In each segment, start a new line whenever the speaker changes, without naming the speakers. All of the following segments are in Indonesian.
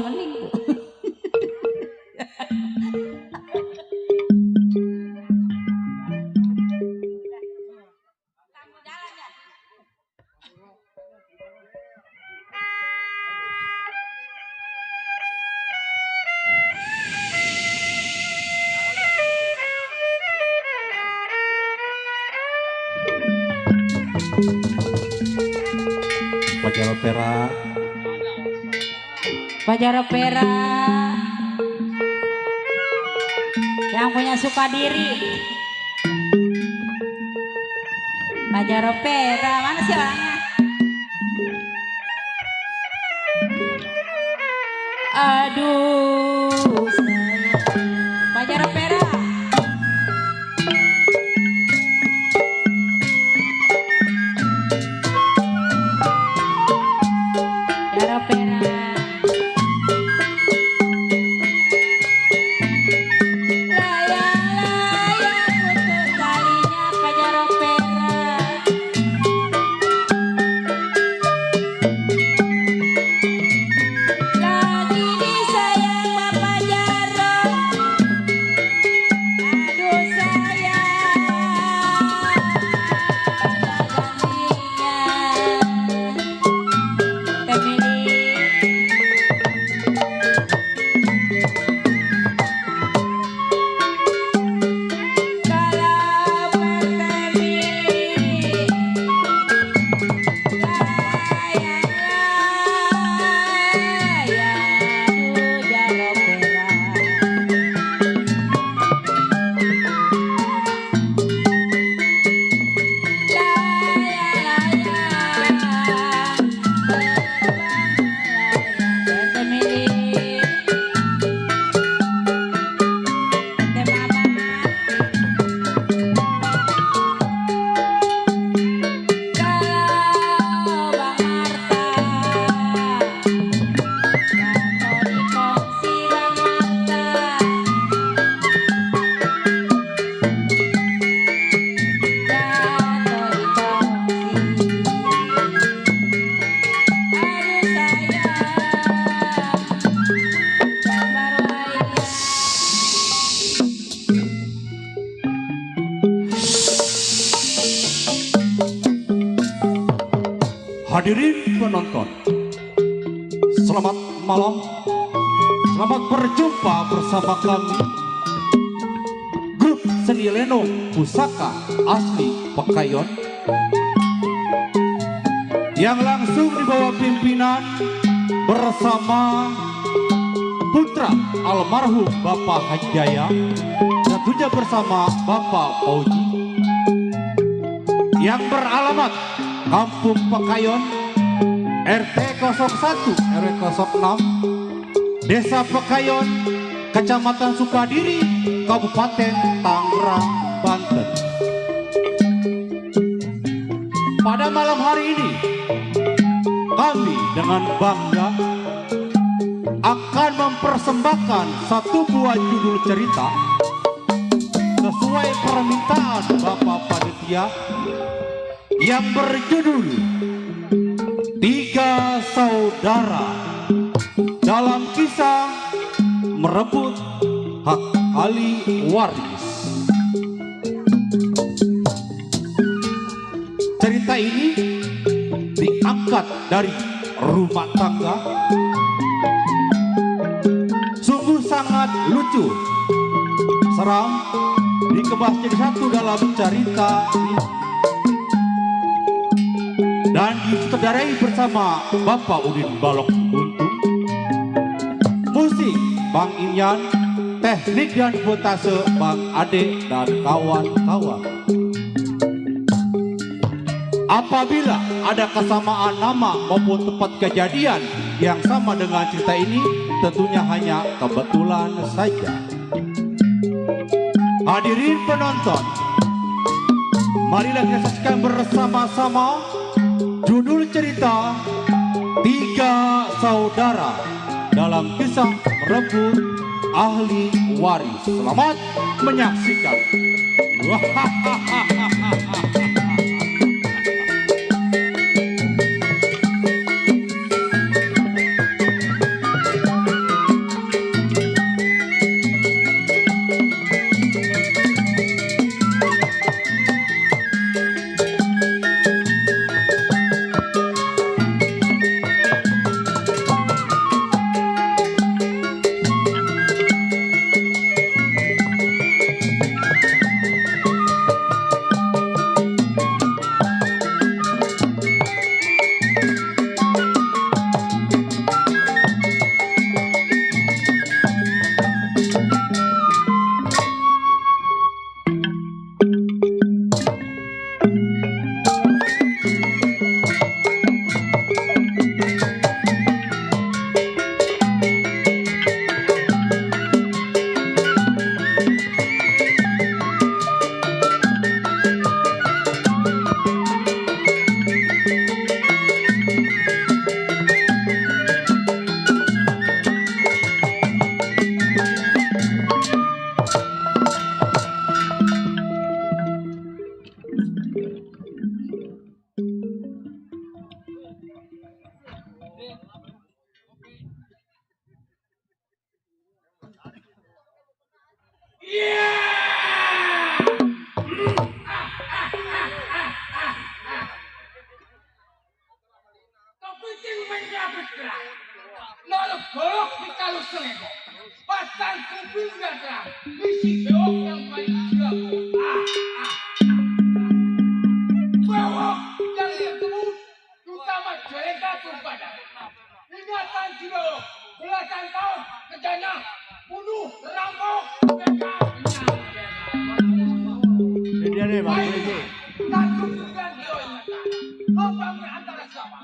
mending tuh.
Fajar Opera,
Fajar Opera yang punya Sukadiri. Fajar Opera mana sih orangnya? Aduh sayang. Fajar Opera. Fajar Opera.
Hadirin penonton, selamat malam, selamat berjumpa bersama kami grup seni lenong pusaka asli Pekayon yang langsung dibawa pimpinan bersama putra almarhum Bapak Haji Jaya, tentunya bersama Bapak Fauji, yang beralamat Kampung Pekayon, RT 01 RW 06, Desa Pekayon, Kecamatan Sukadiri, Kabupaten Tangerang, Banten. Pada malam hari ini, kami dengan bangga akan mempersembahkan satu buah judul cerita sesuai permintaan Bapak Panitia yang berjudul Tiga Saudara dalam kisah merebut hak ahli waris. Cerita ini diangkat dari rumah tangga, sungguh sangat lucu, seram, dikemas jadi satu dalam cerita ini, dan disutradarai bersama Bapak Udin Balok Untung, musik Bang Inyan, teknik dan votase Bang Ade dan kawan-kawan. Apabila ada kesamaan nama maupun tempat kejadian yang sama dengan cerita ini, tentunya hanya kebetulan saja. Hadirin penonton, marilah kita saksikan bersama-sama judul cerita Tiga Saudara dalam kisah merebut ahli waris. Selamat menyaksikan.
Kepiting menyabet gerak. Nolok golok di kalus selego. Batang kuping gagal. Isi bewok yang paling jago. Bewok yang ditebus. Utama jeleka turbadan. Ingatan Cibewok. Belasan tahun kerjanya. Bunuh, rampok, begal,
Dia deh bang, polisi.
satu bulan dia ingatan. Lubangnya antara siapa?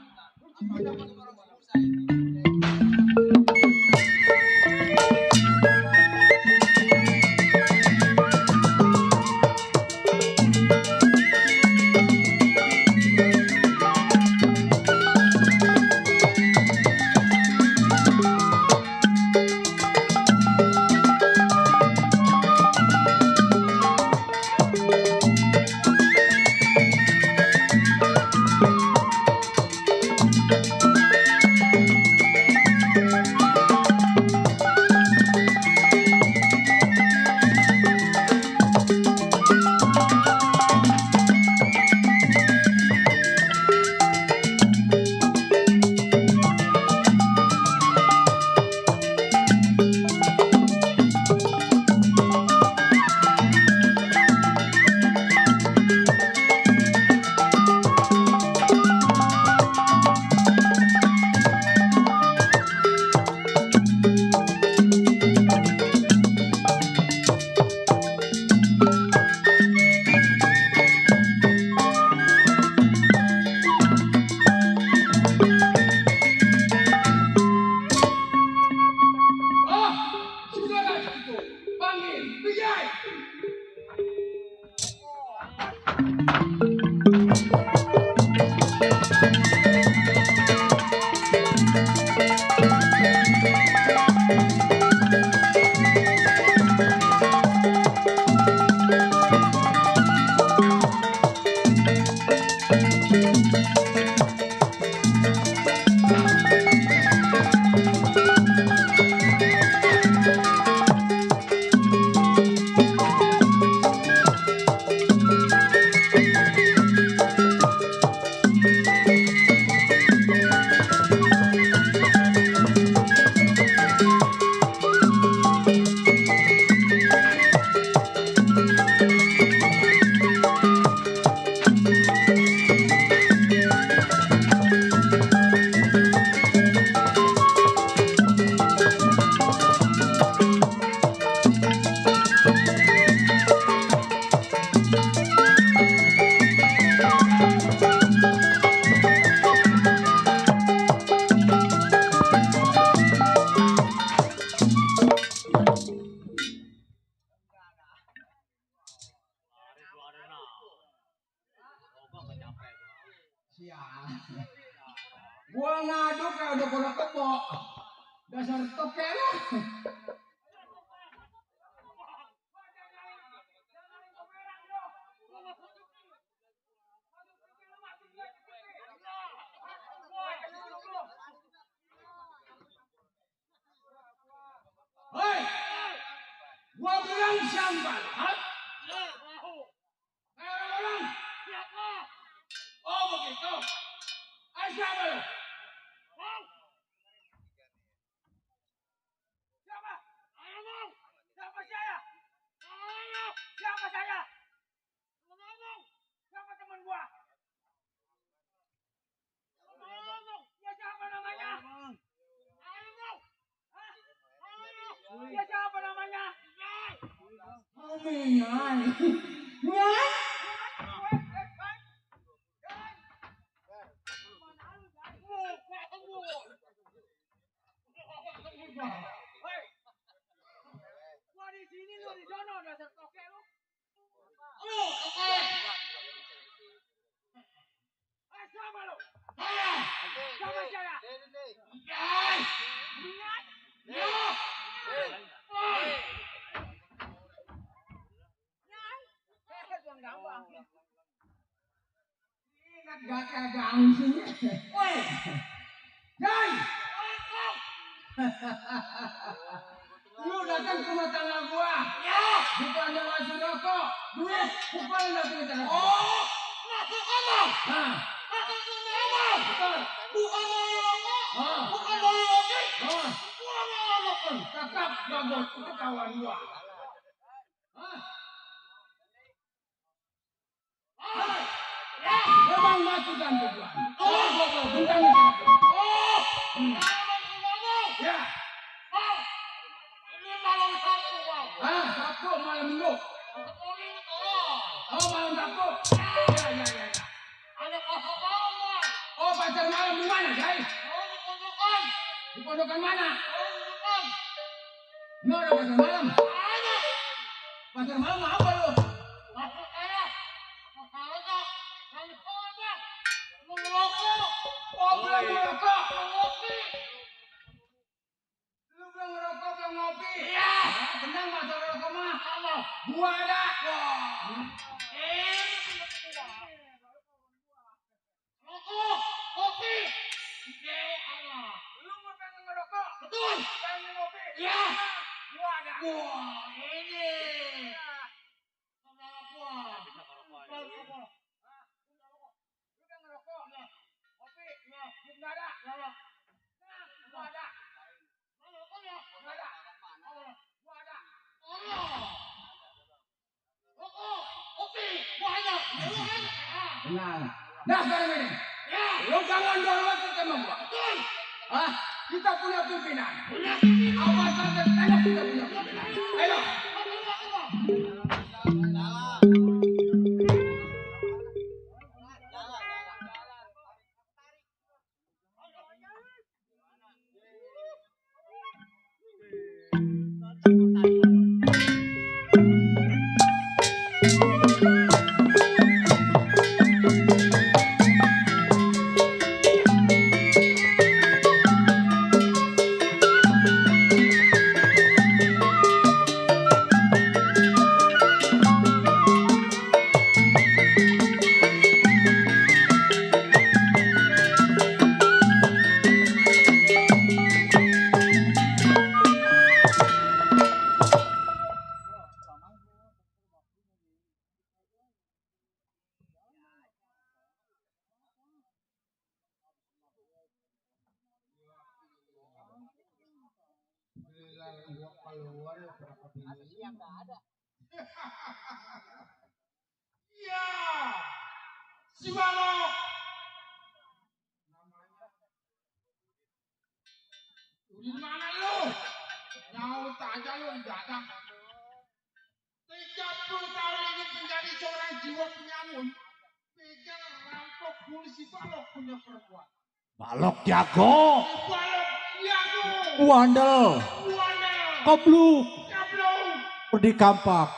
Gua ngadu kayak udah bola kepok. Dasar tokel. Hei, gua bilang sampai. Orang-orang. Oh begitu. Siapa lu? Siapa? Ngomong. Siapa saya? Ngomong. Siapa saya? Ngomong. Siapa teman gua? Ngomong. Ya siapa namanya? Ngomong. Ya siapa namanya? Ngomong. Ngomong. Gua di sini lu di sono dasar toke lu. Lu, oke. Siapa lu? Saya. Siapa saya? Ingat. Ingat. Ingat gak kayak gangsingnya. Woi. Jai. Lu datang ke rumah tangga gua. Ya. Bukannya ngasih rokok, duit, bukan datang ke tangga. Oh, masuk apa? Hah? Masuk ke mana? Betul. Bukan rokok. Bukan rokok. Bukan rokok. Tetap bagus itu kawan gua. Hah? Ya, memang masukan tujuan. Oh, gua bentang di sini. Oh, ya. Ini malam Sabtu, Bang. Sabtu malam Minggu. Oh, malam Sabtu. Ya. Ada pasar malam, Bang. Oh, pasar malam di mana, guys? Oh, di Pondokan. Di Pondokan mana? Oh, di Pondokan. No, ada pasar malam. Ada. Pasar malam apa lu? Pasar saya. Masyarakat. Yang apa? Mengerokok. Oh, belum ngerokok. Mengopi. Lu belum ngerokok, belum ngopi. Iya. Benar masalah rokok mah. Apa? Gua ada. Wah. Rokok, kopi. Ada. Lu mau pengen ngerokok? Betul. Pengen ngopi? Iya. Gua ada. Wah, ini. Saudara gua. Rokok. Lu pengen ngerokok? Kopi? Enggak ada. Nah, gua ada. Gua ada. Gua ada. Rokok, kopi, gua ada. Benar. Nah, sekarang ini. Ya. Lu jangan dorong sama gua. Betul. Kita punya pimpinan. Awas sampai tanya kita punya pimpinan. Ayo. Ya, si Balok. Di mana lu? Nyaut aja lu datang. 30 tahun ini menjadi seorang jiwa penyamun. Pegang rampok polisi Balok punya perbuatan.
Balok jago.
Balok jago.
Wandel. Kobluk. Di kampak.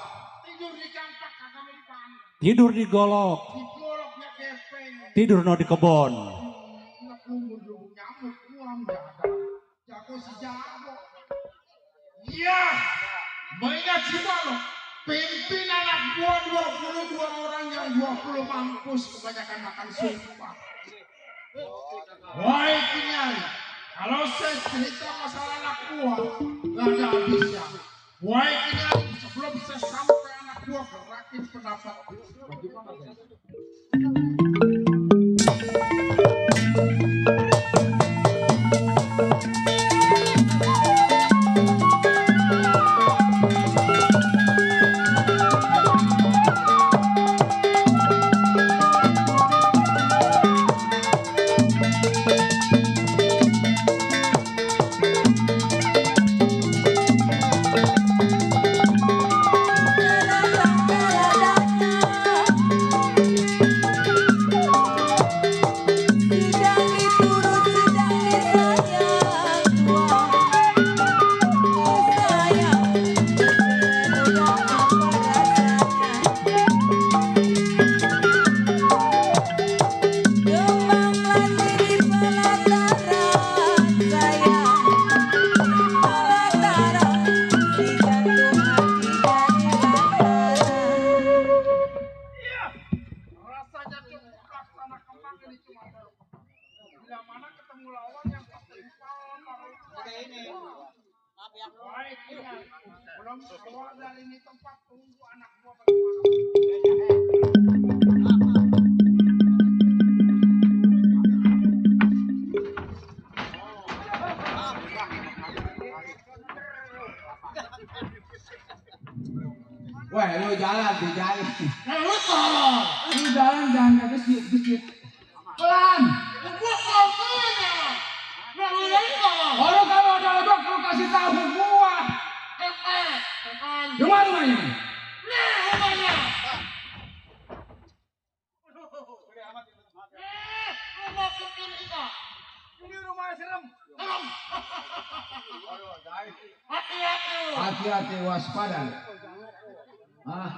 Tidur di kampak kagak mempan.
Tidur di golok.
Di goloknya gepeng.
Tidur no di kebon.
Nyamuk kuam jago. Jago si jago. Iya. Mengingat si Balok. Pimpin anak gua 22 orang yang 20 mampus kebanyakan makan sumpah. Wahai Kinyai, kalau saya cerita masalah anak gua gak ada habisnya. Wahai Kinyai, sebelum saya sampai anak gua berakit pendapat. Bagaimana guys?
Sidang
Baik, ingat. Belum keluar dari ini tempat tunggu anak gua bagaimana.
Wah, lu jalan di jalan.
Nah, lu tolong.
Lu jalan jangan kayak gesit-gesit. Pelan.
Gua komplain. Nah, lu dari tolong.
Kalau kamu ada ojek, lu kasih tahu gua. Di mana rumahnya?
Nah, rumahnya. Rumah kecil kita. Ini rumah serem. Serem. Hati-hati lu.
Hati-hati, waspada. Ah,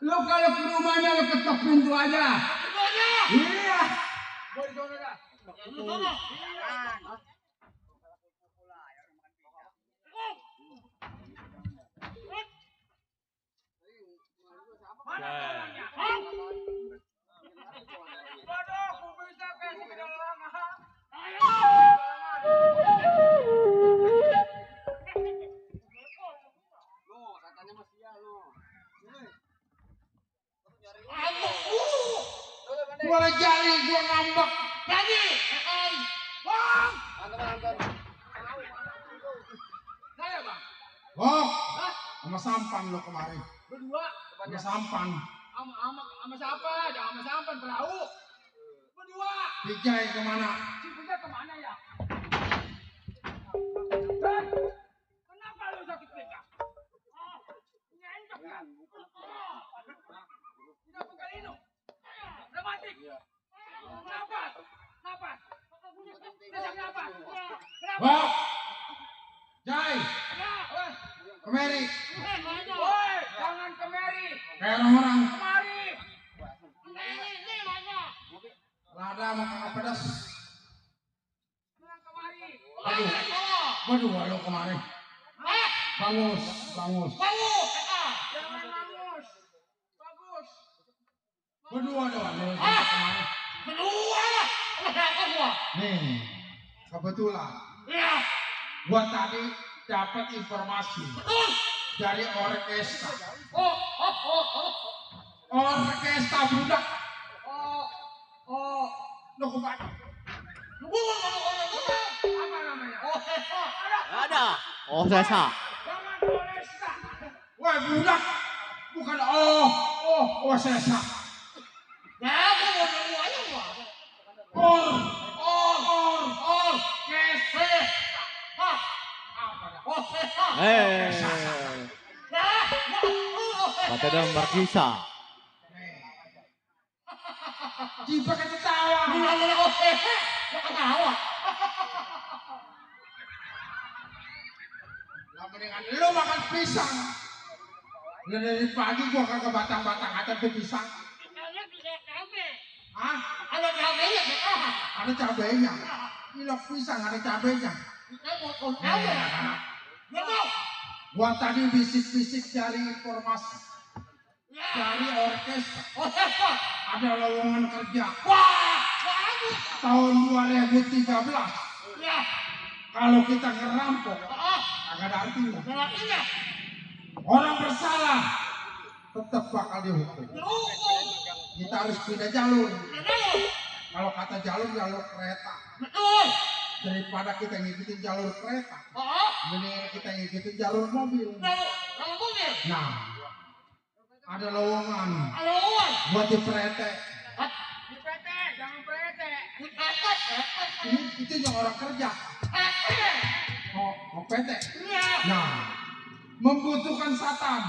lu kalau ke rumahnya lu ketok pintu aja.
Rumahnya.
Iya.
Gua di sana dah. Di sana. Mana orangnya? Hah? Waduh, aku bisa kayak sekarang. Ayo.
Gua jali, gua ngambek.
Lagi. Bang. Saya, Bang.
Oh, sama sampan lu kemarin.
Berdua.
Sama sampan.
Sama siapa? Jangan sama sampan perahu. Berdua.
Dijai kemana?
Si Bunda kemana ya? Hei, kenapa lu sakit pinggang? Nyentok kan? Tidak pegal hidung. Rematik. Napas. Napas. Sesak napas. Kenapa?
Oh, Jai,
Ya,
kemari.
woi, jangan kemari.
Kayak orang-orang.
Kemari. Ini mana?
Lada makan pedas.
Jangan kemari.
Aduh. Berdua lu kemarin. Bangus, bangus.
Bagus. Jangan bagus. Bagus.
Berdua doang lu kemarin.
Berdua. Kenapa gua?
Nih, kebetulan
Ya.
gua tadi dapat informasi
Betul.
dari orkestra.
Oh.
Orkestra budak.
Oh.
Lu kemana?
Apa namanya? Oh,
Ada. Oh, Sesa.
jangan Polresta.
Wah, budak. Bukan sesa.
Ya, gua mau semuanya gua.
Orkestra.
Hah. Oh,
Kata dia Markisa.
Jipa kan ketawa. Lah mendingan lu makan pisang. Lah dari pagi gua kagak batang-batang aja tuh pisang. Hah?
Ada cabenya,
Ada cabenya. Ilok pisang ada cabenya. Gua tadi bisik-bisik dari informasi dari orkestra. Ada lowongan kerja tahun 2013. Kalau kita ngerampok, agak ada artinya. Orang bersalah tetap bakal dihukum. Kita harus pindah jalur. Kalau kata jalur kereta. Daripada kita ngikutin jalur kereta, mendingan kita ngikutin jalur mobil. Nah, ada lowongan buat di PT.
Jangan prete.
Ini itu yang orang kerja. Oh, PT. Nah, membutuhkan satam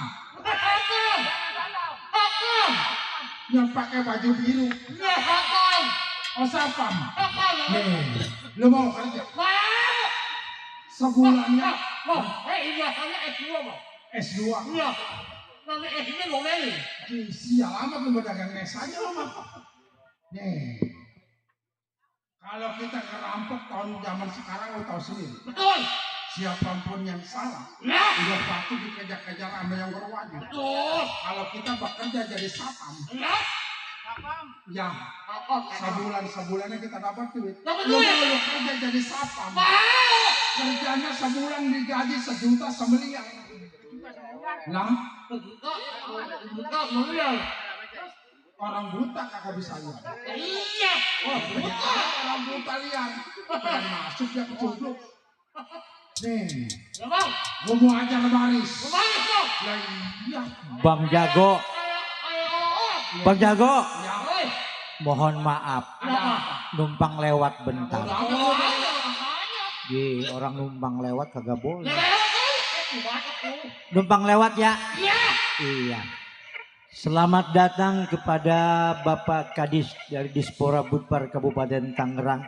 yang pakai baju biru. Oh, sapam. Nih, lu mau kerja? Sebulannya S2. Sial amat lu berdagang es aja lu mah. Nih, kalau kita ngerampok tahun zaman sekarang lu tahu sendiri. Siapapun yang salah, udah pasti dikejar-kejar sama yang berwajib. Kalau kita bekerja jadi sapam, ya sebulannya kita dapat duit. Lu kerja jadi sapam, Kerjanya sebulan digaji 1.900.000. Lah, orang buta kagak bisa lihat.
Iya.
Oh, buta, orang buta lihat. Pengen masuk dia kecubuk. Nih,
Ya bang.
gua mau ajar baris.
Kemana kau?
Lah iya.
Bang Jago, Bang Jago,
Ya,
Oi.
mohon maaf,
Kenapa?
numpang lewat bentar.
apa
Oh,
gua
Di orang numpang lewat kagak boleh.
lewat.
Numpang lewat ya?
Iya.
Iya. Selamat datang kepada Bapak Kadis dari Dispora Budpar Kabupaten Tangerang.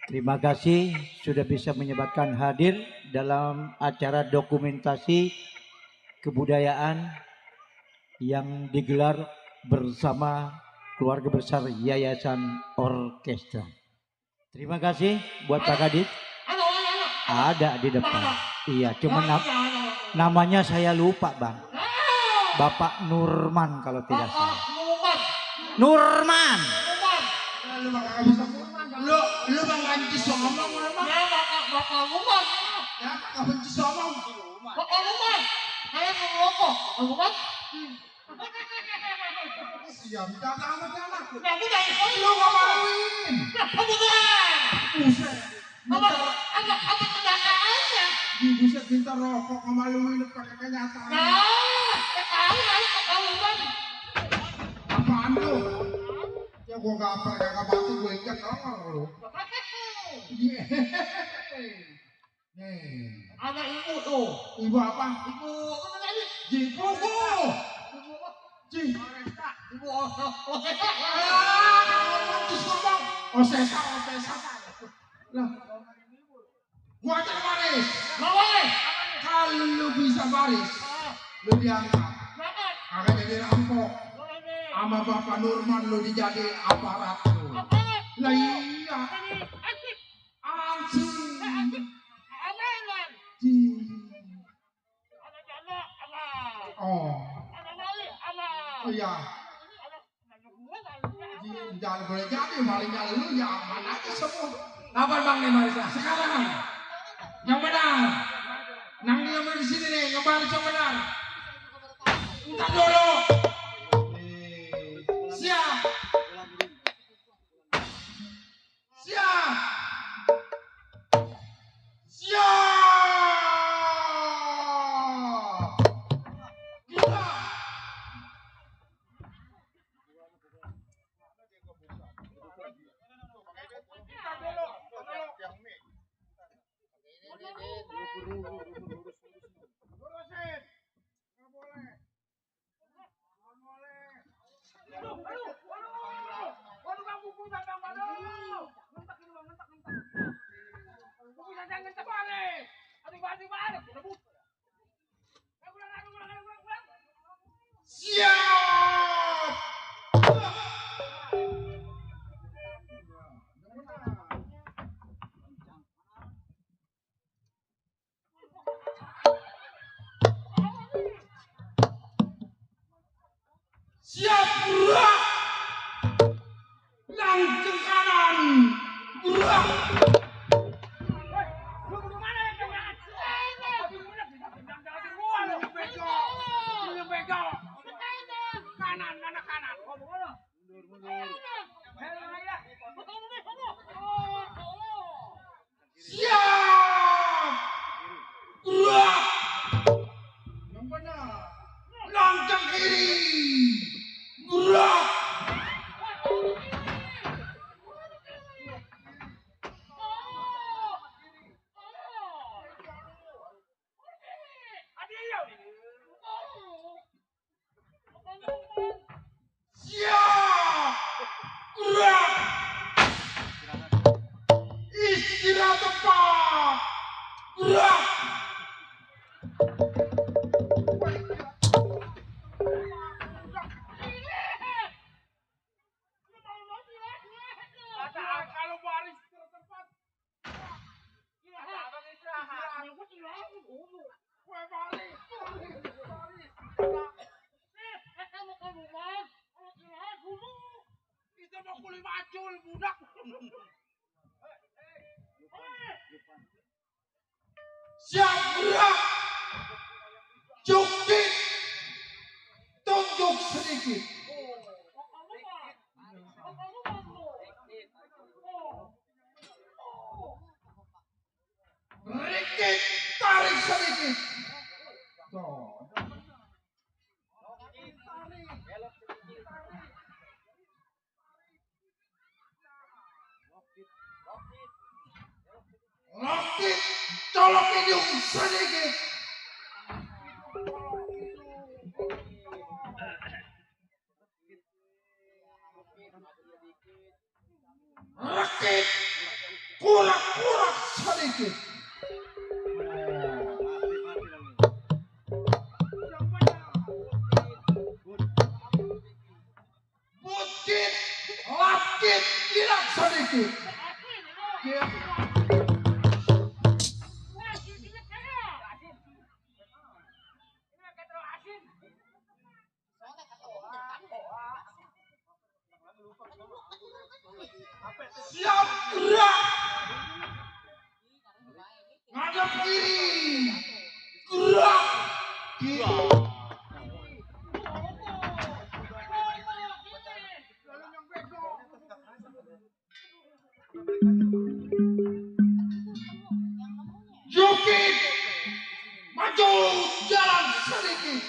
Terima kasih sudah bisa menyempatkan hadir dalam acara dokumentasi kebudayaan yang digelar bersama keluarga besar Yayasan Orkestra. Terima kasih buat Pak Kadis. Ada di depan. Iya, cuman namanya saya lupa, Bang. Bapak Nurman kalau tidak salah. Nurman.
Lu mah kagak bisa lu mah nganci somong lu mah. Ya kagak benci somong. Siap datang amat anak. Lu gak maluin. Buset. Buset minta rokok ngemaluin pakai kenyataan. Apaan lu? Ya gua gaper kagak batu gua injak orang lu. Iya. Nih.
Ada ibu tuh.
Ibu apa?
Ibu apa tadi?
Jibu. Ji.
Ibu
Osesa. Lah. Gua ajar baris.
boleh.
Kalau lu bisa baris, lu diangkat. Kagak jadi rampok. Sama Bapak Nurman lu dijadi aparat lu. Lah iya. Ansih. Ji. Oh. Oh iya. Ji, jangan boleh jadi malingnya lu ya aman aja semua.
Kapan bang nih Marisa?
Sekarang yang benar. Nang dia di sini nih, ngebaris yang benar. Entar dulu. Siap. Siap. Siap. Kita. Siap. Siap gerak. Langsung kanan. Gerak. Siap. Gerak. Yang benar. Lancang kiri. Gerak. Siap. Gerak. Istirahat tepat. Gerak. Kalau baris tertempat. Gue balik. Kita mau kuli macul budak. Siap gerak. Jukit. Tunjuk sedikit. Rikit, tarik sedikit. Tuh. Lokit, colok hidung sedikit. Rakit, kurak-kurak sedikit. Bukit, lapkit, irak sedikit. Siap gerak. Ngadep kiri. Gerak. Kiri. Jukit. Maju jalan sedikit.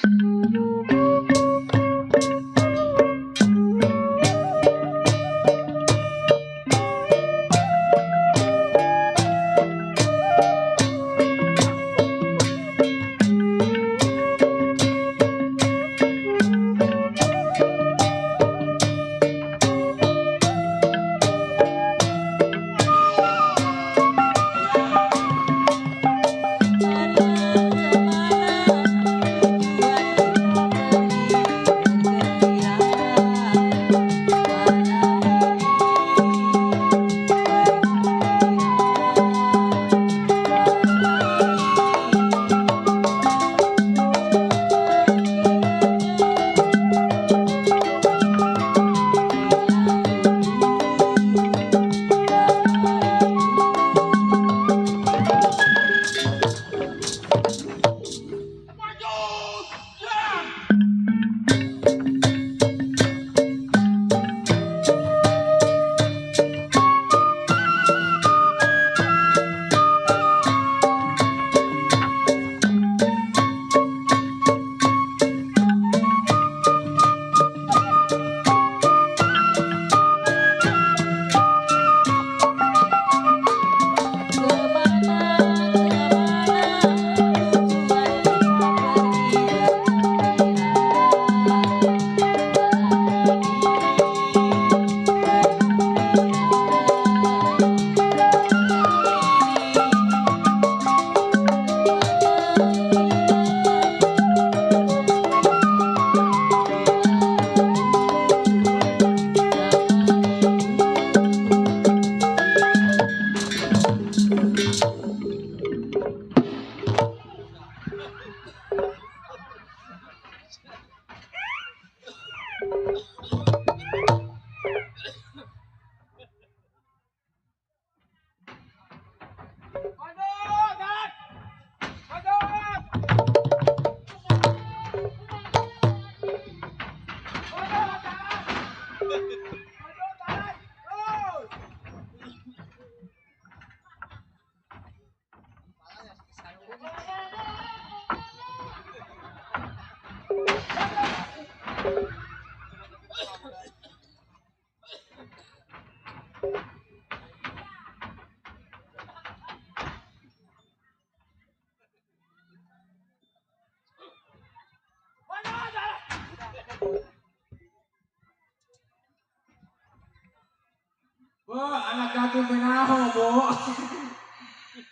Bu, anak yatim penaho, Bu.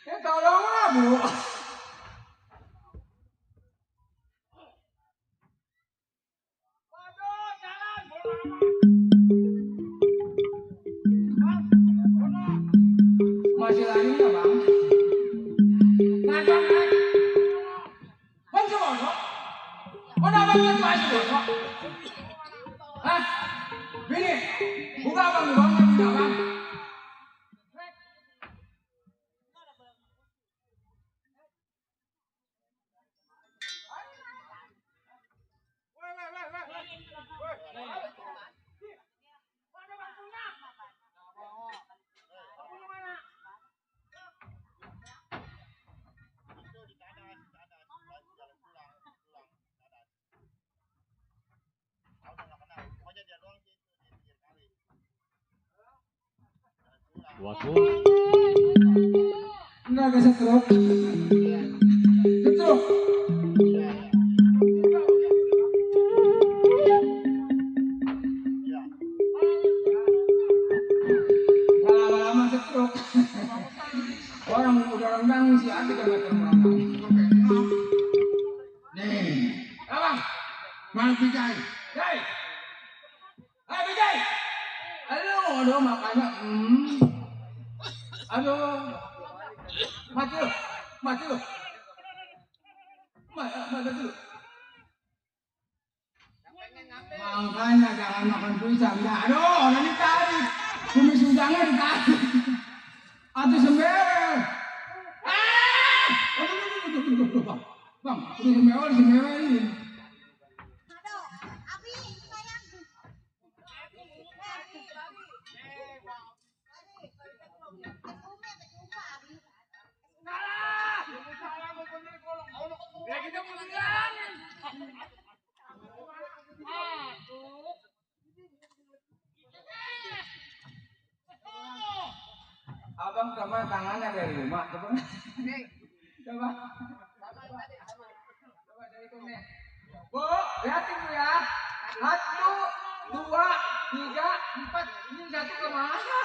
Ya tolonglah, Bu. Masih lagi nggak, Bang? Naik, Bang, naik. Bang, semono. Mana Bang yang masih semono? Hah? Ini, buka Bang, Bang, nggak, Bang?
Waduh.
Enggak ada setruk. Setruk. Nggak lama-lama setruk. Orang udah rendang si Ati kan gak termerangkang. Nih, abang, mana Bijay? Jai, hai Bijay. Aduh, makanya, aduh, mati lu, mati lu, mati lu. Makanya jangan makan pisang. Nah, aduh, orang ditarik, kumis udangnya ditarik. Aduh sembewer. Aduh, bang, udah sembewer ini. Abang sama tangannya dari rumah, coba. Coba. Coba dari sini. Bu, lihatin Bu ya. 1, 2, 3, 4. Ini satu kemana?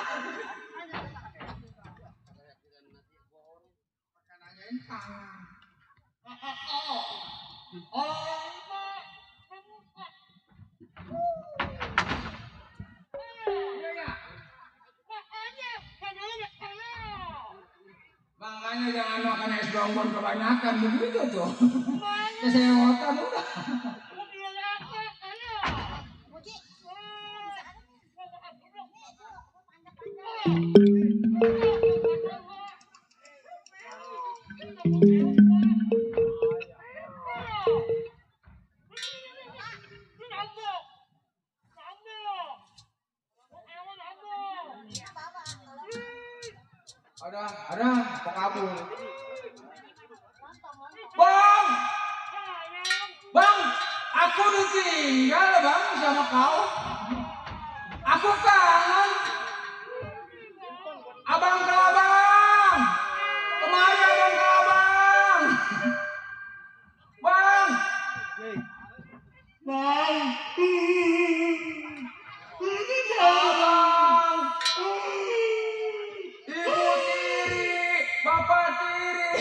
Makanannya tangan. Makanya jangan makan es bonbon kebanyakan begitu tuh. Kesehatan udah. Ada, kok kabur? Bang, bang, aku ditinggal bang sama kau. Aku kangen. Abang ke abang, kemari abang ke abang. Bang, bang, abang. Ibu tiri, bapak tiri.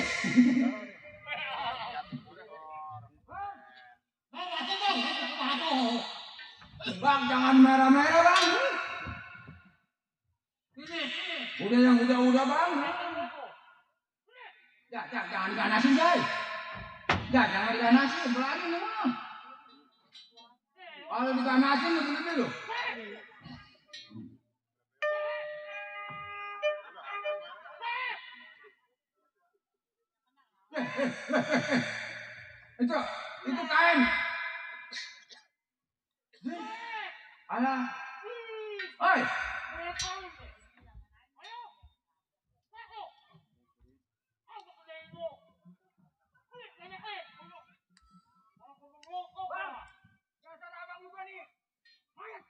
Bang, jangan merah-merah bang. Udah yang udah bang. Jangan diganasin Jai. Jangan diganasin, berani memang. Kalau diganasin begini loh. Itu kain. Alah. Oi. Dasar abang juga nih. Mayat.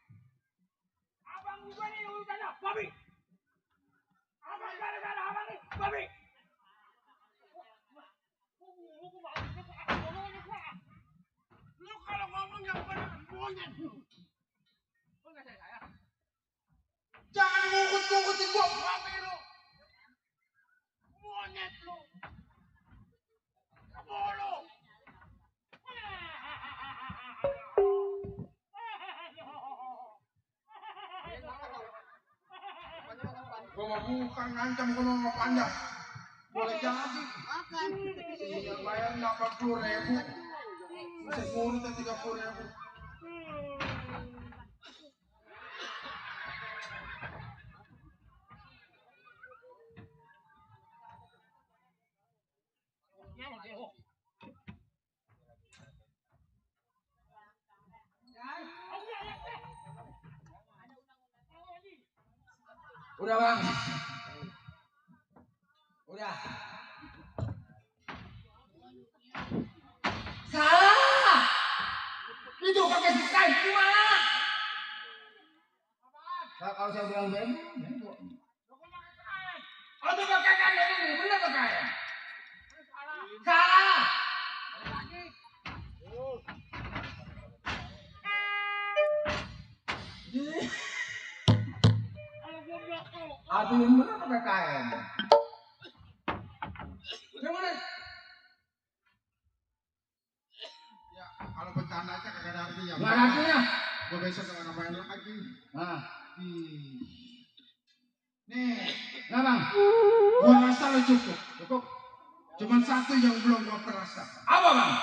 Abang juga nih urusannya babi. Abang gara-gara abang nih babi. Lu kalau ngomong yang benar monyet. Jangan ngukut-ngukutin gua babi lu. Monyet lu. Kebolo. Gua mau bukan ngancam gua mau panjang. Boleh jadi. Yang bayar 80.000. Bisa murid 30.000. Udah bang. Udah. Salah. Itu pakai Skype gimana? Kalau saya bilang bego.
Batu yang bener pakai kain. Gimana?
Ya, kalau bercanda aja kagak ada artinya.
Gak ada artinya.
Gue besok gak ngapain lagi.
Nah,
Nih,
nah bang.
gua rasa lo cukup.
Cukup.
Cuman satu yang belum gua perasa.
Apa bang?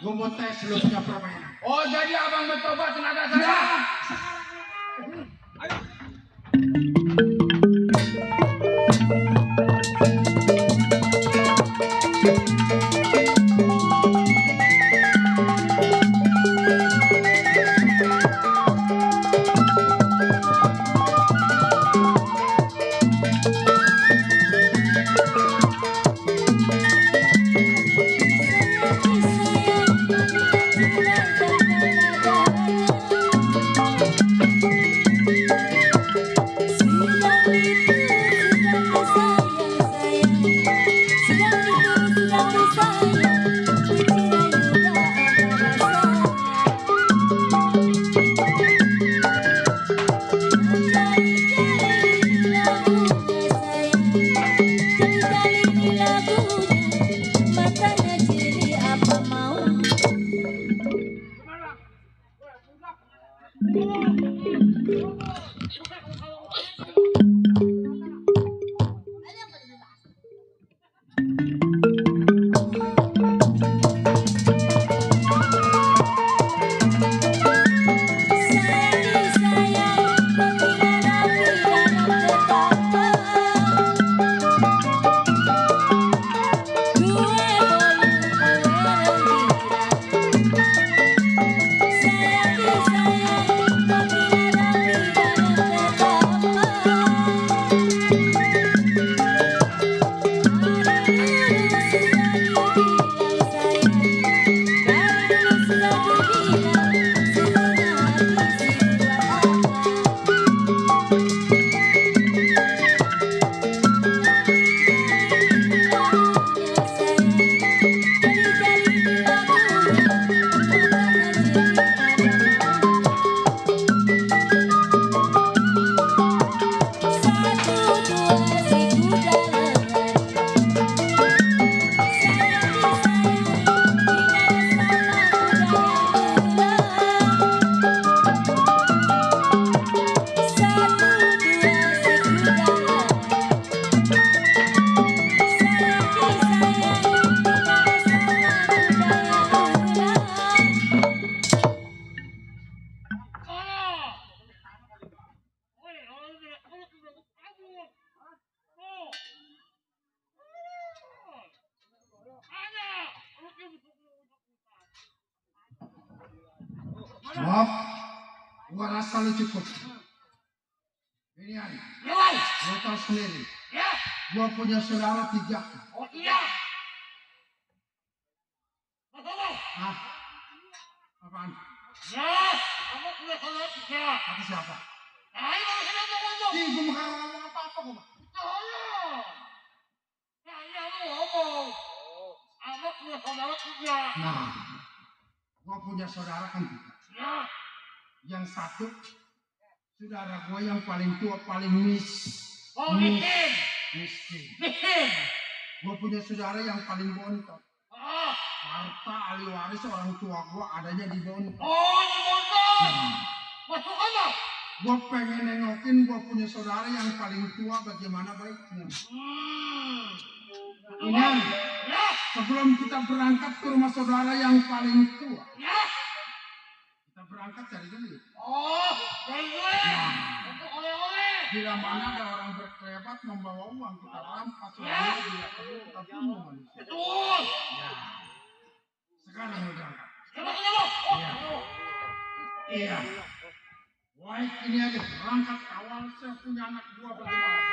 Gua mau tes lu punya permainan.
Oh jadi abang mencoba tenaga saya. Ayo.
Maaf, gua rasa lu cukup. Ini Ari, lu tahu sendiri.
Ya.
Gua punya saudara 3.
Oh iya.
Hah? Apaan?
Ya. Kamu punya saudara 3.
Kata siapa?
Ayo kita ngomong.
Ih, gua mau ngomong apa-apa gua.
Tolong. Saya mau ngomong. Kamu punya saudara 3.
Nah, gua punya saudara kan 3.
Ya.
Yang satu, saudara gua yang paling tua, paling
Oh miskin.
miskin.
Miskin.
Gua punya saudara yang paling bontot.
Ah.
Harta ahli waris orang tua gua adanya di bontot.
Oh di motor.
Nah,
Masuk apa?
gua pengen nengokin gua punya saudara yang paling tua bagaimana baiknya. Ini
Ya.
sebelum kita berangkat ke rumah saudara yang paling tua,
Ya.
kita berangkat cari duit.
Oh, baik. Untuk oleh-oleh.
Bila mana ada orang berkelebat membawa uang, kita rampas uangnya, bila perlu kita bunuh manusia.
Betul.
Ya. Sekarang lu berangkat.
Coba ketemu.
Iya. Iya. Baik, ini aja berangkat awal saya punya anak dua bagaimana?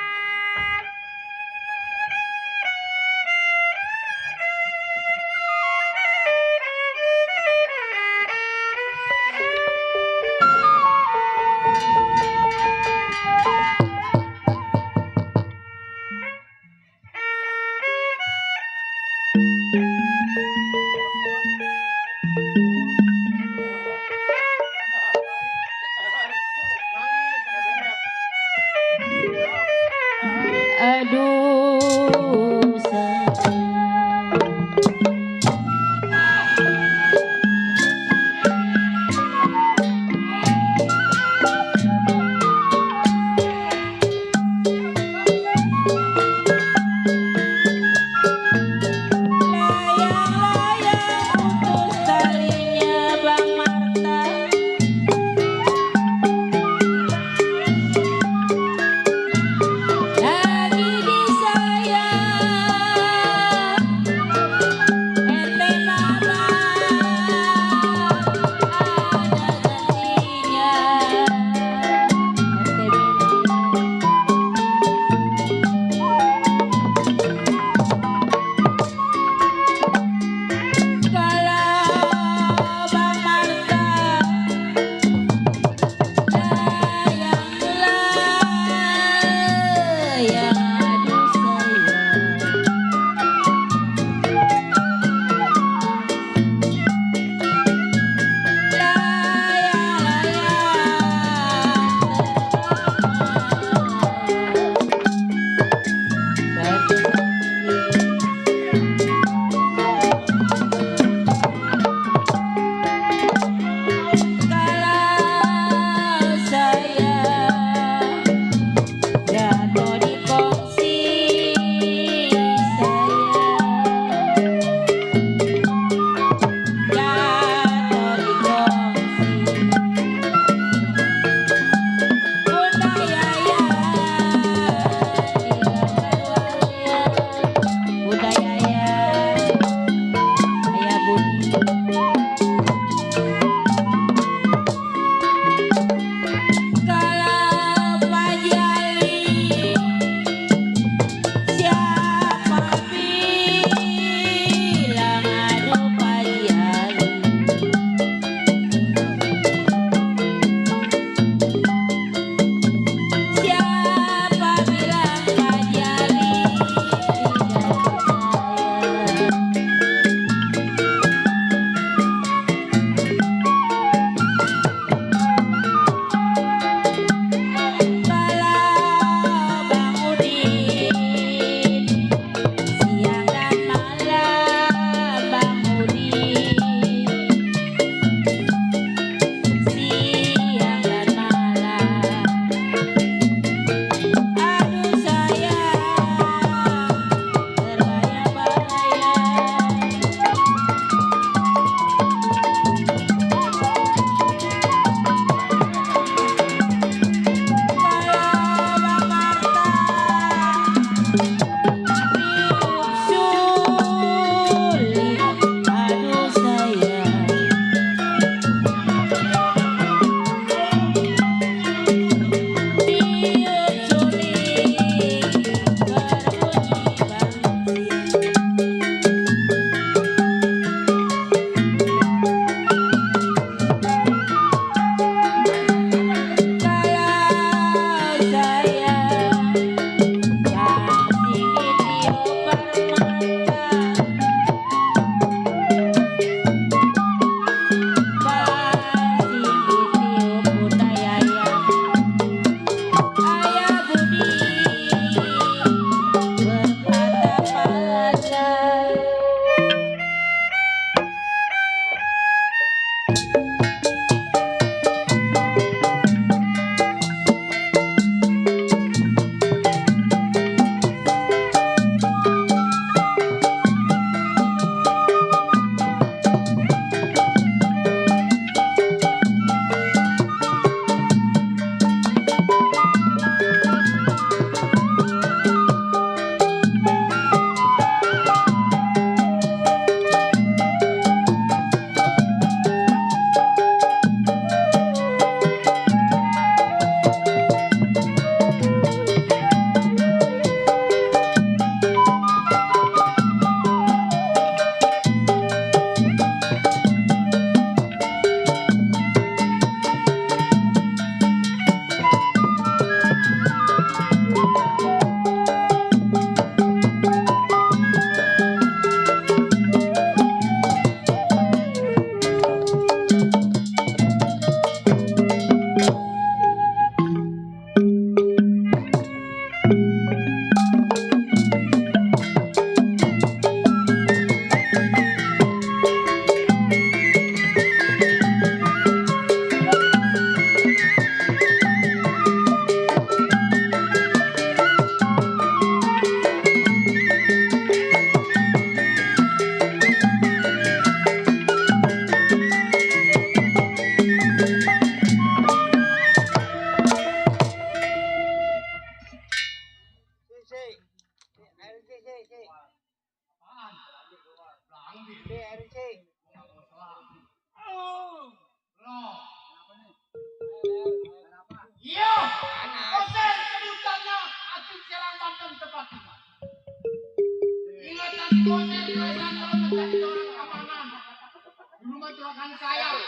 Bapak curahkan saya.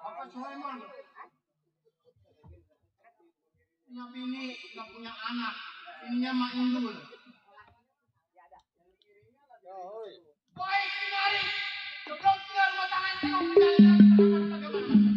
Bapak Sulaiman. Punya bini, nggak punya anak. Bininya mak indul. Baik, Kinari. Sebelum tinggal rumah tangga itu, bagaimana?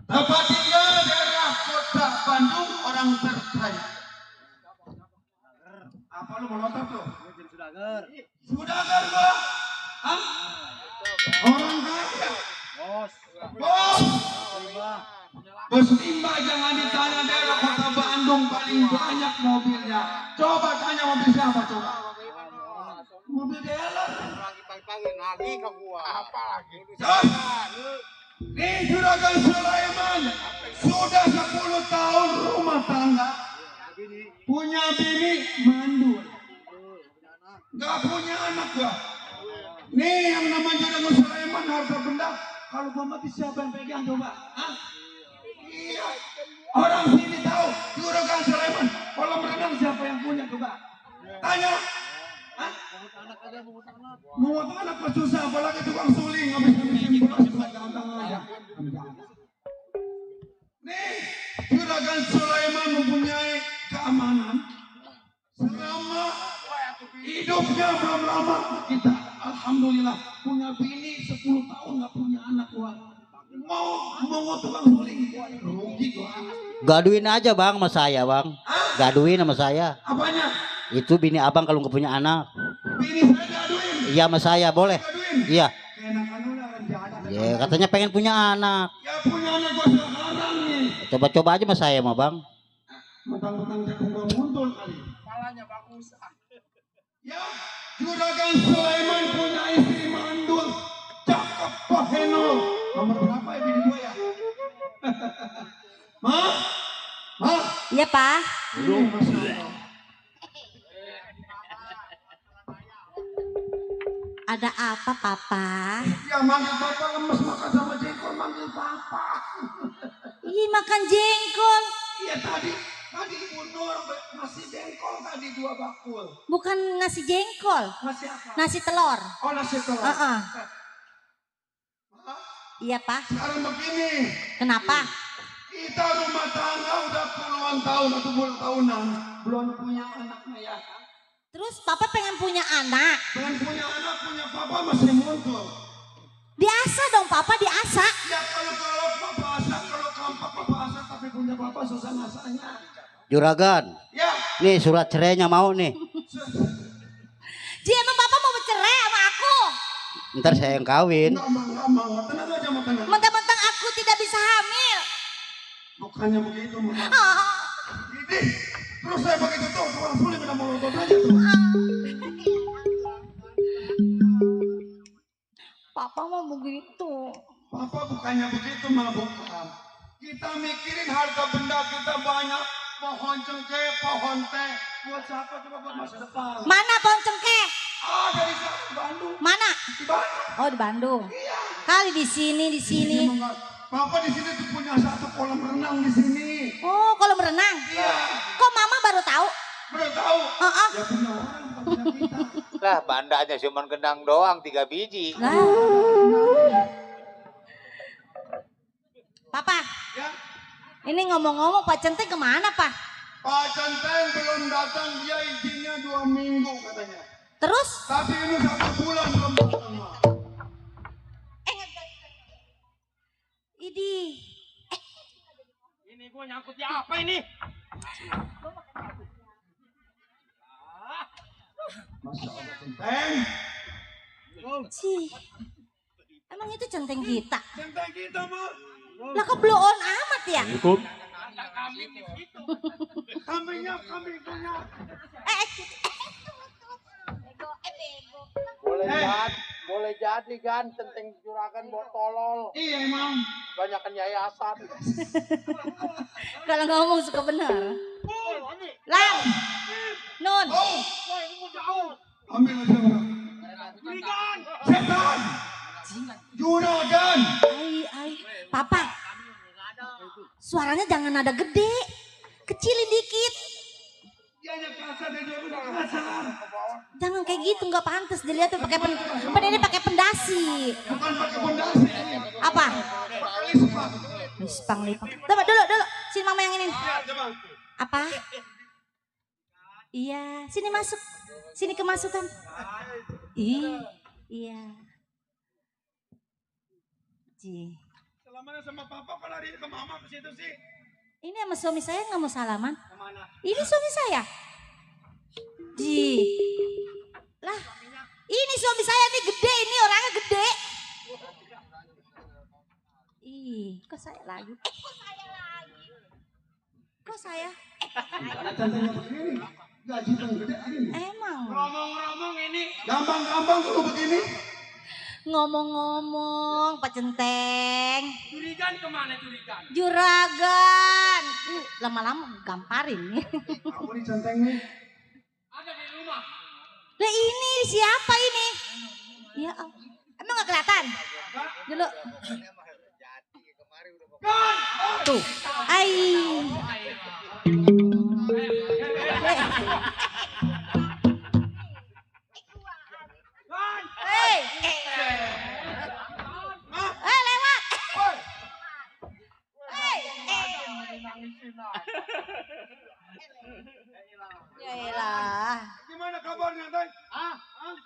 Bapak tinggal daerah kota Bandung, orang terkaya. Apa lu melotot tuh? Sudagar gua? Hah? Orang kaya? Bos! Bos Timba jangan ditanya daerah kota Bandung paling banyak mobilnya. Coba tanya mobil siapa coba? Mobil dealer. Apa lagi? Nih Juragan Sulaiman sudah 10 tahun rumah tangga, punya bini mandul, gak punya anak gua. Nih yang namanya Juragan Sulaiman harta benda, kalau gua mati siapa yang pegang coba? Hah? Iya, orang sini tahu Juragan Sulaiman kolam renang siapa yang punya coba? Tanya. Hah? Mau anak apa susah, apalagi tukang suling habis-habisin aja. Nih, Juragan Sulaiman mempunyai keamanan selama hidupnya belum lama kita. Alhamdulillah punya bini 10 tahun nggak punya anak gua. Mau tukang suling rugi gua.
Gaduin aja bang sama saya bang. Gaduin sama saya.
Apanya?
Itu bini abang kalau nggak punya anak.
Bini saya gaduin.
Iya sama saya boleh.
Gaduin.
Iya.
Enakan lu lah rencana.
Ya katanya pengen punya anak.
Ya punya anak gua sekarang nih.
Coba-coba aja sama saya mah bang.
Mentang-mentang jagung gua muncul kali. Kepalanya bagus. Ya, Juragan Sulaiman punya istri mandul. Cakep Pak Heno. Nomor berapa ya bini gua ya? Ma? Ma?
Iya, Pak.
Masya Allah.
Ada apa, Papa?
Ya manggil Papa lemes makan sama jengkol manggil Papa.
Ih, makan jengkol.
Iya tadi Ibu Nur nasi jengkol tadi 2 bakul.
Bukan nasi jengkol,
Nasi apa?
nasi telur.
Oh nasi telur.
Heeh.
Ma,
Iya, Pak.
sekarang begini.
Kenapa?
Kita rumah tangga udah puluhan tahun atau puluhan tahunan belum punya anaknya ya.
Terus Papa pengen punya anak.
Pengen punya anak, punya papa masih muncul.
Diasa dong, Papa, diasa.
Ya kalau papa asal, kalau kampak papa asal, tapi punya papa susah ngasahnya.
Juragan.
Ya.
Nih surat cerainya mau nih.
Ji, emang Papa mau bercerai sama aku?
Ntar saya yang kawin.
Enggak, tenang aja, tenang.
Mantap
Bukannya begitu, Mama. Ini, terus saya begitu tuh, orang sulit udah mau nonton aja tuh.
Papa mau begitu.
Papa bukannya begitu, Ma, bukan. Kita mikirin harga benda kita banyak. Pohon cengkeh, pohon teh. Buat siapa coba buat masa depan?
Mana pohon cengkeh?
Ada di sana, di Bandung.
Mana?
Di Bandung.
Oh di Bandung.
Iya.
Kali di sini, di sini.
Papa di sini tuh punya satu kolam renang di sini.
Oh kolam renang.
Iya.
Kok mama baru tahu?
Belum tahu.
Heeh.
Ya punya orang, bukan punya kita.
Lah bandanya cuma gendang doang 3 biji.
Lah. Papa,
Ya.
ini ngomong-ngomong Pak Centeng kemana Pak?
Pak Centeng belum datang, dia izinnya 2 minggu katanya.
Terus?
Tapi ini 1 bulan belum datang, Ma.
Idi.
Ini gue nyangkut di apa ini?
Masya Allah, Centeng.
Cih. Emang itu centeng kita?
Centeng kita, Ma.
Lah kok blow on amat ya?
Cukup.
Ada kambing di situ.
Kambingnya, kambing punya.
Boleh jadi kan centeng juragan botolol.
Iya, emang.
Banyakan yayasan.
Kalau ngomong suka benar. Lam. Nun.
Oh,
Wah ini gue jauh.
ambil aja, Ma.
Berikan.
Setan. Juragan.
Ai. Papa. Suaranya jangan nada gede. Kecilin dikit.
Dia hanya kasar, dia juga udah kasar.
Jangan kayak gitu, nggak pantas dilihat tuh pakai ini pakai pendasi.
Bukan pakai pondasi.
Apa?
Pakai lispang.
Lispang. Coba dulu. Sini mama yang ini.
Coba.
Apa? Iya, sini masuk. Sini kemasukan. Iya. Ji.
Selamanya sama papa kok lari ke mama ke situ sih?
Ini sama suami saya nggak mau salaman.
Kemana?
Ini suami saya. Ji. Lah, ini suami saya nih gede, ini orangnya gede. Kok saya lagi? Kok saya?
Ada cantanya begini. Gaji yang gede ini.
Emang.
Ngomong-ngomong ini.
Gampang-gampang dulu begini.
Ngomong-ngomong, Pak Centeng.
Jurigan kemana jurigan?
Juragan. Lama-lama gamparin nih.
Aku nih centeng nih.
Ada di rumah.
Lah ini siapa ini? Ya, emang gak kelihatan? Dulu. Tuh. Ai. Hei. Lewat. Hei. Ya elah.
Gimana kabarnya, Teh?
Hah?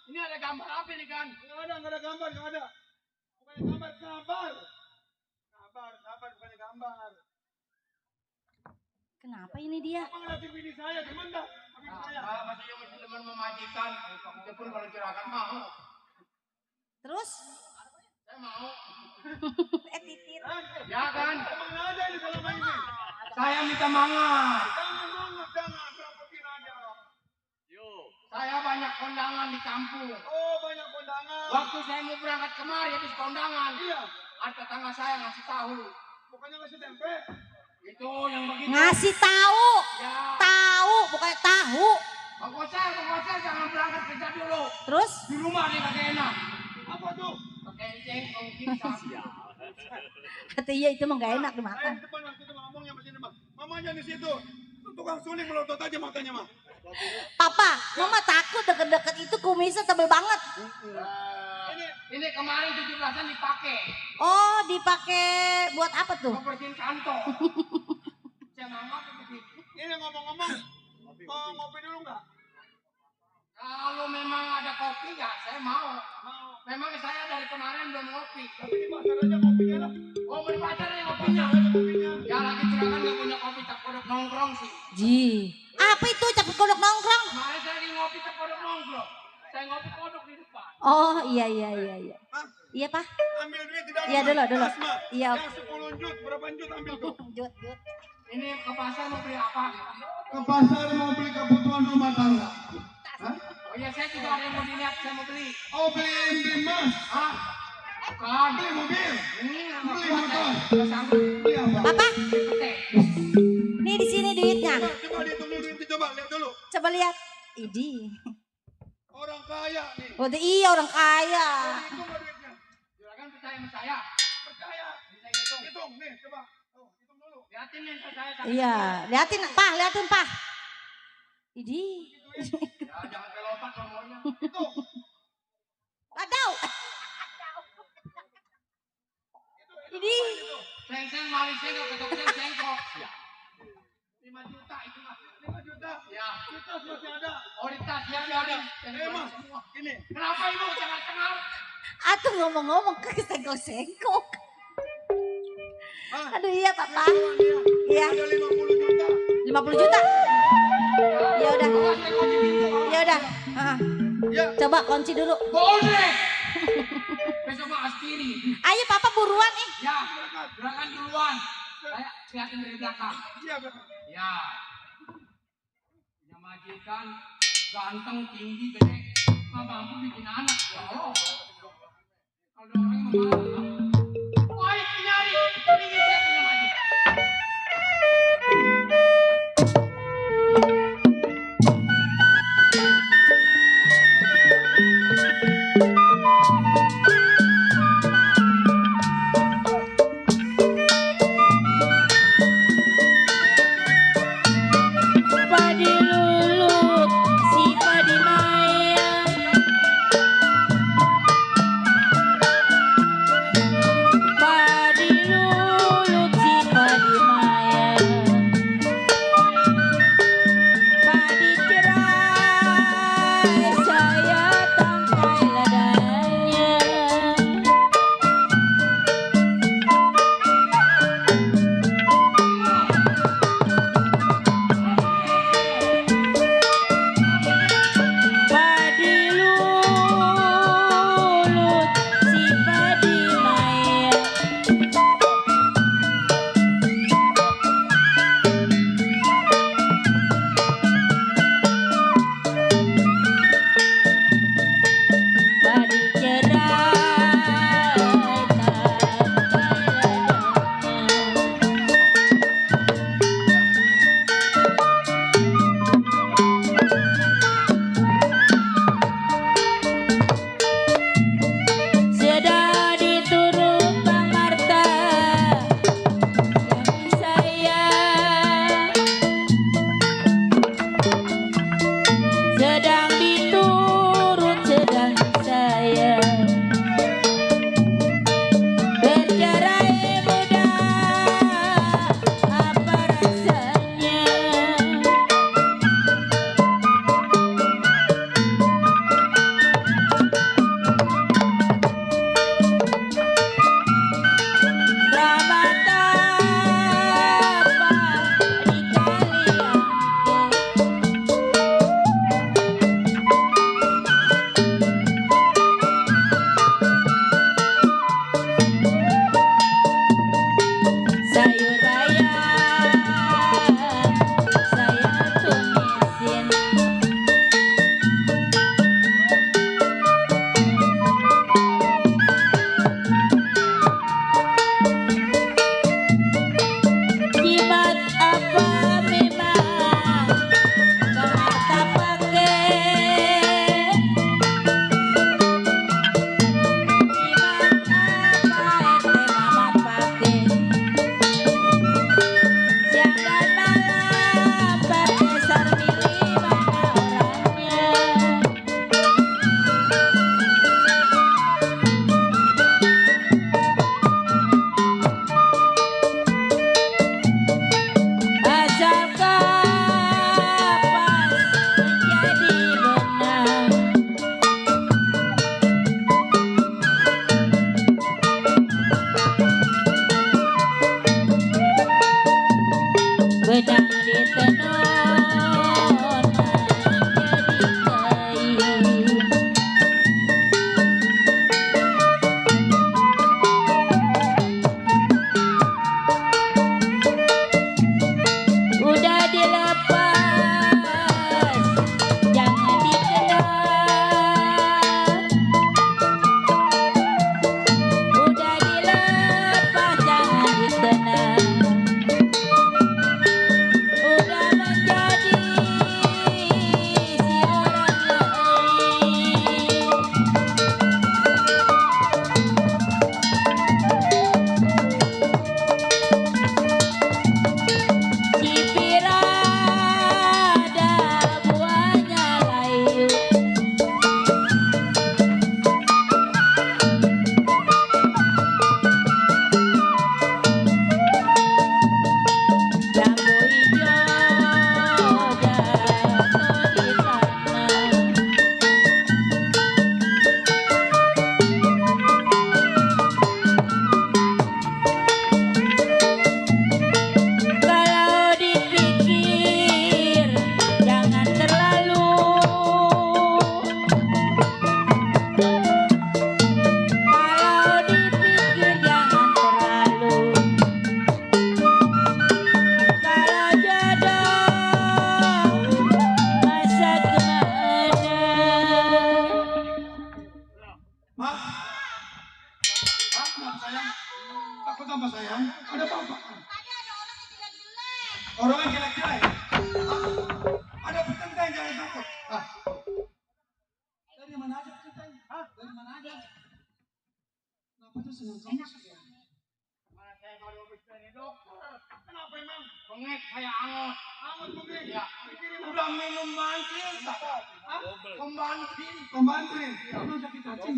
Ini ada gambar apa nih kan?
Nggak ada gambar, nggak ada. Bukannya gambar, kabar. Kabar, bukannya gambar.
Kenapa ini dia?
Apa ngeliatin bini saya, gimana? Bini saya.
Masih yang masih teman memajikan. Itu pun kalau juragan mau.
Terus?
Saya mau.
Titit.
Ya kan?
Emang ada ini selama ini?
Saya minta mangat.
Jangan, rapotin aja.
Saya banyak kondangan di kampung.
Oh, banyak kondangan.
Waktu saya mau berangkat kemari habis kondangan.
Iya,
Ada tetangga saya ngasih tahu.
bukannya ngasih tempe.
Itu yang begitu.
Ngasih tahu.
Ya.
Tahu, bukan tahu.
Pokoknya jangan berangkat kerja dulu.
Terus?
Di rumah nih kagak enak.
Apa tuh?
Kencing, kongking, sapi.
Kata iya itu mah gak enak dimakan.
Depan waktu itu ngomongnya sama sini, Mah. Mamanya di situ. Tuh, tukang suling melotot aja matanya, Mah.
Papa, mama takut deket-deket itu kumisnya tebel banget.
Ini kemarin 17-an dipakai.
Oh, dipakai buat apa tuh?
Mau bersihin kantong. Saya mau begitu.
Ini ngomong-ngomong, mau ngopi dulu nggak?
Kalau memang ada kopi ya saya mau. Memang saya dari kemarin belum ngopi.
Tapi di pasar aja ngopinya lah.
Oh mau di pasar ya ngopinya. Ya lagi juragan nggak punya kopi tak kodok nongkrong sih.
Ji, apa itu capit kodok nongkrong?
Kemarin saya lagi ngopi tak kodok nongkrong. Saya ngopi kodok di depan.
Oh iya.
Hah?
Iya Pak.
Ambil duit di dalam.
Iya dulu.
Asma.
Iya.
Yang 10 jut, berapa jut ambil tuh?
Jut.
Ini ke pasar mau beli apa?
Ke pasar mau beli kebutuhan rumah tangga. Hah?
Oh iya, saya juga ada yang mau dilihat, saya mau beli.
Oh beli emas.
Hah? Bukan.
Beli mobil.
Ini
Beli motor.
nggak sanggup.
Beli apa?
Bapak,
Beli pete.
nih di sini duitnya.
Coba dihitung dulu duitnya, coba lihat dulu.
Coba lihat. Idi.
Orang kaya nih.
Oh iya orang kaya.
Hitung nggak duitnya?
Juragan percaya sama saya.
Percaya.
Bisa hitung.
Hitung nih, coba. Tuh, hitung dulu.
Lihatin nih saya.
Iya, liatin Pak. Idi.
Ya, jangan kelompat kalau maunya.
Hitung.
Waduh. Idi.
Seng-seng maling sengkok, ketok sengkok. Ya. 5 juta itu mah.
5 juta.
Ya.
Kita masih ada.
Oh, di tas ya ada.
Mas, ini.
Kenapa ibu jangan kenal?
Atuh ngomong-ngomong ke senggok-senggok.
Ah,
Aduh iya Papa.
iya.
Iya.
Ada 50 juta.
50 juta. Ya udah.
Awas, saya kunci pintu.
Ya udah. Ah,
Ya.
coba kunci dulu.
Boleh. Besok mah aspiri.
Ayo Papa buruan nih.
Ya, gerakan duluan. Saya lihatin dari belakang.
Iya, Bapak.
Ya. Punya majikan ganteng, tinggi, gede. Nggak mampu bikin anak. Ya Allah. Kalau ada orang yang mau. Wah, ini nyari. Ini saya punya majikan.
Padi lulut, si padi maya. Padi lulut, si padi maya. Padi cerai, saya tangkai ladanya. Padi lulut, si padi maya. Padi cerai, tangkai ladanya. Sudah diturun Bang Marta yang saya, sedang diturun sedang saya, bercerai muda apa rasanya. Ramatapa di kaliang.
Takut apa sayang? Ada apa?
Tadi ada orang yang jelek-jelek.
Orang yang jelek-jelek. Ada petenteng jangan takut. Dari mana aja petenteng? Dari mana aja? Kenapa tuh senang kamu sih?
Mana saya baru habis dari dokter. Kenapa emang? Bengek saya angot.
Amat bengek.
Ya.
Udah minum mancing.
Pembantin.
Pembantrin. Kamu sakit cacing.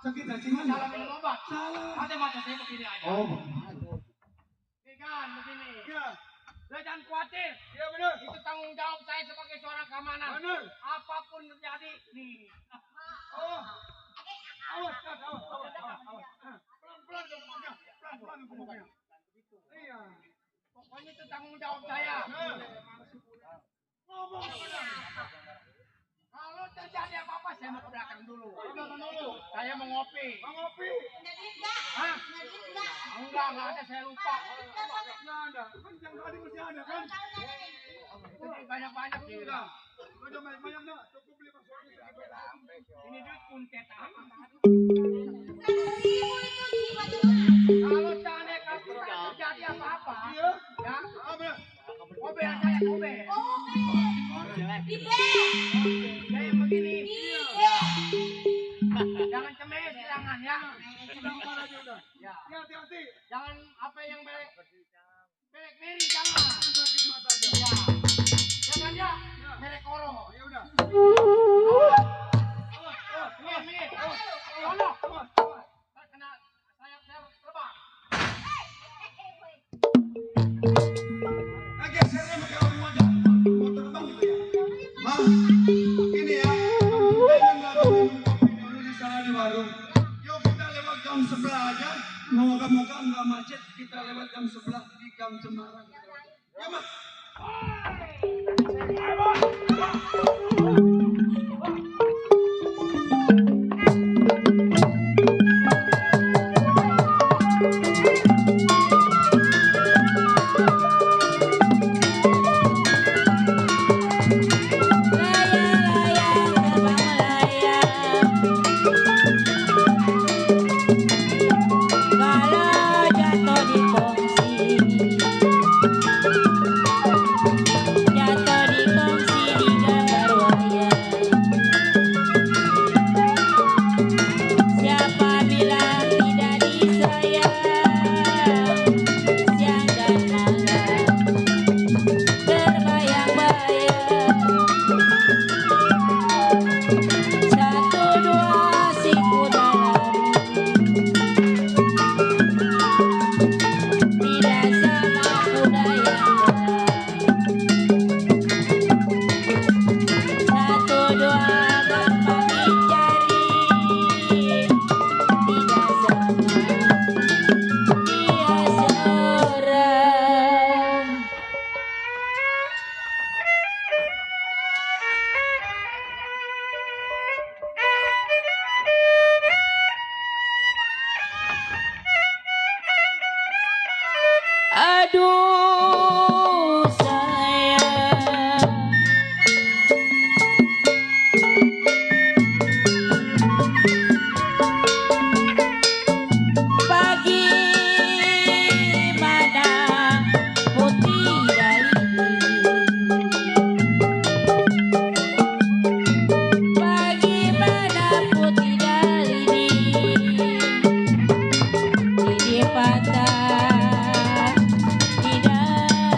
Sakit cacing mana?
Salah minum obat.
Salah.
Mata saya begini aja.
Oh.
Nih kan begini.
Iya.
Lo jangan khawatir.
Iya benar.
Itu tanggung jawab saya sebagai seorang keamanan.
Benar.
Apapun terjadi, nih.
Oh. Awas, awas. Pelan-pelan dong, pelan-pelan ngomongnya. Iya.
Pokoknya itu tanggung jawab saya.
Ngomong benar.
Kalau terjadi apa-apa, saya mau ke belakang dulu. Saya mau ngopi.
Mau ngopi?
Punya duit nggak?
Hah?
Punya duit nggak?
Enggak ada, saya lupa.
Nggak ada. Kan yang tadi masih ada kan?
Ini banyak-banyak sih.
Udah. Udah banyak-banyak enggak? Cukup beli bakso ini.
Ini duit kuntet amat.
100.000 itu jiwa-jiwa.
Kalau seandainya kalau terjadi apa-apa,
Iya.
ya,
Benar.
kobe saya kobe.
Di B.
Kayak begini.
Iya.
Jangan cemes, jangan ya.
Udah kemana aja udah.
Ya.
Ya, hati-hati.
Jangan apa yang belek miri jangan.
Sakit mata aja.
Ya. Jangan ya, merek oro.
Ya udah.
Minggir. Sono. Kena sayap terbang.
Gesernya pakai orang aja. Mau terbang gitu ya. Mah, ini ya. Pengen lagi minum kopi dulu di sana di warung. Yuk kita lewat jam 11 aja. Moga-moga nggak macet. Kita lewat jam 11 di Gang Semarang. Ya mas.
Aduh sayang, bagaimana putih dalini di patah tidak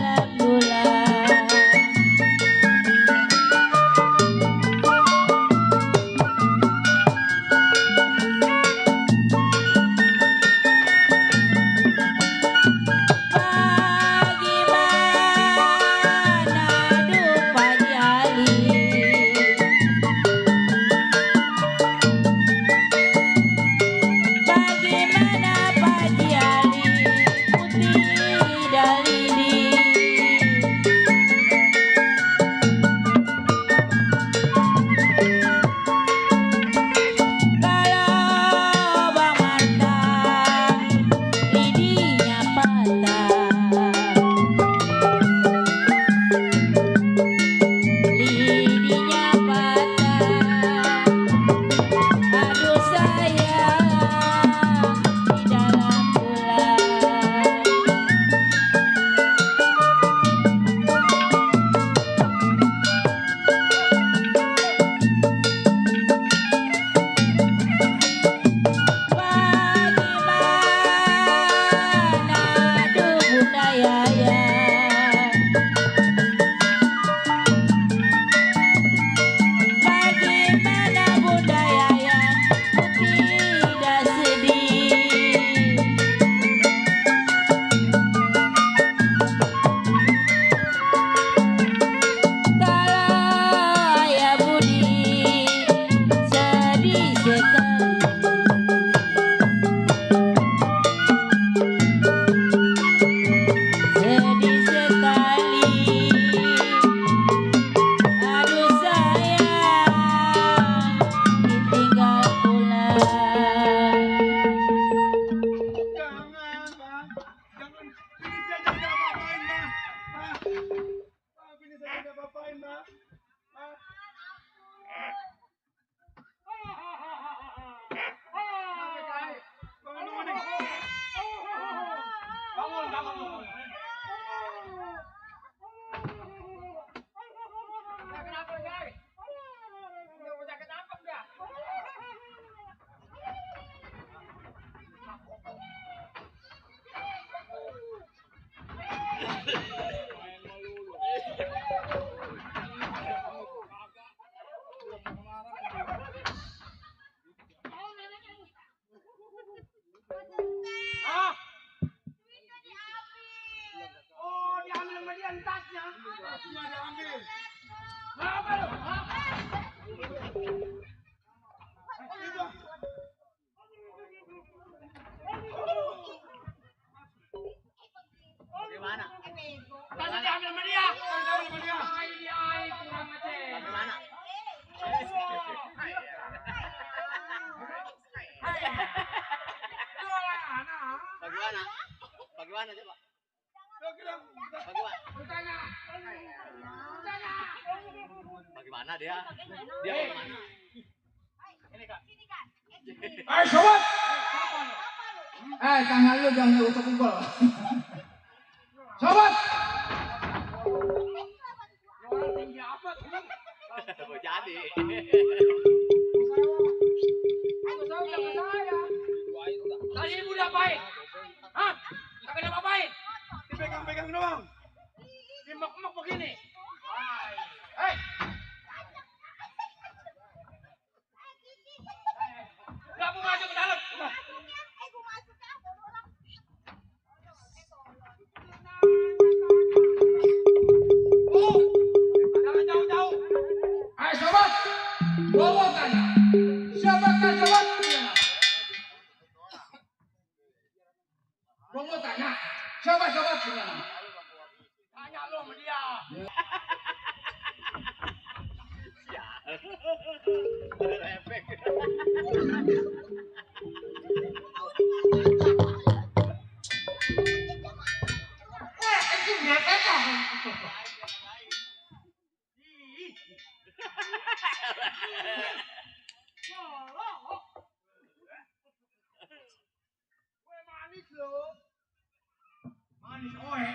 Tadi diambil sama dia. Kurang aja. Bagaimana?
Bagaimana coba? Bagaimana dia? Dia bagaimana?
Sobat. Tangan lu jangan diutuk pukul. Sobat. Orang tinggi amat.
Mau jadi.
Tadi ibu diapain? Hah? Kagak diapa-apain? Dipegang-pegang doang. Dimek-mek begini. Hei. Kamu masuk ke dalam. Oh, jangan jauh-jauh. Hai sobat, bawa tanya. Siapakah sobat? Bawa tanya. Siapa sobat? Tanya lo sama dia.
Efek.
Manis lo. Manis oe.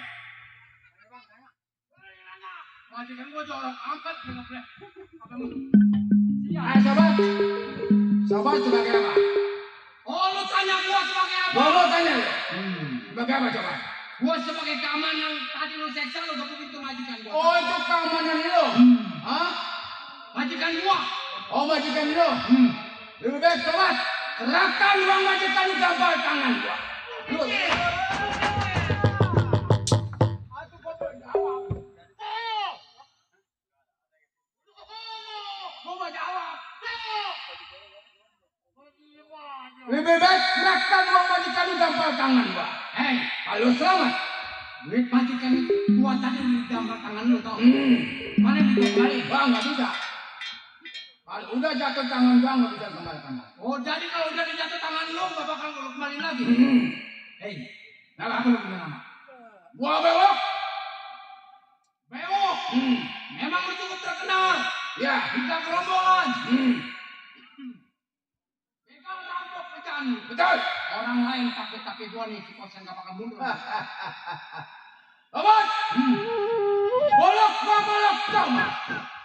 Majikan gua jorok angkat boleh. Hai sobat. Sobat sebagai apa? Oh lu tanya gua sebagai apa? Gua tanya lu. Sebagai apa coba? Gua sebagai keamanan tadi lu seksa lu gak begitu majikan gua. Oh itu keamanan lu? Hah? Majikan gua. Oh majikan lu. Lebih baik sobat. Serahkan uang majikan lu gampang tangan gua. Lu. Lebih baik serahkan uang majikan lu gampang tangan gua. Hei, kalau selamat, duit majikan gua tadi di gampang tangan lu tau. Mana bisa kembali? Wah nggak bisa. Kalau udah jatuh tangan gua nggak bisa kembali tangan. Oh jadi kalau udah dijatuh tangan lu nggak bakal kembali lagi. Hei, nama apa lu punya nama? Gua Bewok. Bewok. Memang lu cukup terkenal. Ya, kita kerombongan. Betul. Orang lain takut tapi gua nih si kosen gak bakal mundur. Sobat. Bolok gua bolok sama.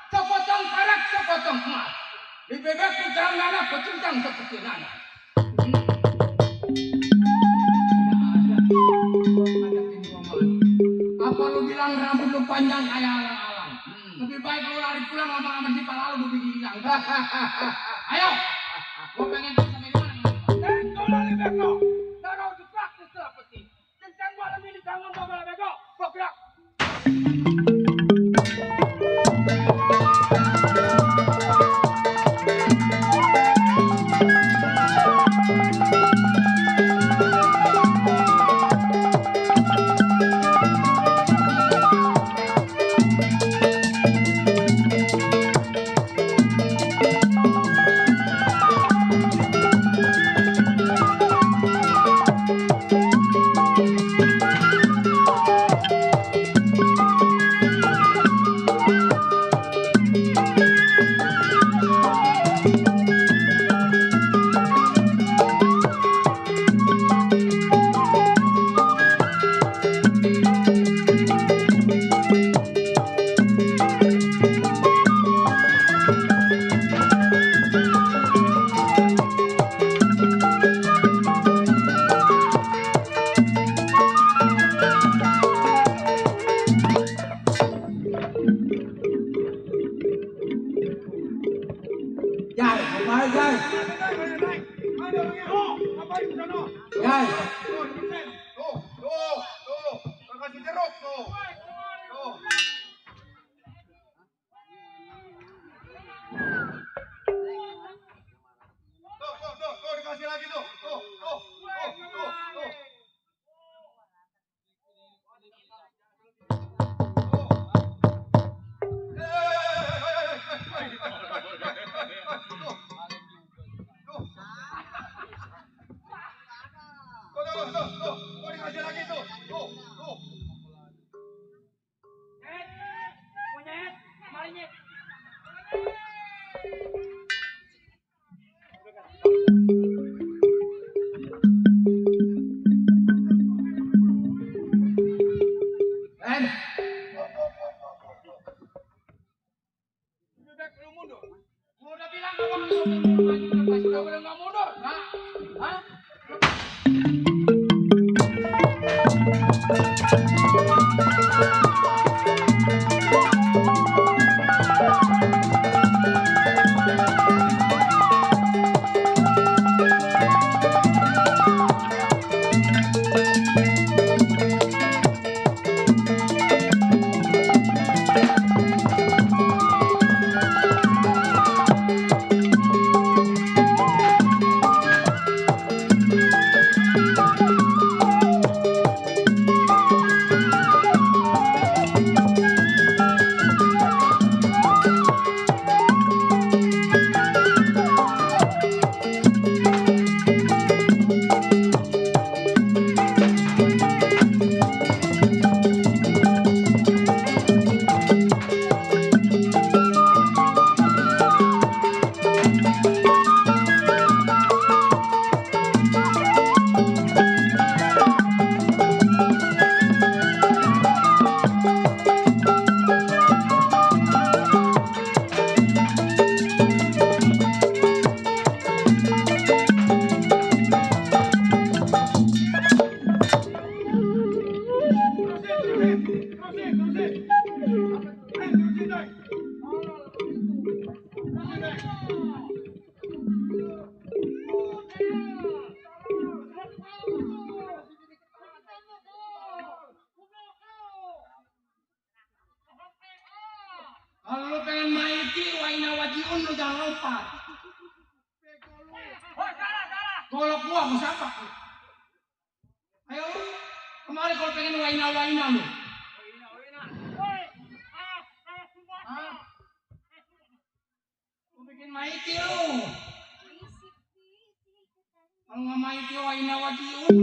Sepotong perak sepotong emas. Lebih baik bicara nana pecundang seperti nana. Apa lu bilang rambut lu panjang kayak alang-alang? Lebih baik lu lari pulang lama-lama si pala lu bikin hilang. Ayo. Gua pengen tahu sampai mana. Beko, taruh di praktis seperti tentang malam ini jangan bawa beko, bergerak. Kalau lu pengen maiti, waina wajiun lu jangan lompat. Golok gua siapa? Ayo lu, kemari kalau pengen waina lu. Lu bikin maiti lu. Kalau nggak maiti waina wajiun.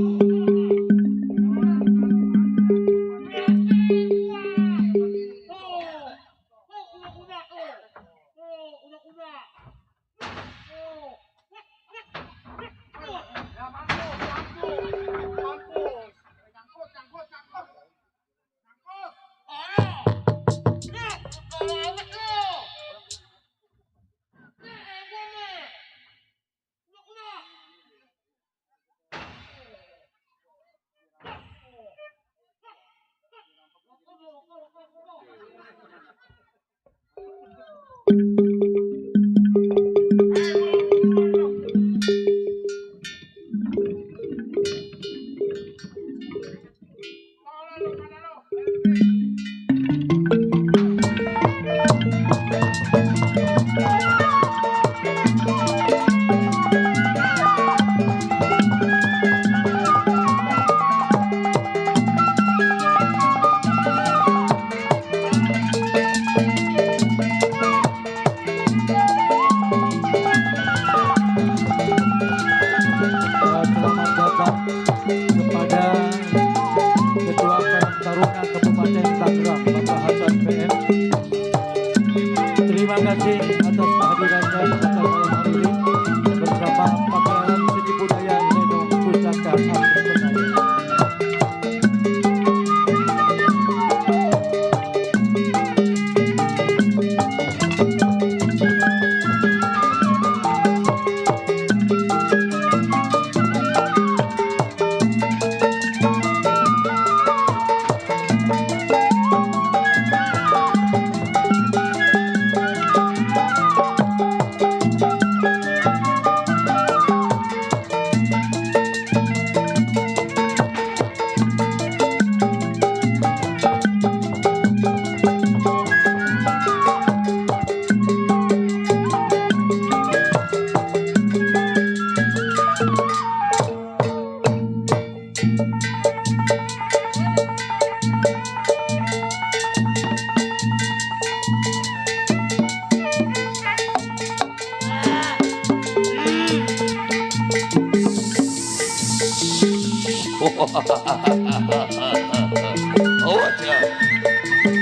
Oh,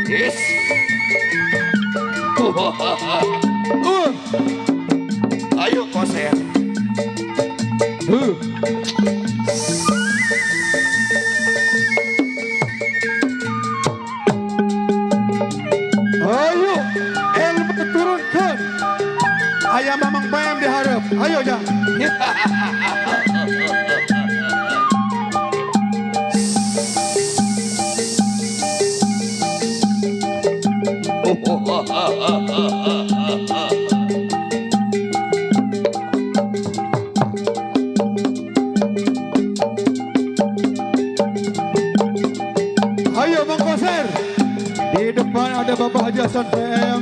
yes. Ayo koser.
Ayo, ilmu turunkan. Ayah mamang bayam diharap. Ayo ya.
Bang Koser. Di depan ada Bapak Haji Hasan PM.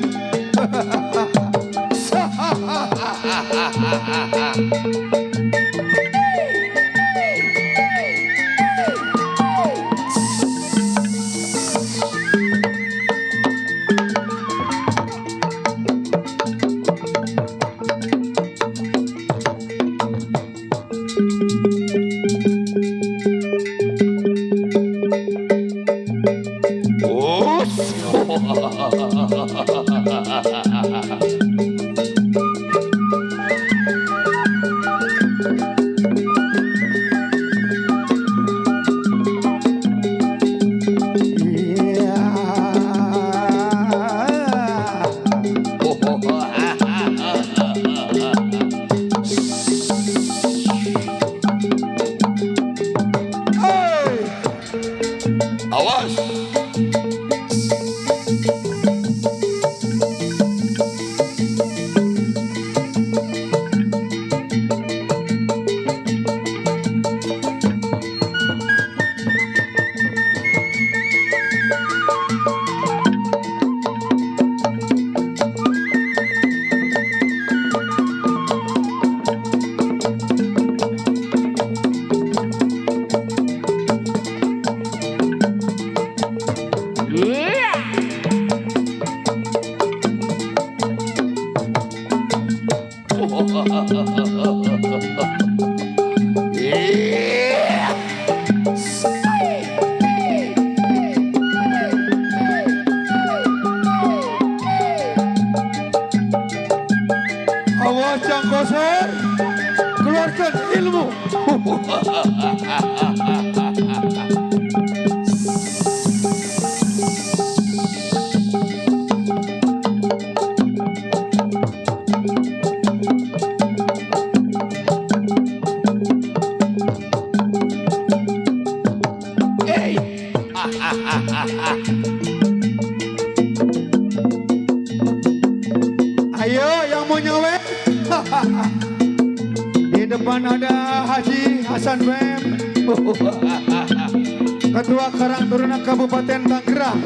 Awas.
Awas Cang Koser, keluarkan ilmu. Ayo yang mau nyawet. Di depan ada Haji Hasan Bem, Ketua Karang Taruna Kabupaten Tangerang,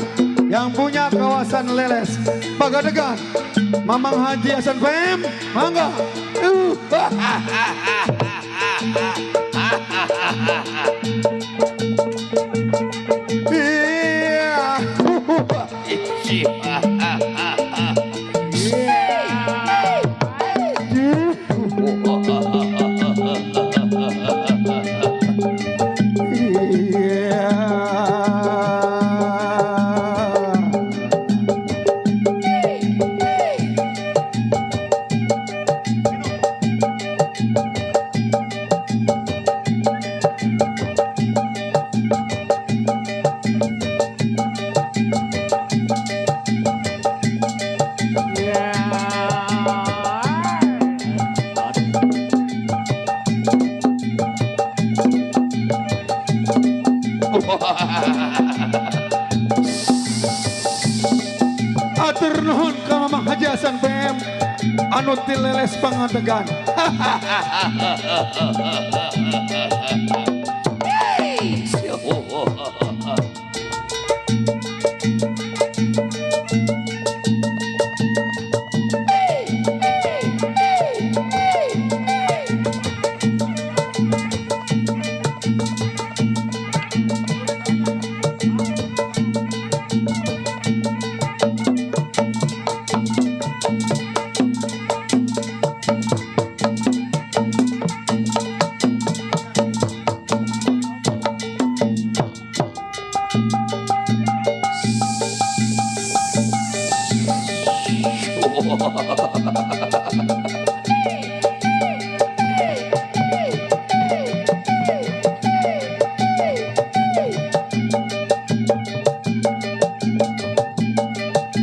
yang punya kawasan Leles, Pagadegan. Mamang Haji Hasan Bem, mangga. Atur nuhun ka Mamang Haji Hasan PM anu ti Leles Pangandagan.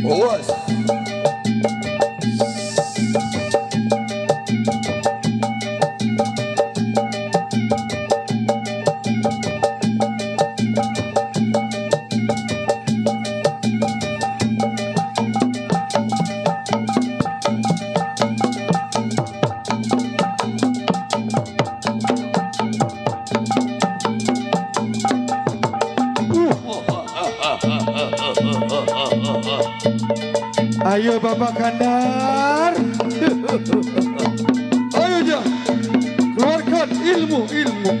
Awas.
Ayo Bapak Kandar. Ayo Jang, keluarkan ilmu-ilmu.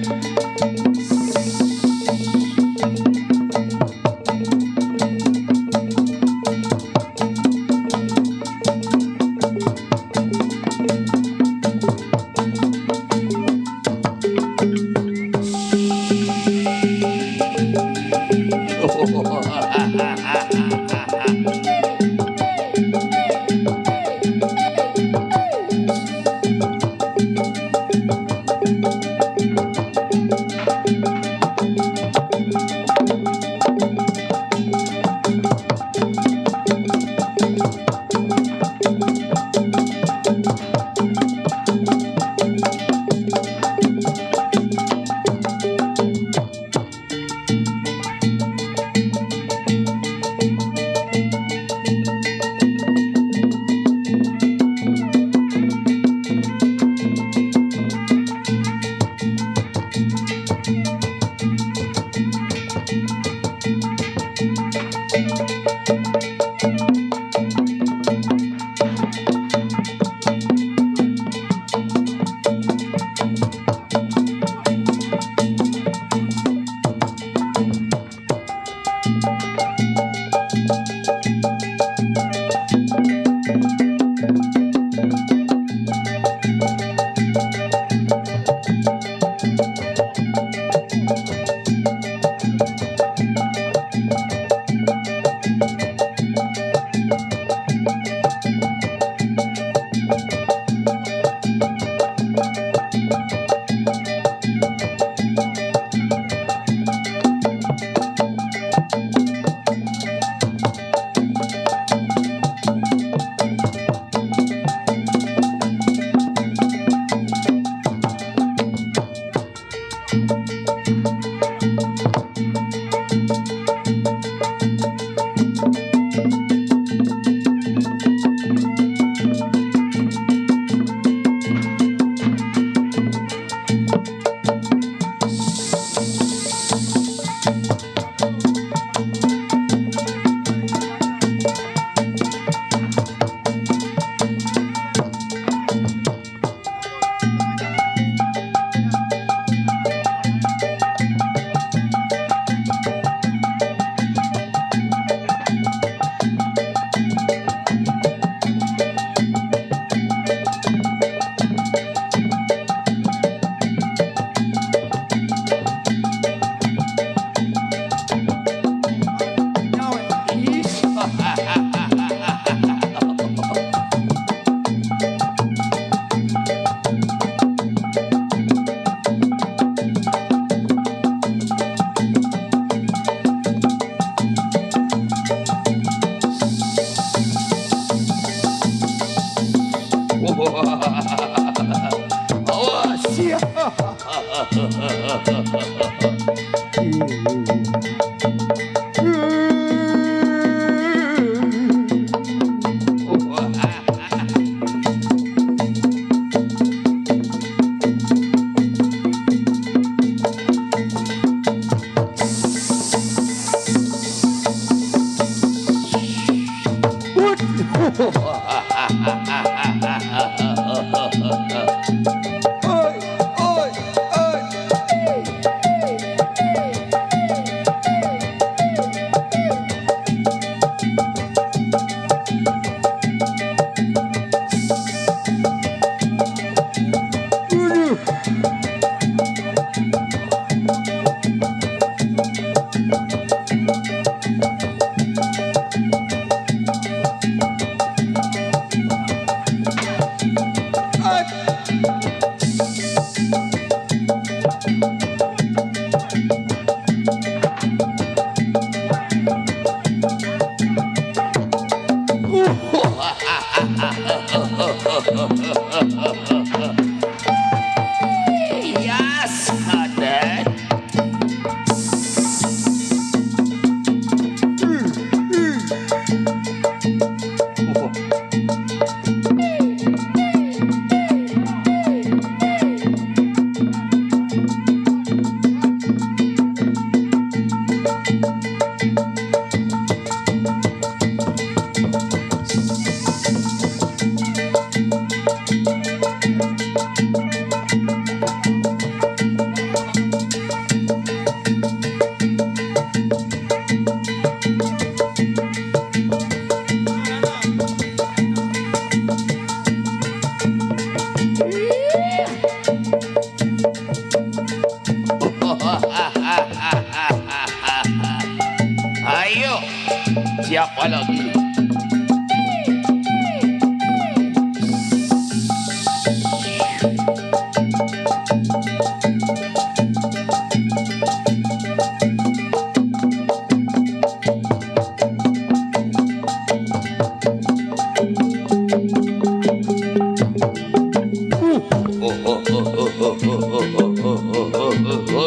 Yes, Kadet. siapa lagi?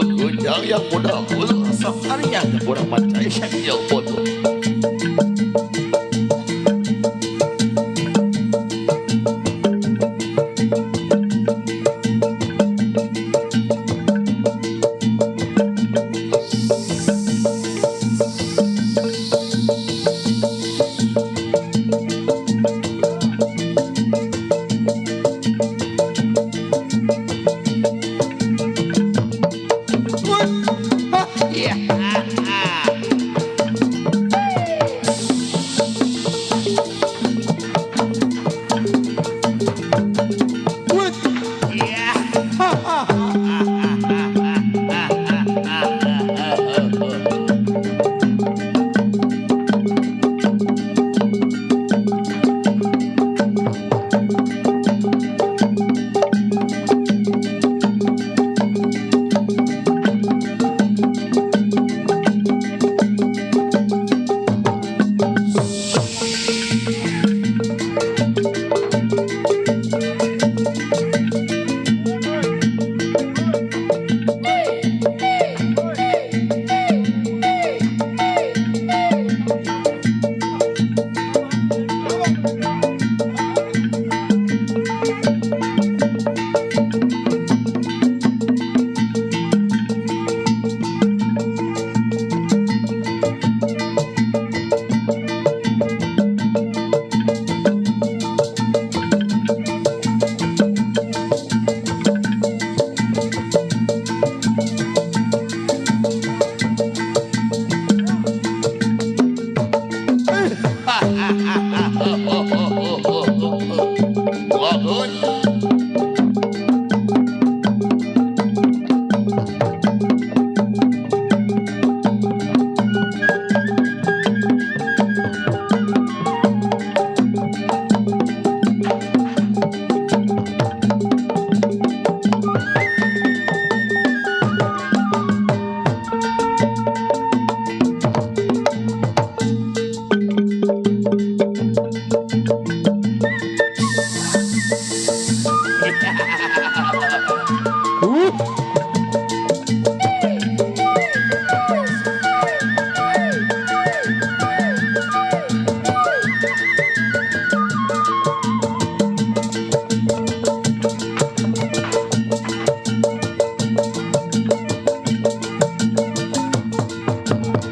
Kujang yang muda puluh sakarya kurang macam yang bodoh.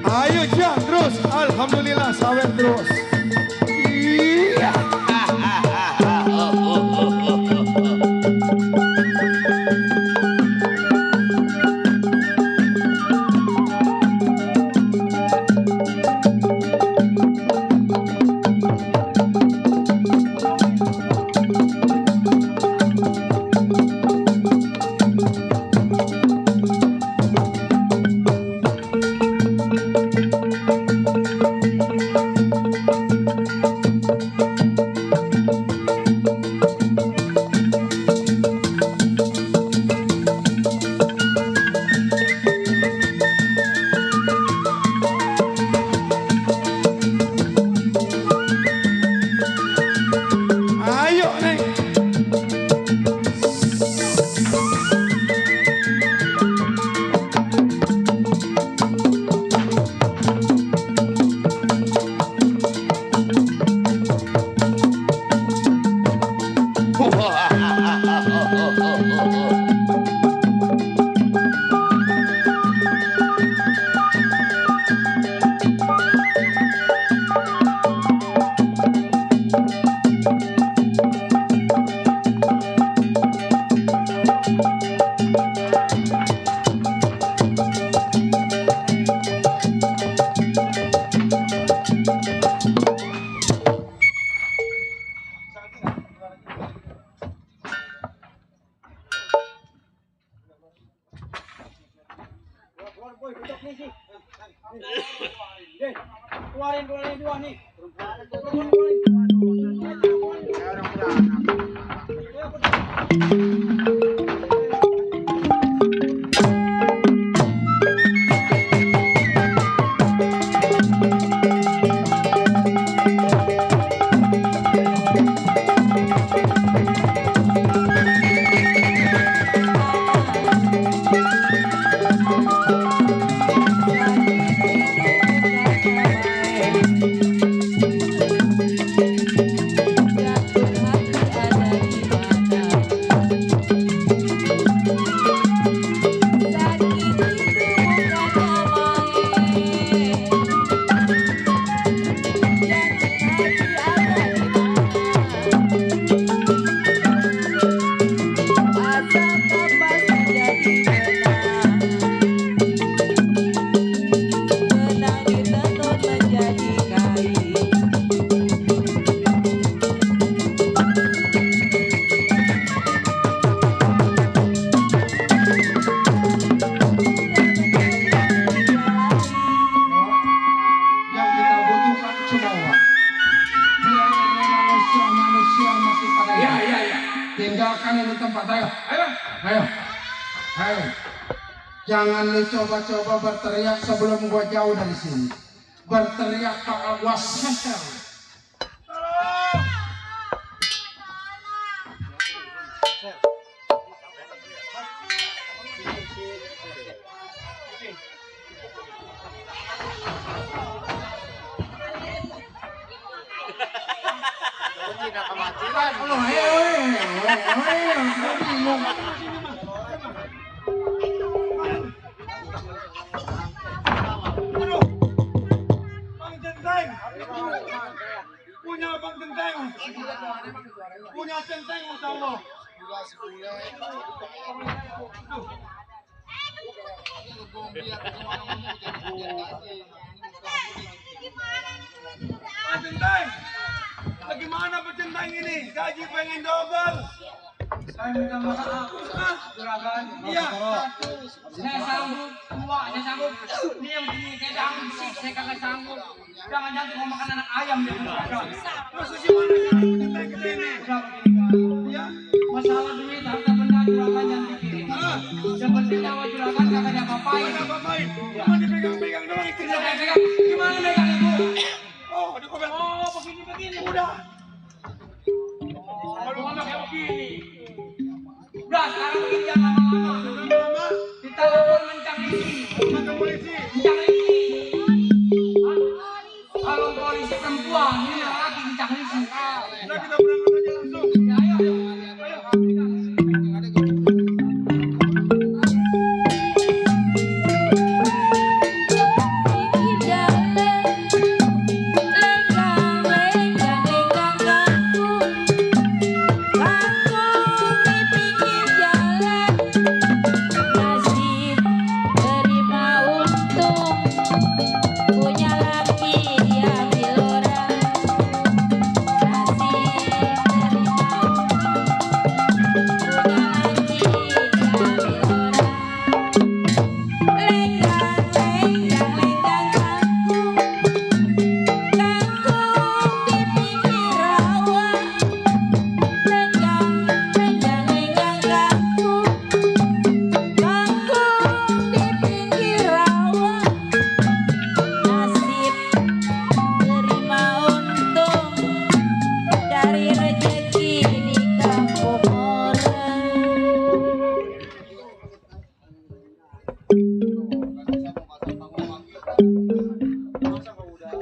Ayo Jah, terus. Alhamdulillah, sawer terus. Iya.
Keluarin dua nih.
Yang kita butuhkan cuma uang. Biar ini manusia masih pada ya. Tinggalkan ini tempat. Ayo. Jangan lu coba-coba berteriak sebelum gua jauh dari sini. Berteriak bakal gua senter.
Punya centeng Masya Allah. Centeng, bagaimana Centeng ini? Gaji pengen double. Saya minta maaf. Juragan. Iya. Saya sanggup. Saya sanggup. Ini yang begini saya sanggup sih. Saya kagak sanggup. Jangan-jangan mau makan anak ayam dia. Terus gimana cara Centeng kesini? Ya, masalah duit harta benda juragan yang dikirim. Yang penting nyawa juragan kagak ada apa-apain. Cuma dipegang-pegang doang istrinya. Pegang. Gimana megang ibu? Oh, dikobel. Oh, begini udah. Kalau ngomong kayak begini. Udah, sekarang begini jangan lama-lama. Kita lapor mencang isi. Mencang isi. Kalau polisi perempuan, ini lagi mencang isi. Udah kita berangkat aja langsung. Ya, ayo.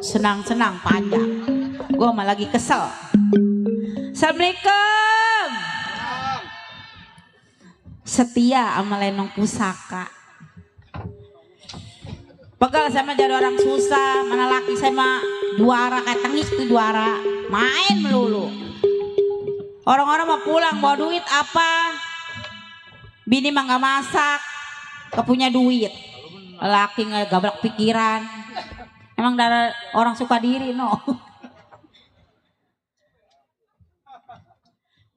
Senang-senang panjang. Gue malah lagi kesel. Assalamualaikum. Setia sama lenong pusaka. Pegal sama jadi orang susah. Mana laki sama juara kayak tengik tuh juara. Main melulu. Orang-orang mau pulang bawa duit apa? Bini mah gak masak. Gak punya duit. Laki gak gablak pikiran. Emang dari orang suka diri no.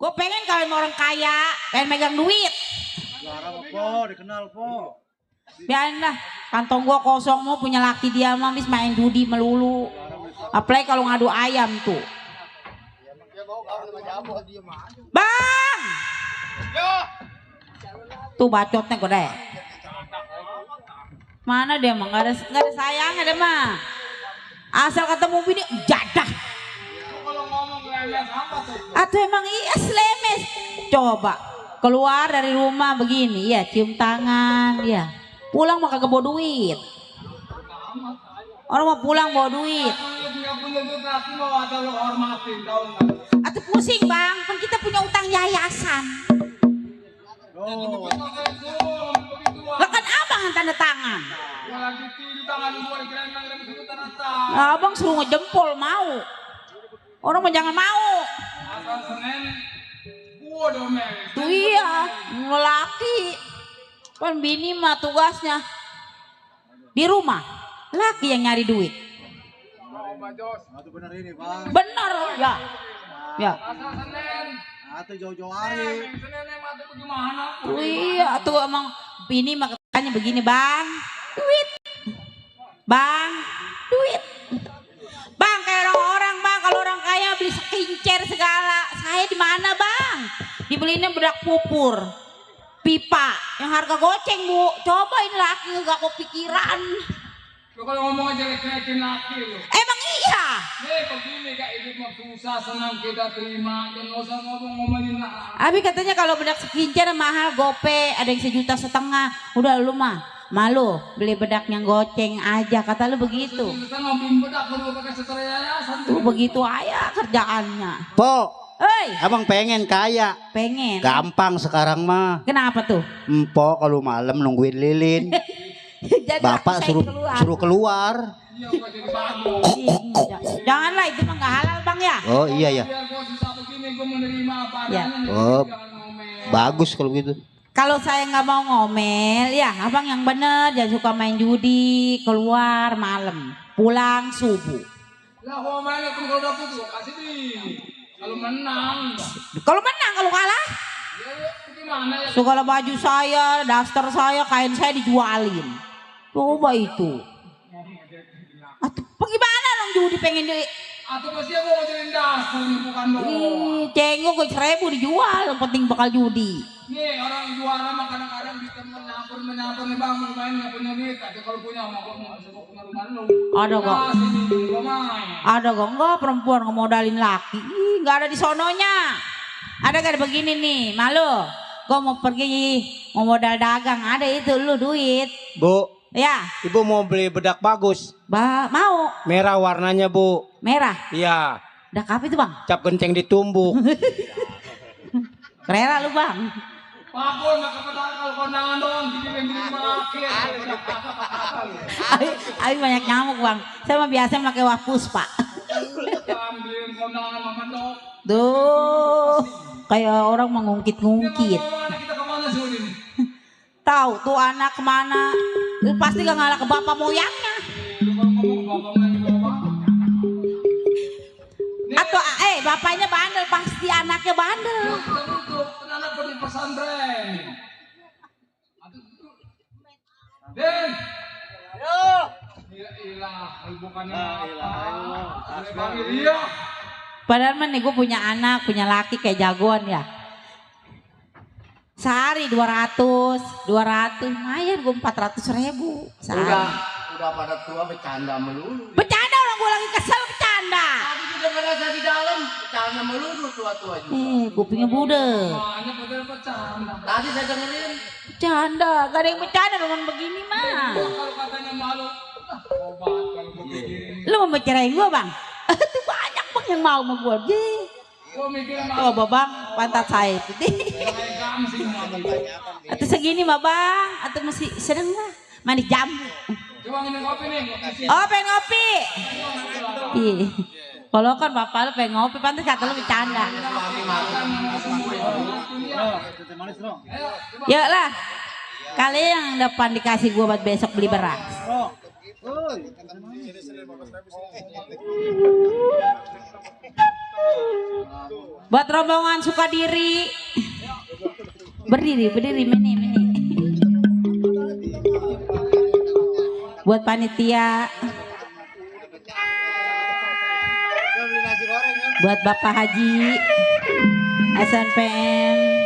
Gue pengen kawin sama orang kaya, pengen megang duit.
Juara po, dikenal po.
Biarin lah, kantong gua kosong mau punya laki dia mah bis main judi melulu. Apalagi kalau ngadu ayam tuh. Bang! Tuh bacotnya gue deh. Mana dia mah nggak ada sayangnya deh mah. Asal ketemu bini jadah.
Kalau ngomong lemes apa tuh?
Atau emang iya slemes. Coba keluar dari rumah begini ya cium tangan ya. Pulang mah kagak bawa duit. Orang mau pulang bawa duit.
Nggak punya duit laki mau ada lo hormatin tahu nggak?
Atau pusing bang, kan kita punya utang yayasan. Lah kan abang yang tanda tangan.
Gua lagi tidur tangan gua dikirain nang situ tanda tangan.
Nah, abang suruh ngejempol mau. Orang mah jangan mau.
Asal Senin gua domel.
Tuh iya, laki. Kan bini mah tugasnya di rumah. Laki yang nyari duit.
Bener ini bang.
Bener ya. Ya.
Asal Senin.
Atau jauh-jauh hari.
Senin mati bagaimana?
Tuh iya, tuh emang bini mah katanya begini bang. Duit. Bang, duit. Bang kayak orang-orang bang, kalau orang kaya beli sekincer segala. Saya di mana bang? Dibelinya bedak pupur, pipa yang harga goceng bu. Coba ini laki nggak kepikiran.
Lu kalau ngomong aja jelek-jelekin laki lu.
Emang iya.
Nih begini kak hidup mah susah senang kita terima. Jangan usah ngomongin lah.
Abi katanya kalau bedak sekincer mahal gope, ada yang 1,5 juta. Udah lu mah malu beli bedak yang goceng aja, kata lu begitu.
Kita ngomongin bedak kalau pakai setelah yayasan.
Tuh begitu aja kerjaannya.
Po,
Hei,
abang pengen kaya.
pengen.
Gampang sekarang mah.
Kenapa tuh?
Empo kalau malam nungguin lilin.
Jadi
Bapak
saya
suruh keluar.
Iya gua jadi bagus.
Janganlah itu mah nggak halal bang ya.
Oh iya ya.
Biar gua susah begini gua menerima apa
Ya.
adanya.
Oh,
Jangan ngomel.
bagus kalau gitu.
Kalau saya nggak mau ngomel, ya abang yang bener, jangan suka main judi, keluar malam, pulang subuh.
Lah ngomelnya tuh kalau dapet gua kasih di. Kalau menang.
Kalau menang, kalau kalah,
Ya gimana ya?
segala baju saya, daster saya, kain saya dijualin. Coba itu. Atau bagaimana dong judi pengen di
Atau pasti gua mau jadi dasar nih bukan lo.
cengok gue 1.000 dijual, yang penting bakal judi.
Nih orang juara mah kadang-kadang bisa menyampur nih bang main nggak punya duit. Tapi kalau punya mah gua mau punya rumah lu.
Ada kok.
Nah, sini gua main.
Ada kok enggak perempuan ngemodalin laki. Ih, nggak ada di sononya. Ada gak begini nih, malu. Gue mau pergi mau modal dagang, ada itu lu duit.
Bu,
Ya,
ibu mau beli bedak bagus.
mau
Merah warnanya bu.
merah.
Iya,
Dak apa itu bang?
cap kenceng ditumbuk.
Rela lu bang.
Pak Bol nggak kepedahan kalau kondangan doang dikirim di rumah laki.
Abi banyak nyamuk bang. Saya mah biasa pakai wapus pak.
Ambilin kondangan sama dok.
Tuh, kayak orang mengungkit-ngungkit.
Anak kita kemana sih ini?
Tahu tuh anak kemana? Pasti gak ngalah ke bapak moyangnya.
Lu kalau ngomong bapak lagi bapak.
Atau bapaknya bandel, pasti anaknya bandel.
Kita tutup anak pergi pesantren. Den. Yo. Ilah, bukannya apa? Iya.
Padahal mah nih gue punya anak, punya laki kayak jagoan ya. Sehari 200, lumayan gue 400.000 sehari.
Udah pada tua bercanda melulu.
Bercanda orang gue lagi kesel bercanda.
Aku juga ngerasa di dalam bercanda melulu tua-tua juga.
Kupingnya bude.
Banyak padahal bercanda.
Tadi saya dengerin.
Bercanda, gak ada yang bercanda dengan begini mah.
Kalau katanya malu, obat kalau begini.
Lu mau bercerain gue bang? Tuh banyak bang yang mau sama gue.
Gua mikir malu.
Coba bang, pantat saya putih.
Kayak gangsing malu.
Atau segini mah bang, atau masih sedang lah. Manis jambu.
Coba minum kopi nih.
Oh pengen ngopi. Iya. Kalau kan bapak lu pengen ngopi, pantas kata lu bercanda. Yuk lah. Kalian yang depan dikasih gua buat besok beli beras. Buat rombongan Sukadiri. Berdiri, mini. buat panitia, buat Bapak Haji SNPM.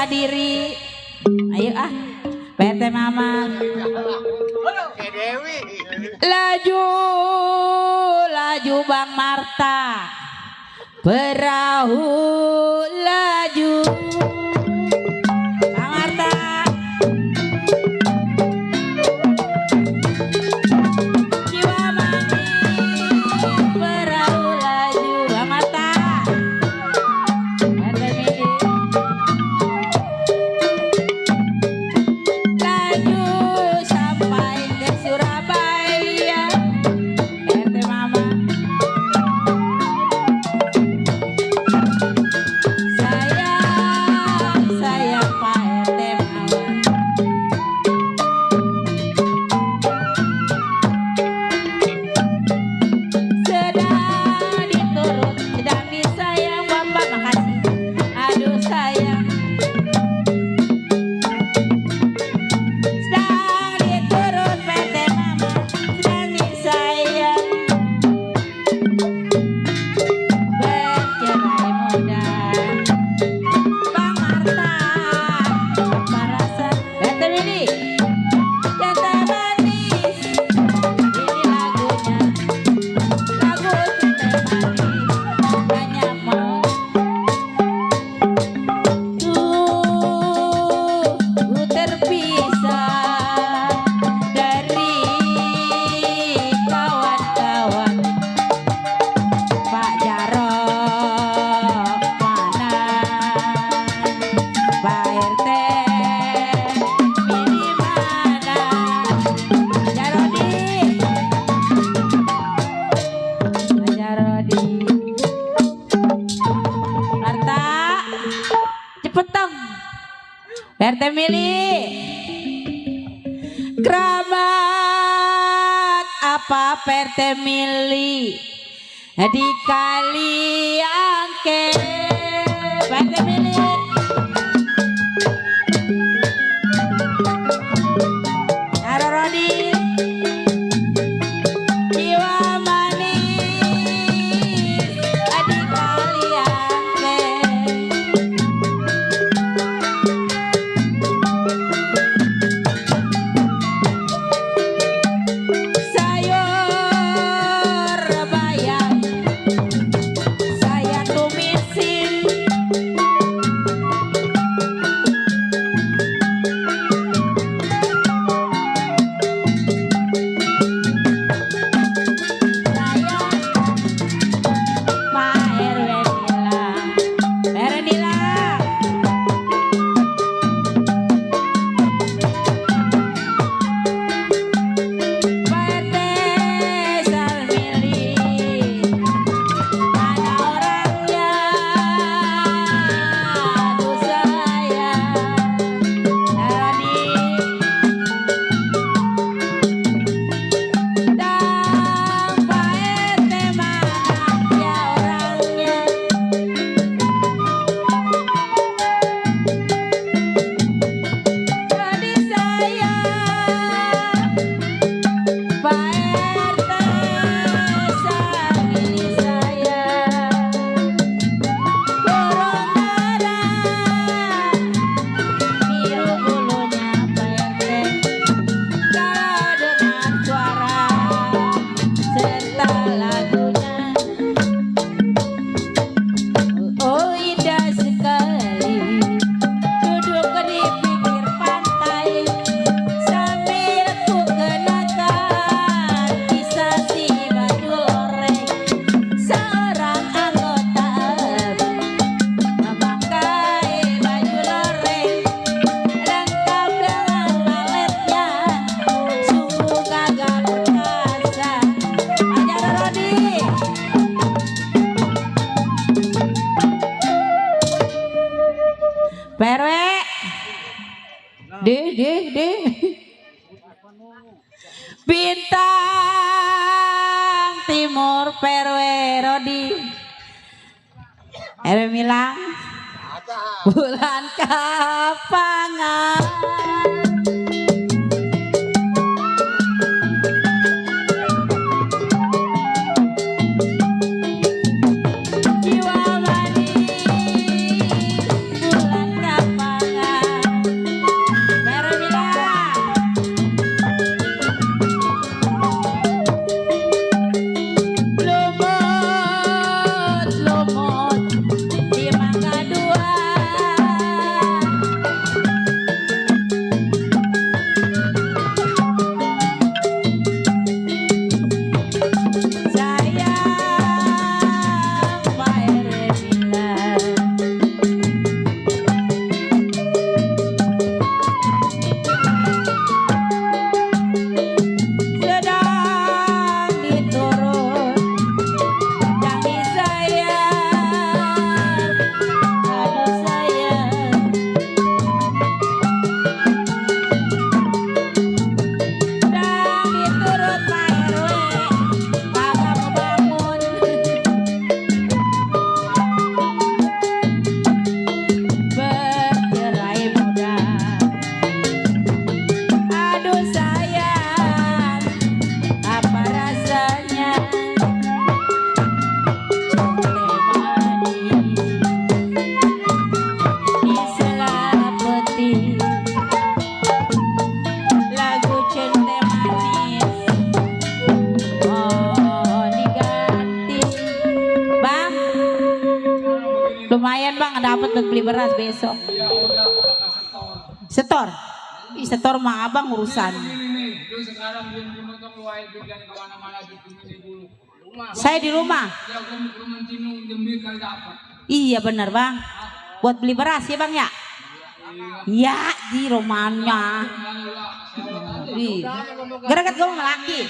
Diri, ayo PRT Mama. Laju, laju Bang Marta, perahu laju. Bang Marta. Jiwa manis, perahu laju. Bang Marta. PRT Mili. RT Mili, kerabat apa perte mili di kali angke perte mili Karo Rodi jiwa manis di kali angke sayur bayam saya tumisin saya Pak RW bilang Pak RT Salmili mana orangnya aduh saya Rodi dan Pak RT mana dia orangnya jadi saya Pak RT Salmili saya gorong darah biru bulunya Pak RT kalau dengan suara serta lagunya oh indah sekali duduk di pinggir pantai sambil ku kenakan kisah si baju loreng seorang anggota memakai baju loreng lengkap dengan baletnya sungguh gagah perkasa ajar Rodi Perwe deh bintang timur Perwe Rodi RW bilang bulan kapangan jiwa manis bulan kapangan Perwe bilang lumut di mangga dua saya Pak RW bilang sedang diturut janji saya aduh saya sedang diturut Pak RW kagak mau bangun bercerai muda aduh sayang apa rasanya diselapeti lagu Cente Manis oh diganti Bang lumayan Bang dapat buat beli beras besok setor Ih, setor mah abang urusan
Ini lu sekarang dia menonton lu air jangan kemana-mana gitu ini dulu.
saya di rumah
Ya gua mencinung demi kali dapat.
iya bener Bang buat beli beras ya Bang ya iya di rumahnya Ih, geragat gue sama laki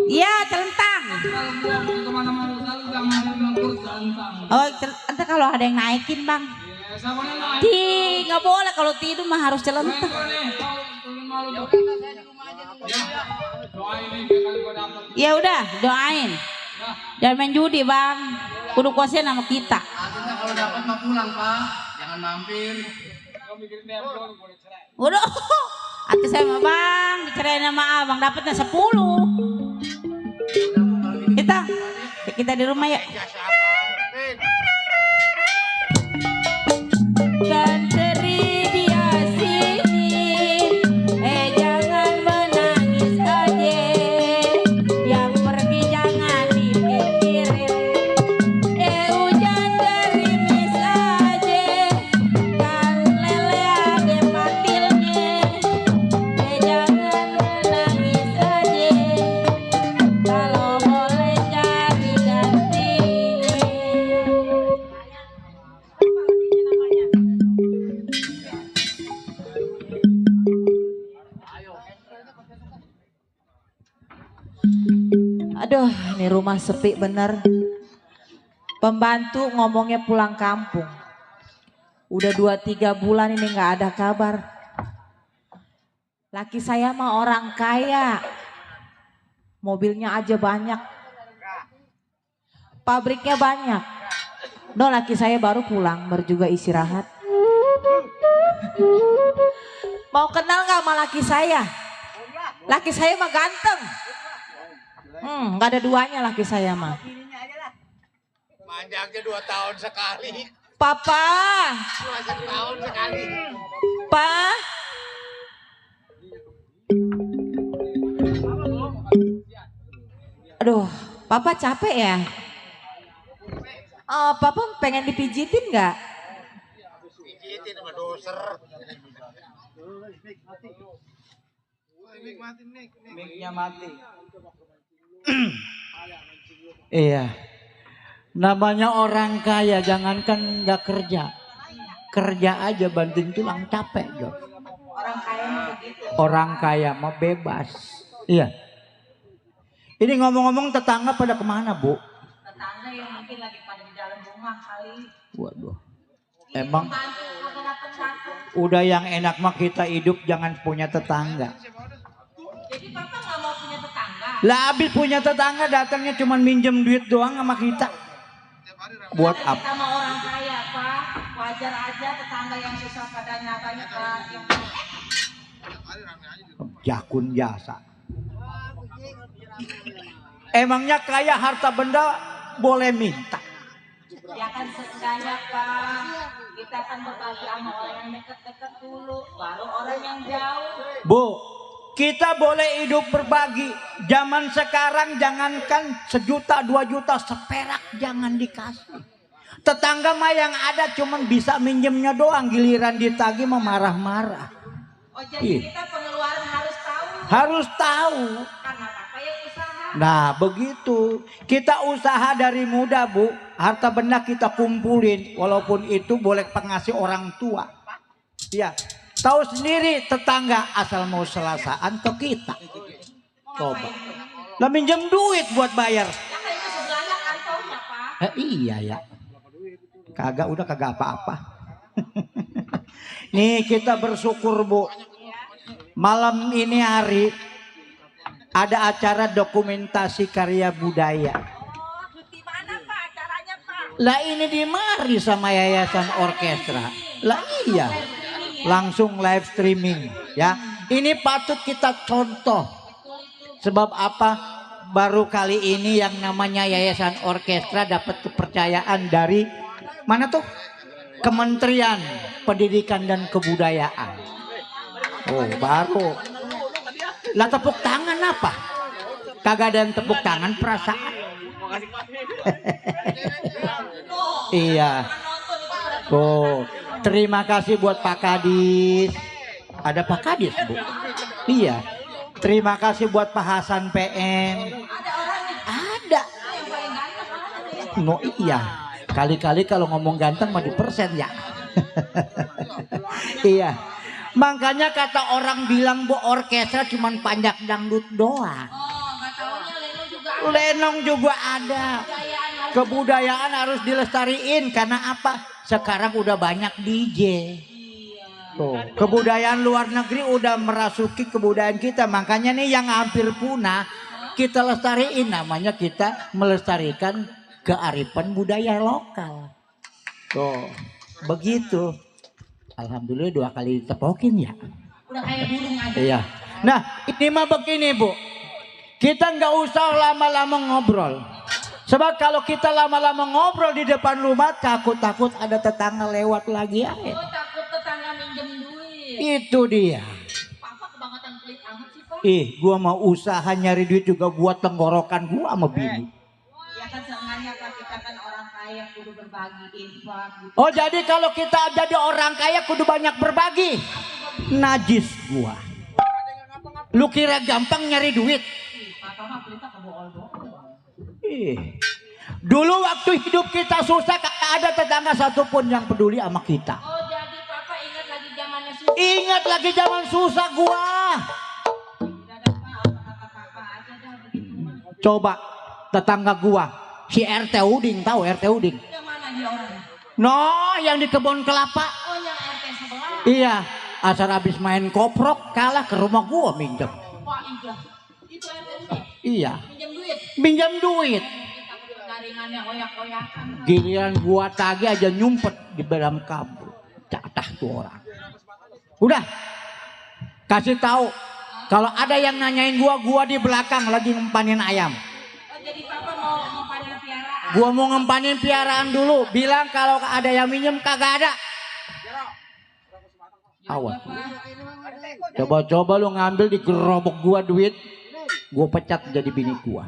iya celentang
Kalau gua mau kemana-mana selalu jangan bilang tantang.
oh entar kalau ada yang naikin Bang
Ya sama lain.
di nggak boleh kalau tidur mah harus celentang
Nih, kau turun malu tuh. Ya. Doain nih biar kali gua dapet.
Ya udah, doain. Jangan main judi, Bang. Kudu kuasain sama kita.
Kita kalau dapat mah pulang, Pak. Jangan mampir.
Gua mikirin dia belum boleh cerai.
Udah. Atuh saya sama Bang, dicerain sama Abang, dapatnya 10. Kita di rumah ya. Ganteri dia sini, jangan menangis aja, yang pergi jangan dipikirin, hujan gerimis aja, kan lele ade patilnya, jangan menangis aja, kalau boleh cari gantinya. Aduh, ini rumah sepi bener. Pembantu ngomongnya pulang kampung. Udah 2-3 bulan ini gak ada kabar. Laki saya mah orang kaya. Mobilnya aja banyak. Pabriknya banyak. No, laki saya baru pulang, baru juga istirahat. Mau kenal gak sama laki saya? Laki saya mah ganteng. Gak ada duanya laki saya mah.
Manjaknya 2 tahun sekali.
Papa.
2 tahun sekali.
Pa. Aduh, Papa capek ya? Papa pengen dipijitin nggak?
Pijitin sama doser.
Mic-nya mati. Iya. Namanya orang kaya, jangankan nggak kerja. Kerja aja banting tulang capek, Dok.
Orang kaya mah begitu.
Orang kaya mah bebas. Iya. Ini ngomong-ngomong tetangga pada kemana, Bu?
Tetangga yang mungkin lagi pada di dalam rumah kali.
Waduh. Emang
Pembantu kagak datang-datang.
udah yang enak mah kita hidup jangan punya tetangga.
Jadi Papa nggak mau punya tetangga?
Lah abis punya tetangga datangnya cuma minjem duit doang sama kita. Buat
Kita
apa?
sama orang kaya, Pak. Wajar aja tetangga yang susah pada nyatanya ke
Jakun jasa. Emangnya kaya harta benda boleh minta?
Ya kan seenggaknya, Pak. Kita kan berbagi sama orang yang deket-deket dulu, baru orang yang jauh.
Bu, kita boleh hidup berbagi. Zaman sekarang jangankan 1 juta, 2 juta, seperak jangan dikasih. Tetangga mah yang ada cuman bisa minjemnya doang, giliran ditagih mah marah-marah.
Oh, jadi kita pengeluaran harus tahu.
Harus tahu.
Karena Papa yang usaha.
Nah begitu, kita usaha dari muda, Bu. Harta benda kita kumpulin, walaupun itu boleh pengasih orang tua. Ya, tahu sendiri tetangga asal mau selasaan ke kita. Coba. Lah minjem duit buat bayar.
Ya kan itu sebelahnya kantongnya, Pak.
Iya ya. Kagak, udah kagak apa-apa. Nih kita bersyukur, Bu. Malam ini hari ada acara dokumentasi karya budaya.
Di mana, Pak, acaranya, Pak?
Lah ini di mari sama Yayasan Orkestra. Lah iya. Langsung live streaming ya. Ini patut kita contoh. Sebab apa? Baru kali ini yang namanya Yayasan Orkestra dapat kepercayaan dari mana tuh? Kementerian Pendidikan dan Kebudayaan. Oh, baru. Lah tepuk tangan apa? Kagak ada yang tepuk tangan, perasaan. Iya. Oh, terima kasih buat Pak Kadis. Ada Pak Kadis, Bu? Iya. Terima kasih buat Pak Hasan PM. Ada. No, iya. Kali-kali kalau ngomong ganteng mah di persen ya. Iya. Makanya kata orang bilang, Bu, orkestra cuman panjak dangdut doang. Lenong juga ada. Kebudayaan harus dilestariin karena apa? Sekarang udah banyak DJ. Tuh, kebudayaan luar negeri udah merasuki kebudayaan kita. Makanya nih yang hampir punah kita lestariin, namanya kita melestarikan kearifan budaya lokal. Tuh, begitu. Alhamdulillah 2 kali ditepokin ya.
Udah kayak burung aja.
Iya. Nah, ini mah begini Bu. Kita nggak usah lama-lama ngobrol. Sebab kalau kita lama-lama ngobrol di depan rumah, takut-takut ada tetangga lewat lagi ya.
Oh, takut tetangga minjem duit.
Itu dia.
Papa kebangetan pelit amat sih, Pak.
Gua mau usaha nyari duit juga buat tenggorokan gua sama bini.
Ya kan seenggaknya Pak, kita kan orang kaya kudu berbagi infak. Gitu.
Oh, jadi kalau kita jadi orang kaya kudu banyak berbagi. Najis gua. Lu kira gampang nyari duit?
Papa mah pelitnya kebohol-bohol.
Dulu waktu hidup kita susah, kagak ada tetangga satupun yang peduli sama kita.
Oh, jadi Papa ingat lagi zamannya susah.
Ingat lagi zaman susah gua.
Udah ada Pak, kata Papa aja dah begitu mah.
Coba tetangga gua, si RT Uding, tahu RT Uding?
Yang mana dia orangnya?
No, yang di kebun kelapa.
Oh, yang RT sebelah.
Iya, asal habis main koprok kalah ke rumah gua minjem.
Pak, itu RT ini.
Iya,
Minjem duit.
minjem duit.
Kita pengaringannya oyak-oyakan.
Giliran gua tagih aja nyumpet di dalam kabel. Catah tuh orang. Udah, kasih tahu. Kalau ada yang nanyain gua di belakang lagi ngempanin ayam.
Oh, jadi Papa mau ngempanin piaraan.
Gua mau ngempanin piaraan dulu. Bilang kalau ada yang minjem kagak ada. Awas. Coba-coba lu ngambil di gerobak gua duit. Gua pecat jadi bini gua.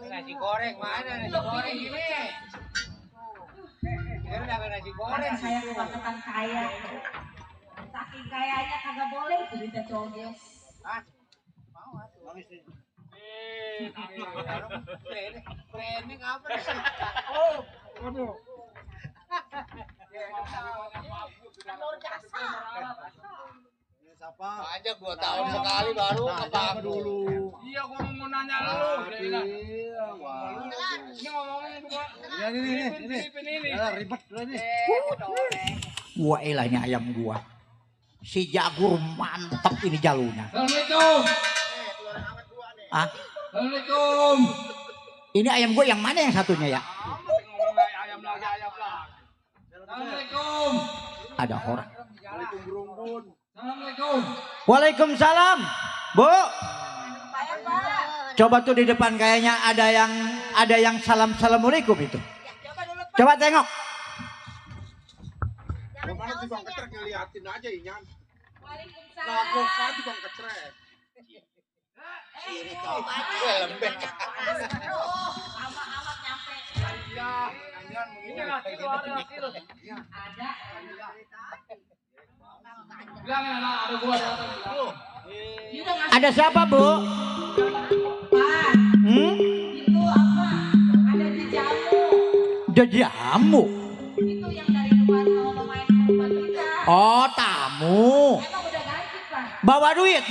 Nasi goreng mana nasi goreng ini? Nasi goreng
Saya kebangetan kaya. Saking kayanya kagak boleh duitnya coges.
Training apa nih? Aja 2 tahun sekali baru kebang dulu.
Iya, gua mau nanya lu. Ini ngomongin gua. Ini.
Ribet ini.
Gua elahnya ayam gua. Si Jagur mantap ini jalurnya.
Assalamualaikum.
Ah,
Assalamualaikum.
ini ayam gua yang mana yang satunya ya?
Ayam lagi. Assalamualaikum.
Ada orang.
Assalamualaikum.
Waalaikumsalam, Bu. Coba tuh di depan kayaknya ada yang assalamualaikum itu. Coba tengok.
Kemana tukang ketrek ngeliatin aja Inyan.
Waalaikumsalam.
Nagok aja tukang ketrek.
Lembek.
Amat nyampe.
Ini nasi lu ada nasi lu.
Ada.
Bilang ada gua datang.
Dia udah ngasih
Ada siapa, Bu?
Pak. Itu apa? Ada di jamu.
Jamu.
Itu yang dari luar mau pemain rumah kita.
Oh, tamu.
Emang udah ganti, Pak.
Bawa duit.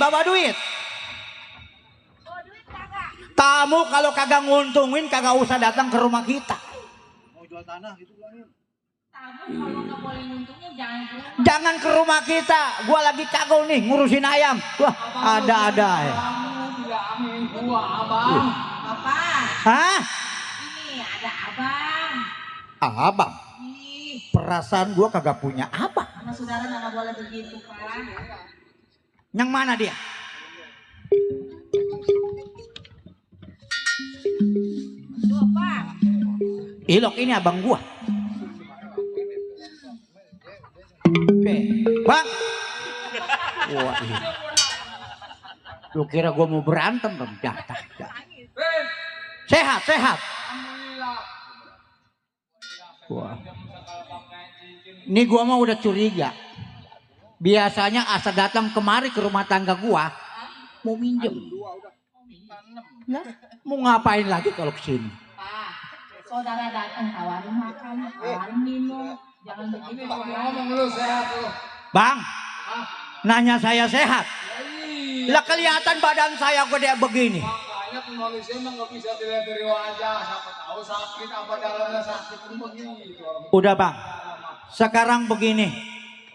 Oh, duit kagak.
Tamu kalau kagak nguntungin kagak usah datang ke rumah kita.
Mau jual tanah gitu bilangin.
Tamu kalau nggak boleh nguntungnya jangan ke rumah.
Jangan ke rumah kita. Gua lagi kagok nih ngurusin ayam. Wah, ada-ada ya.
Kamu bilangin gua, Abang.
Papa,
Hah?
ini ada abang.
Abang.
Ih,
Perasaan gua kagak punya abang.
sama saudara nggak boleh begitu, Pak.
Yang mana dia?
Tuh, Pak.
Ilok ini abang gua. Oke, Bang. Wah, ini. Lu kira gua mau berantem dong? Dah. Sehat. Wah. Ini gua mah udah curiga. Biasanya asal datang kemari ke rumah tangga gua mau minjem. Lah, mau ngapain lagi kalau kesini?
Pak, saudara datang tawarin makan, tawarin minum. Jangan begitu, Pak.
Ngomong lu sehat lu.
Bang, nanya saya sehat. Lah kelihatan badan saya gede begini.
Makanya manusia emang nggak bisa dilihat dari wajah. Siapa tahu sakit apa dalamnya sakit pun begitu.
Udah Bang, sekarang begini.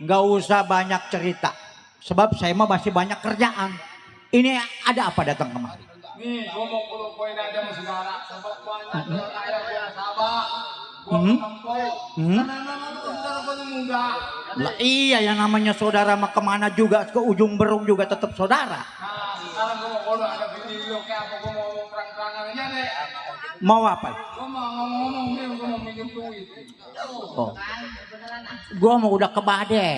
nggak usah banyak cerita. Sebab saya mah masih banyak kerjaan. Ini ada apa datang kemari?
Nih, gua mau kulo-kuloin aja sama saudara. Sebab banyak ayah gua sahabat. Gua kemampu. Karena namanya saudara gua yang muda.
Lah iya, yang namanya saudara mah kemana juga, ke ujung berung juga tetap saudara.
Nah, sekarang gua mau kulo ada video kayak apa, gua mau ngomong terang-terangan aja deh.
Mau apa?
Gua mau ngomong nih, gua mau minjem duit.
Oh. Gua mau udah kebade.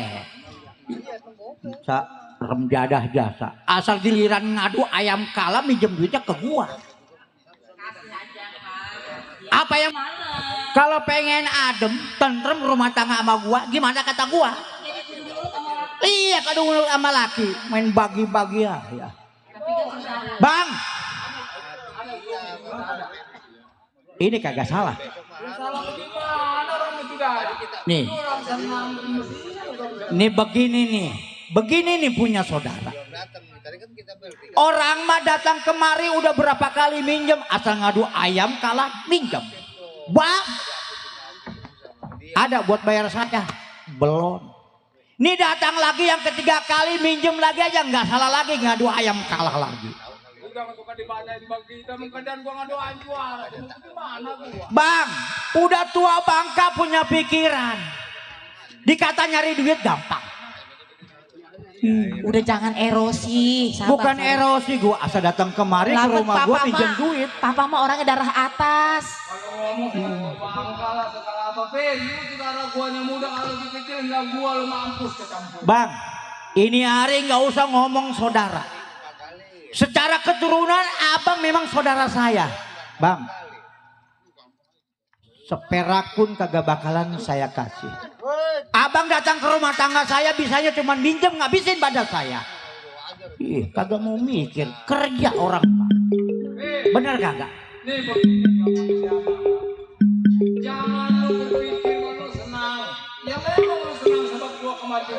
Remjadah jasa. Asal giliran ngadu ayam kalah minjem duitnya ke gua. Apa yang kalau pengen adem, tentrem rumah tangga sama gua, gimana kata gua? Iya, kadang sama laki main bagi-bagi ya. Bang, ini kagak salah. Nih, begini nih punya saudara. Orang mah datang kemari udah berapa kali minjem, asal ngadu ayam kalah minjem. Bang, ada buat bayar saya? Belum. Ini datang lagi yang ketiga kali minjem lagi aja, nggak salah lagi ngadu ayam kalah lagi. Bang, udah tua bangka punya pikiran. Dikata nyari duit gampang.
Udah jangan erosi. Sabar,
bukan
sabar.
erosi, gua asal datang kemari ke rumah gua minjem duit.
Papa mah orangnya darah atas.
Kalau ngomong bangka lah segala apa, Pin. Lu saudara gua yang muda, kalau lebih kecil enggak gua lu mampus kecampur.
Bang, ini hari nggak usah ngomong saudara. Secara keturunan abang memang saudara saya. Bang, seperak pun kagak bakalan saya kasih. Abang datang ke rumah tangga saya bisanya cuma minjem ngabisin badan saya. Ih, kagak mau mikir kerja orang. Bener kagak?
Nih begini jangan lu berpikir lu senang. Ya memang lu senang sebab gua kemarin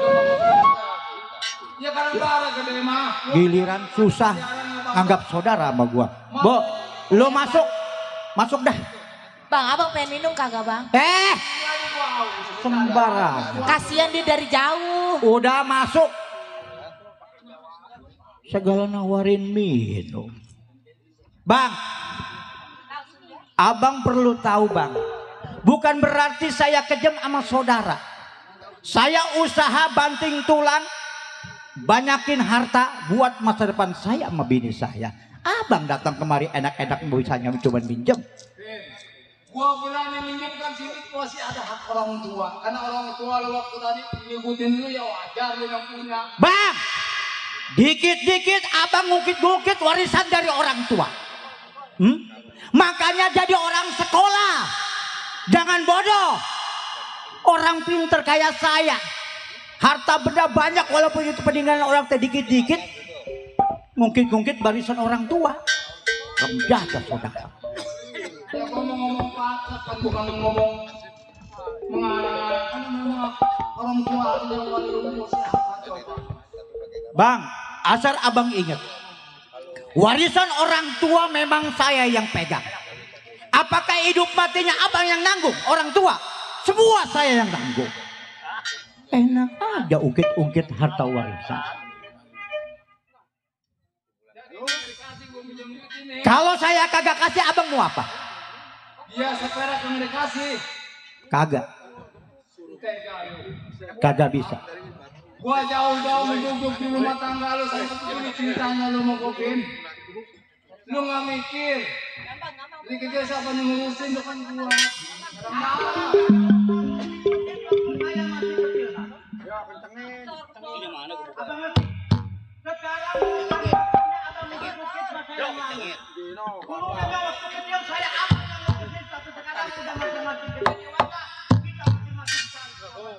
ya karena darah gede mah.
Giliran susah anggap saudara sama gua. Bo, lu masuk dah.
Bang, abang pengen minum kagak bang?
Sembarang.
Kasihan dia dari jauh.
Udah masuk. Segala nawarin minum. Bang, abang perlu tahu bang. Bukan berarti saya kejam sama saudara. Saya usaha banting tulang. Banyakin harta buat masa depan saya sama bini saya. Abang datang kemari enak-enak bisanya cuma minjem.
Gua berani minjemkan sini masih ada hak orang tua. Karena orang tua lu waktu tadi ngikutin lu ya wajar lu yang punya.
Bang, dikit-dikit abang ngukit-ngukit warisan dari orang tua. Makanya jadi orang sekolah. Jangan bodoh. Orang pinter kayak saya. Harta benda banyak walaupun itu peninggalan orang dikit-dikit. Ngungkit-ngungkit barisan orang tua. Remjadah saudara.
Ya ngomong-ngomong patah kan bukan ngomong mengarang-arang. Kan memang orang tua yang wali umur siapa coba.
Bang, asal abang ingat. Warisan orang tua memang saya yang pegang. Apakah hidup matinya abang yang nanggung? Orang tua, semua saya yang nanggung. Enak aja ungkit-ungkit harta warisan. Kalau saya kagak kasih abang mau apa?
Iya seperak yang dikasih.
Kagak. Kagak bisa.
Gua jauh-jauh menduduk di rumah tangga lu sampai begini ceritanya lu mau kokin. Lu nggak mikir. Ini kerja siapa yang ngurusin depan gua.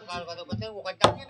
Kalau kata betul bukan cangin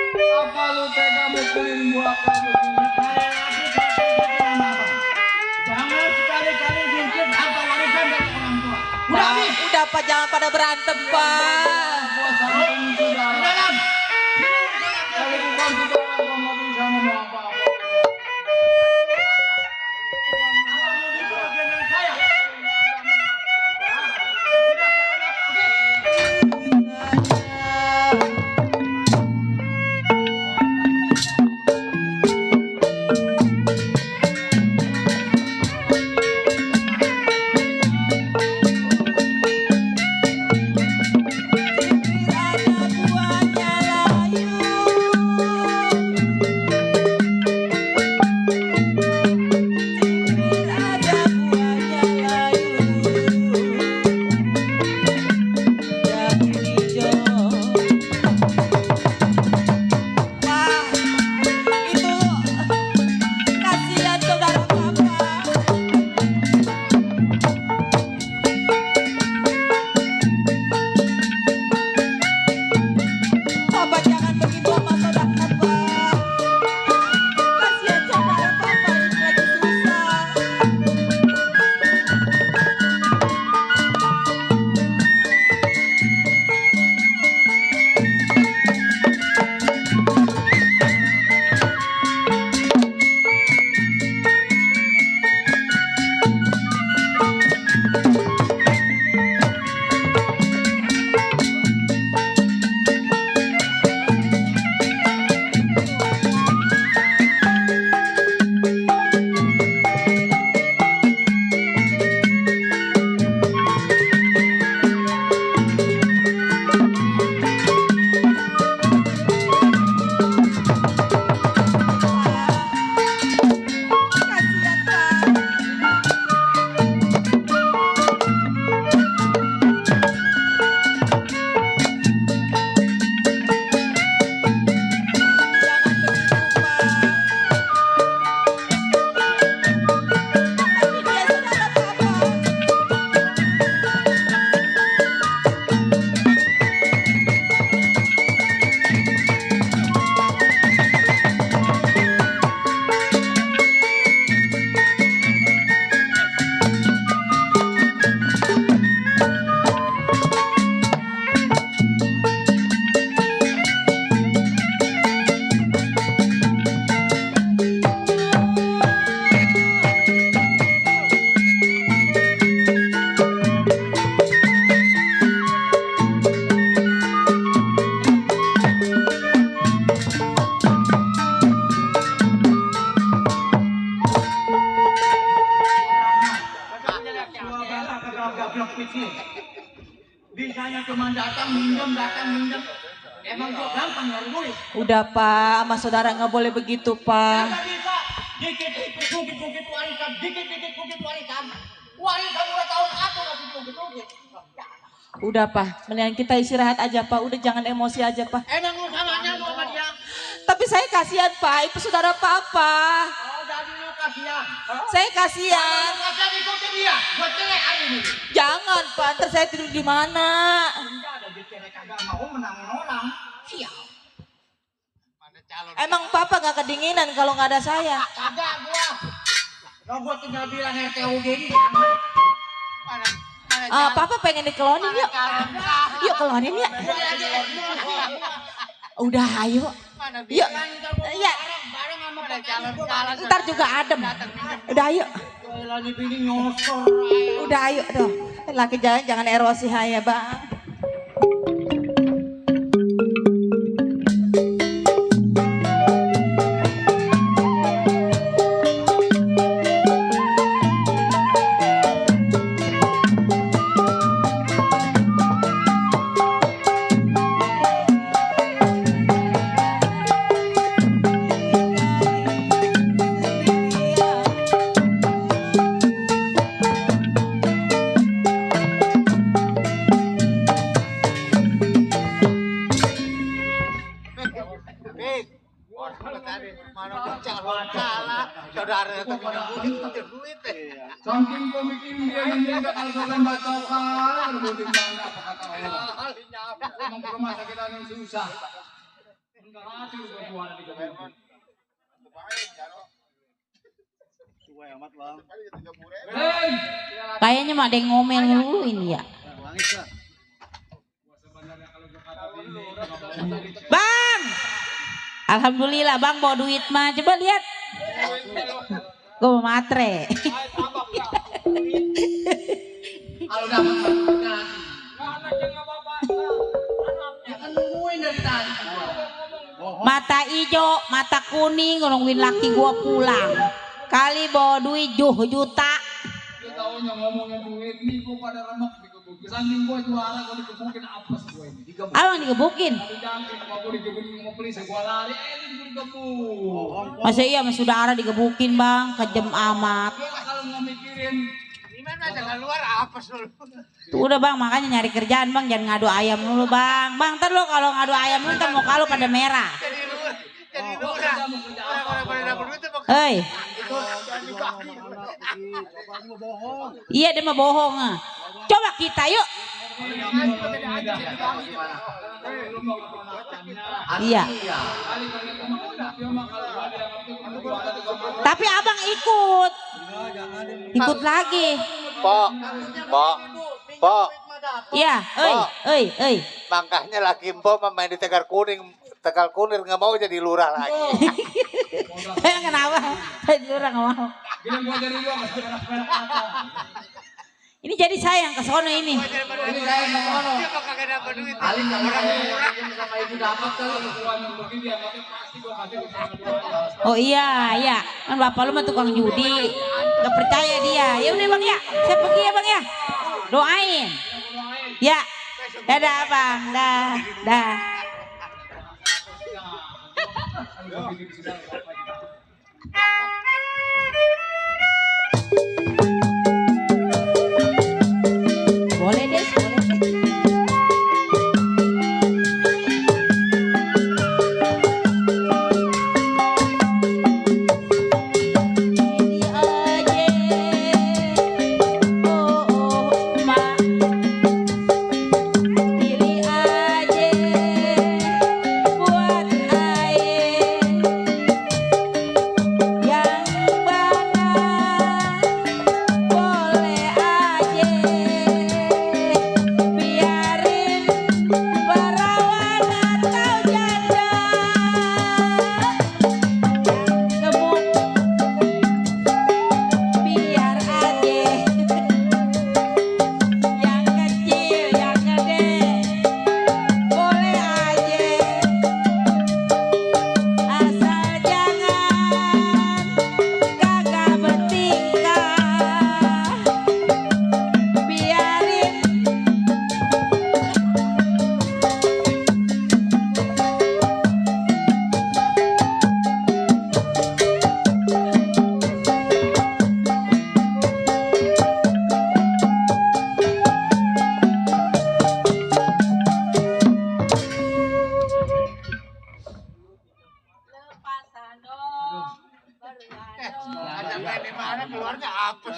Apa lu tega mukulin gua kamu begini? Jangan sekali-kali ngintip harta warisan dari orang tua.
Udah Pak, jangan pada berantem Pak.
Gua sampein sudah. Dalam. Kalau bukan sudah gua nggak bisa ngomong apa-apa.
Bisanya cuma datang minjem. Emang gua gampang nyari duit.
Udah Pak, sama saudara nggak boleh begitu Pak.
Nggak bisa. Dikit-dikit warisan, dikit-dikit warisan. Warisan udah tahun aku masih dikit-dikit.
Udah Pak, mendingan kita istirahat aja Pak. Udah jangan emosi aja Pak.
Emang lu samanya lu sama dia?
Tapi saya kasihan Pak, itu saudara Papa.
Oh, jadi lu kasihan.
Saya kasihan.
Kalau kasihan ikutin dia, buat cerai hari ini.
Jangan Pak, ntar saya tidur di mana?
Enggak ada dicerai kagak mau menangin orang. Siap.
Emang Papa gak kedinginan kalau nggak ada saya?
Kagak gua. Kalau gua tinggal bilang RTUG ini.
Papa pengen dikelonin yuk. Yuk kelonin yuk. Udah ayo. Yuk. Ya. Ntar juga adem. Udah ayo.
Lagi bini nyosor.
Udah ayo tuh. Laki jangan erosi ya Bang.
Saking gua bikin dia yang kalau kalian bacokan, berbutin bangga apa kata orang. Emang rumah sakit yang susah.
Kayaknya mah ada yang ngomel dulu ini ya. Bang, alhamdulillah bang bawa duit mah. Coba lihat. Gue mau matre.
Kalau dapat bantuan, ya kan nungguin dari tadi.
Mata ijo, mata kuning, nungguin laki gua pulang. Kali bawa duit 7 juta.
Dia taunya ngomongnya duit nih gua pada remek dikebukin. Saking gua juara gua dikebukin apes gua ini.
Abang digebukin.
Tapi jangkrik gua dikebukin mau polisi gua lari dikebuk.
Masa iya sama saudara digebukin bang, kejem amat.
Kalau nggak mikirin
Gimana jalan luar apes dulu.
Tuh udah bang, makanya nyari kerjaan bang, jangan ngadu ayam dulu bang. Bang ntar lo kalau ngadu ayam lu ntar muka lu pada merah.
Jadi lurah. Orang-orang pada dapat duit tuh
Hei, iya dia mah bohong. Coba kita yuk. Iya. Tapi abang ikut. Ikut lagi.
Pok.
Iya, oi.
Makanya laki Mpok main di Tegal Kunir nggak mau jadi lurah lagi.
Kenapa? Saya lurah nggak mau. Ini jadi saya yang ke sono ini.
Ini saya ke sono. Dia bakal gak dapat duit. Paling orang murah sama ibu dapat
Oh iya. Kan bapak lu mah tukang judi. Gak percaya dia. Ya udah bang ya. Saya pergi ya bang ya. Doain. Ya. Dadah bang. Dah. Boleh deh.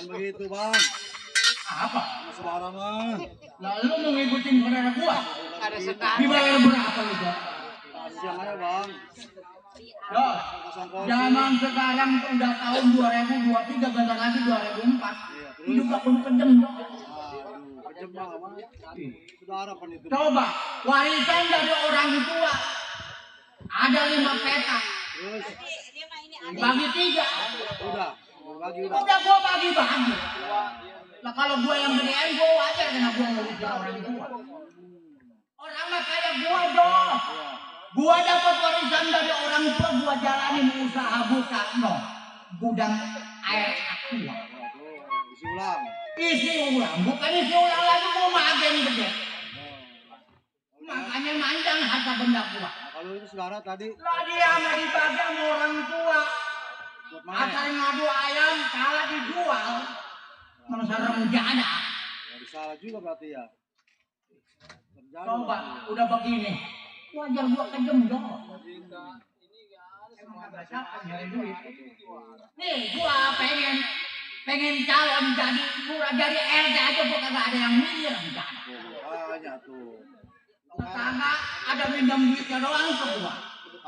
Begitu bang.
Apa?
Saudara mah.
Lalu mau ngikutin saudara gua? Ada senang. Dibayar berapa lu gua?
Siang aja bang.
Yo, zaman sekarang tuh udah tahun 2023, bentar lagi 2004. Hidup aku kejem dong.
Kejem bang, saudara kan itu.
Coba, warisan dari orang tua. Ada 5 petak.
Terus
Bagi 3.
udah
Gua bagi-bagi. Nah kalau gua yang gedean gua wajar karena gua ngurusin orang tua. Orang mah kayak gua dong. Gua dapat warisan dari orang tua, gua jalanin usaha buka gudang air aqua. Isi ulang, bukan isi ulang lagi, gua magen gede. Makanya manjang harta benda gua.
Kalau itu saudara tadi.
Lah dia mah dibagi sama orang tua. Akar ngadu ayam kalah dijual. Serem jana.
Jadi salah juga berarti ya.
Coba udah begini. Wajar gua kejem dong. Nih gua pengen calon jadi lurah, jadi RT aja gua kagak ada yang milih rencana.
Banyak tuh.
Kagak ada minjem duitnya doang ke gua.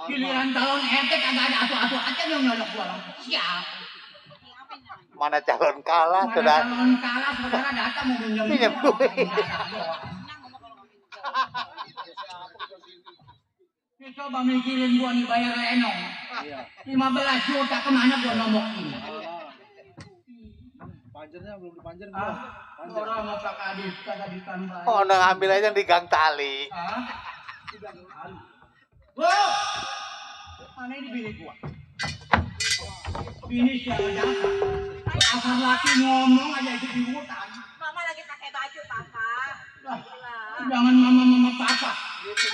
Giliran calon RT kagak ada atu-atu aja yang nyolok gua. Siap.
Mana calon kalah,
Mana
saudara.
calon kalah saudara datang mau pinjam
Pinjam duit.
Ini coba mikirin gua nih bayar lenong. 15 juta kemana gua nomokin?
Panjernya belum dipanjer
Orang mau pakai adit kagak ditambah.
Oh, udah ngambil aja yang digang tali.
Bu, mana ini bini gua? Bini siapa datang? Asal laki ngomong aja itu di hutan.
Mama lagi pakai baju, Papa.
Lah, jangan mama papa.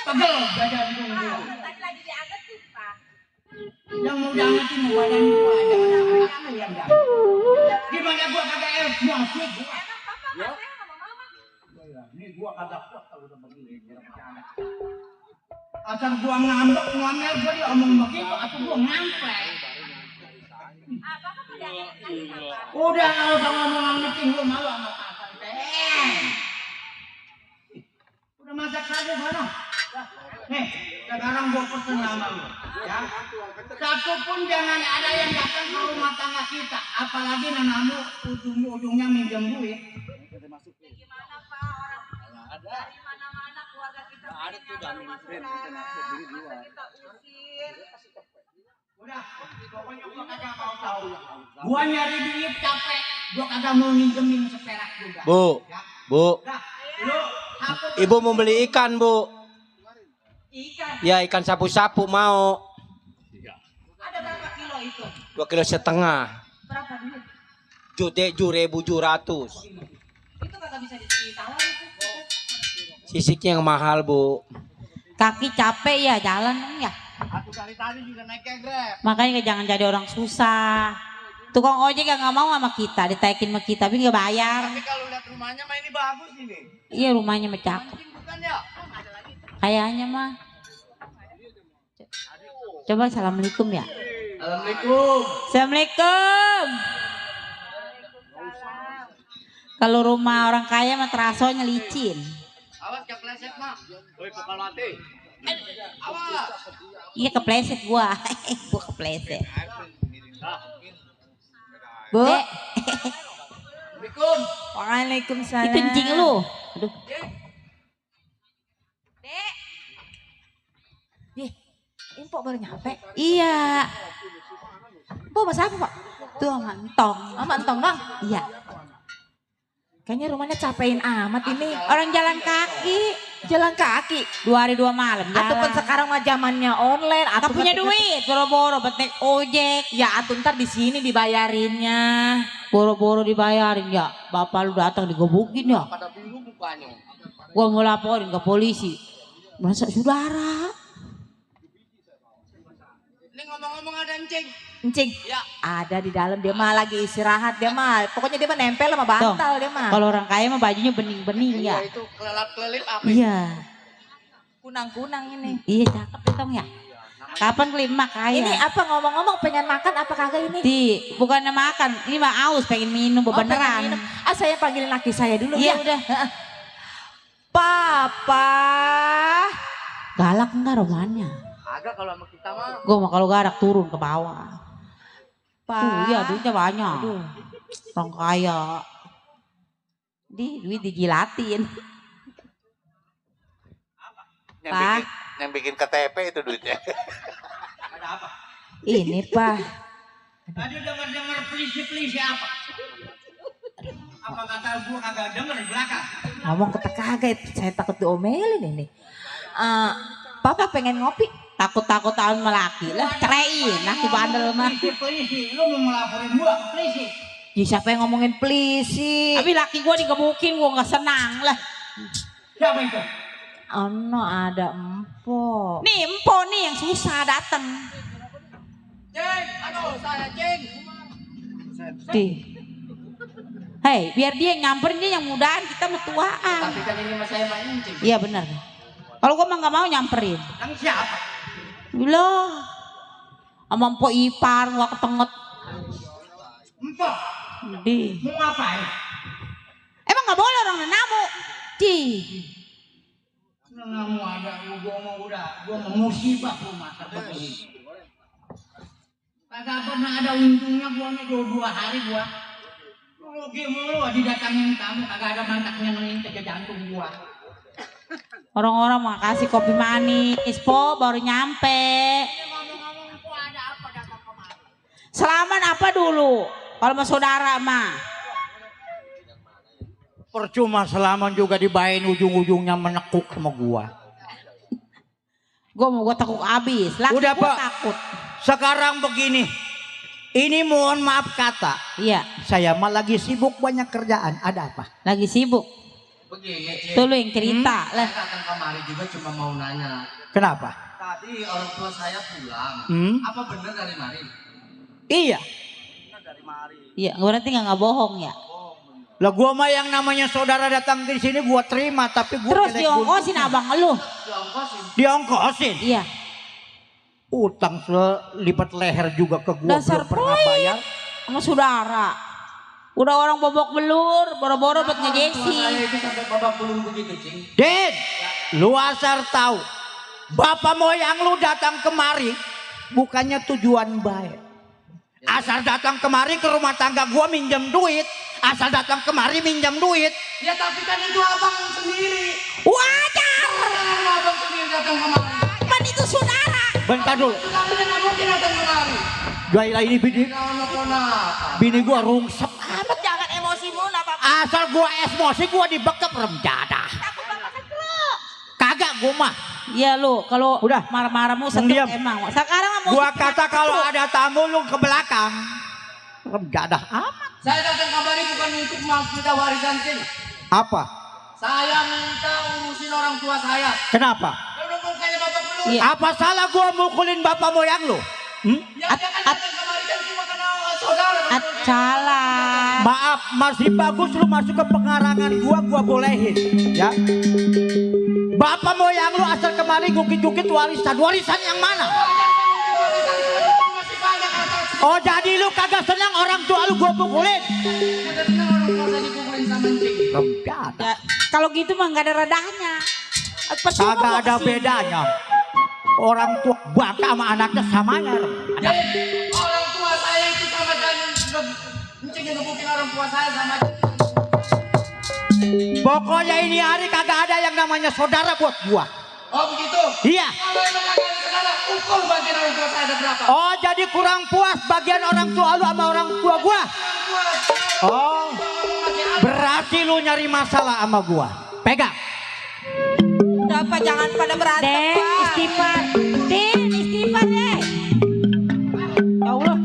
Pegel badan gua.
Tadi lagi diangkat tuh, Pak.
Yang mau diangetin mau badan gua, jangan anak yang dah. Gimana gua kagak musik gua?
Emang Papa nggak sayang sama Mama?
Ini gua kagak kuat kalau udah begini. Asal gua ngambek ngomel gua diomong begitu atau gua ngamplek.
Papa mau diangkat Papa.
Udah nggak usah ngomong-ngomongin gua malu sama papa deh. Udah masak saja sana. Nih, sekarang gua pesen sama lu, ya. Satu pun jangan ada yang datang ke rumah tangga kita, apalagi nanamu ujung-ujungnya minjem duit.
Gimana Pak, orang dari mana-mana keluarga kita pengennya ke rumah saudara, masa kita usir.
Udah, pokoknya gua kagak mau tahu. Gua nyari duit capek, gua kagak mau minjemin seperak juga.
Bu,
Ya.
Bu,
Udah, lu hapus.
Ibu mau beli ikan, Bu.
Ikan,
Ya, ikan sapu-sapu mau.
ada berapa kilo itu?
2,5 kilo.
Berapa duit?
7.700.
Itu kagak bisa ditawar itu.
Sisiknya yang mahal, Bu.
Kaki capek ya, jalan ya.
Aku dari tadi juga naik Grab.
Makanya jangan jadi orang susah. Tukang ojek yang nggak mau sama kita, ditaikin sama kita, tapi nggak bayar.
Tapi kalau lihat rumahnya mah ini bagus ini.
Iya rumahnya mah cakep.
Mancing bukan ya?
Kayaknya mah. Coba assalamualaikum ya.
Assalamualaikum.
Assalamualaikum. Kalau rumah orang kaya mah terasonya licin.
Awas kepleset mak. Woi kepala mati. Awas.
Iya kepleset gua. Gua kepleset. Bu.
Assalamualaikum.
Waalaikumsalam. Itu kencing lu. Aduh. Dek.
Impok baru nyampe.
Iya.
Bu masa apa Pak?
Tuh sama entong.
Sama entong bang?
Iya.
Kayaknya rumahnya capein amat ini.
Orang jalan kaki.
Jalan kaki.
2 hari 2 malam jalan.
Ataupun sekarang mah zamannya online.
Gak punya duit. Boro-boro betek ojek.
Ya atuh ntar di sini dibayarinnya.
Boro-boro dibayarin ya. Bapak lu datang digebukin ya.
Pada biru mukanya.
Gua mau laporin ke polisi. Masa saudara?
Ini ngomong-ngomong ada encing.
Encing.
Ya.
Ada di dalam dia mah lagi istirahat dia mah. Pokoknya dia mah nempel sama bantal dia mah.
Kalau orang kaya mah bajunya bening-bening ya.
Iya itu kelelap-kelelip apa?
Iya.
Kunang-kunang ini.
Iya cakep itu ya. Kapan kelima kaya?
Ini apa ngomong-ngomong pengen makan apa kagak ini?
Bukannya makan, ini mah aus pengen minum beneran.
Pengen minum. Saya panggilin laki saya dulu
Iya
ya.
udah.
Papa.
Galak enggak romannya?
Agak kalau sama kita mah.
Gue mah kalau galak turun ke bawah.
Pa.
Tuh iya duitnya banyak.
Aduh.
Orang kaya. Duit dijilatin.
Yang bikin KTP itu duitnya.
Ada apa?
Ini Pak.
Tadi dengar pelisi-pelisi apa? Apa kata gua kagak denger di belakang?
Ngomong kata kagak, saya takut diomelin ini. Papa pengen ngopi.
Takut-takut tahun melaki lah. Ceraiin laki bandel mah.
Pelisi, lu mau ngelaporin gua ke polisi?
Ya, siapa yang ngomongin pelisi?
Tapi laki gue digebukin gue gak senang lah.
Siapa itu?
Ono ada empok.
Nih empo nih yang susah dateng.
Ceng, aduh saya ceng.
Hei biar dia yang nyamperin, dia yang mudahan, kita metuaan.
Tapi kan ini mas saya main encing.
Iya benar. Kalau gue mah gak mau nyamperin.
Yang siapa?
Loh, sama empo ipar gua ketenget.
Empok,
Di.
mau ngapain?
Emang gak boleh orang nenamu? Cih.
Nggak mau ada, gua mau musibah rumah begini. Kagak pernah ada untungnya gua nih 2 hari gua. Rugi mulu didatangin tamu kagak ada mantaknya ngelintek ke jantung gua.
Orang-orang mau kasih kopi manis, po baru nyampe.
Ngomong-ngomong po ada apa datang kemari?
Salaman apa dulu? Kalau sama saudara mah.
Percuma salaman juga dibayain ujung-ujungnya menekuk sama gua.
Gua takut abis. Laki
Udah
gua
Pak.
takut.
Sekarang begini. Ini mohon maaf kata.
Iya.
Saya mah lagi sibuk banyak kerjaan. Ada apa?
Lagi sibuk.
Begini, Cik.
Tuh lu yang cerita lah.
Saya datang kemari juga cuma mau nanya.
Kenapa?
Tadi orang tua saya pulang. Apa benar dari mari?
Iya.
Iya, berarti nggak bohong ya.
Lah gua mah yang namanya saudara datang ke sini gua terima, tapi gua
Terus diongkosin abang lu.
Diongkosin.
Iya.
Utang selipat leher juga ke gua,
Dasar
belum pernah bayar.
Sama saudara. Udah orang bobok belur, boro-boro buat ngejesi.
Saya itu sampai babak belum begitu, Cing.
Din, lu asal tahu. Bapak moyang lu datang kemari bukannya tujuan baik. Asal datang kemari ke rumah tangga gua minjem duit. Asal datang kemari minjem duit.
Ya tapi kan itu abang sendiri.
Wajar.
Abang sendiri datang kemari.
Man itu saudara.
Bentar dulu.
Saudara nggak mungkin datang kemari.
Gaya ini bini gua rungsep.
Amat jangan emosi mulu apa.
Asal gua emosi gua dibekep rem jadah. Kagak gua mah.
Iya lu kalau
udah
marah-marahmu
diam.
emang. Sekarang mau
Gua kata kalau ada tamu lu ke belakang. Rem jadah amat.
Saya datang kemari bukan untuk minta warisan, Cing.
Apa?
Saya minta urusin orang tua saya.
Kenapa?
Udah mukanya bapak belum.
Iya.
Apa salah gua mukulin bapak moyang lu?
Ya dia kan datang kemari kan cuma karena saudara.
Salah.
Maaf, masih bagus lu masuk ke pengarangan gua bolehin, ya. Bapak moyang lu asal kemari gukit-gukit warisan. Warisan yang mana? Oh jadi lu kagak senang orang tua lu gua pukulin?
Ya, kalau gitu mah nggak ada redahnya.
Kagak ada bedanya. Orang tua baka sama anaknya samanya.
Orang tua saya itu sama dan mencegah ngebukin orang tua saya sama.
Pokoknya ini hari kagak ada yang namanya saudara buat gua.
Oh begitu?
Iya.
Kalau emang kagak ada saudara, ukur bagian orang tua saya ada berapa?
Oh jadi kurang puas bagian orang tua lu sama orang tua gua? Oh berarti lu nyari masalah sama gua. Pegang.
Udah apa jangan pada berantem Pak. Istighfar. Din istighfar deh. Ya Allah.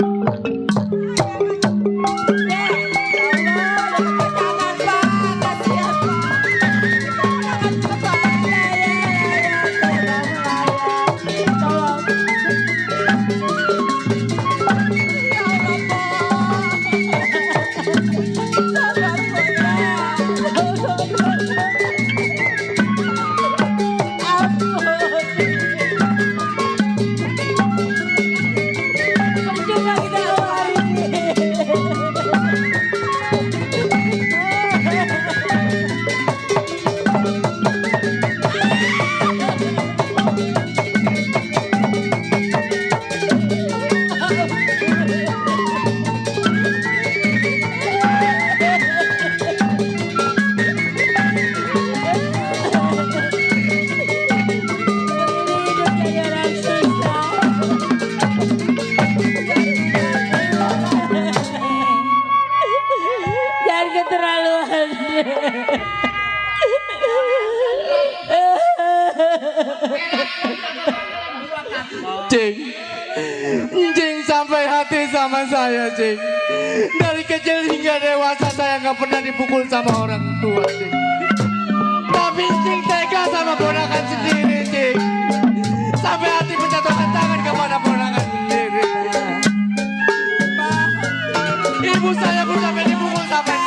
Cing, Cing sampai hati sama saya, Cing. Dari kecil hingga dewasa saya nggak pernah dipukul sama orang tua, Cing. Tapi Cing tega sama ponakan sendiri, Cing. Sampai hati menjatuhkan tangan kepada ponakan sendiri. Pak, ibu saya pun sampai dipukul sampai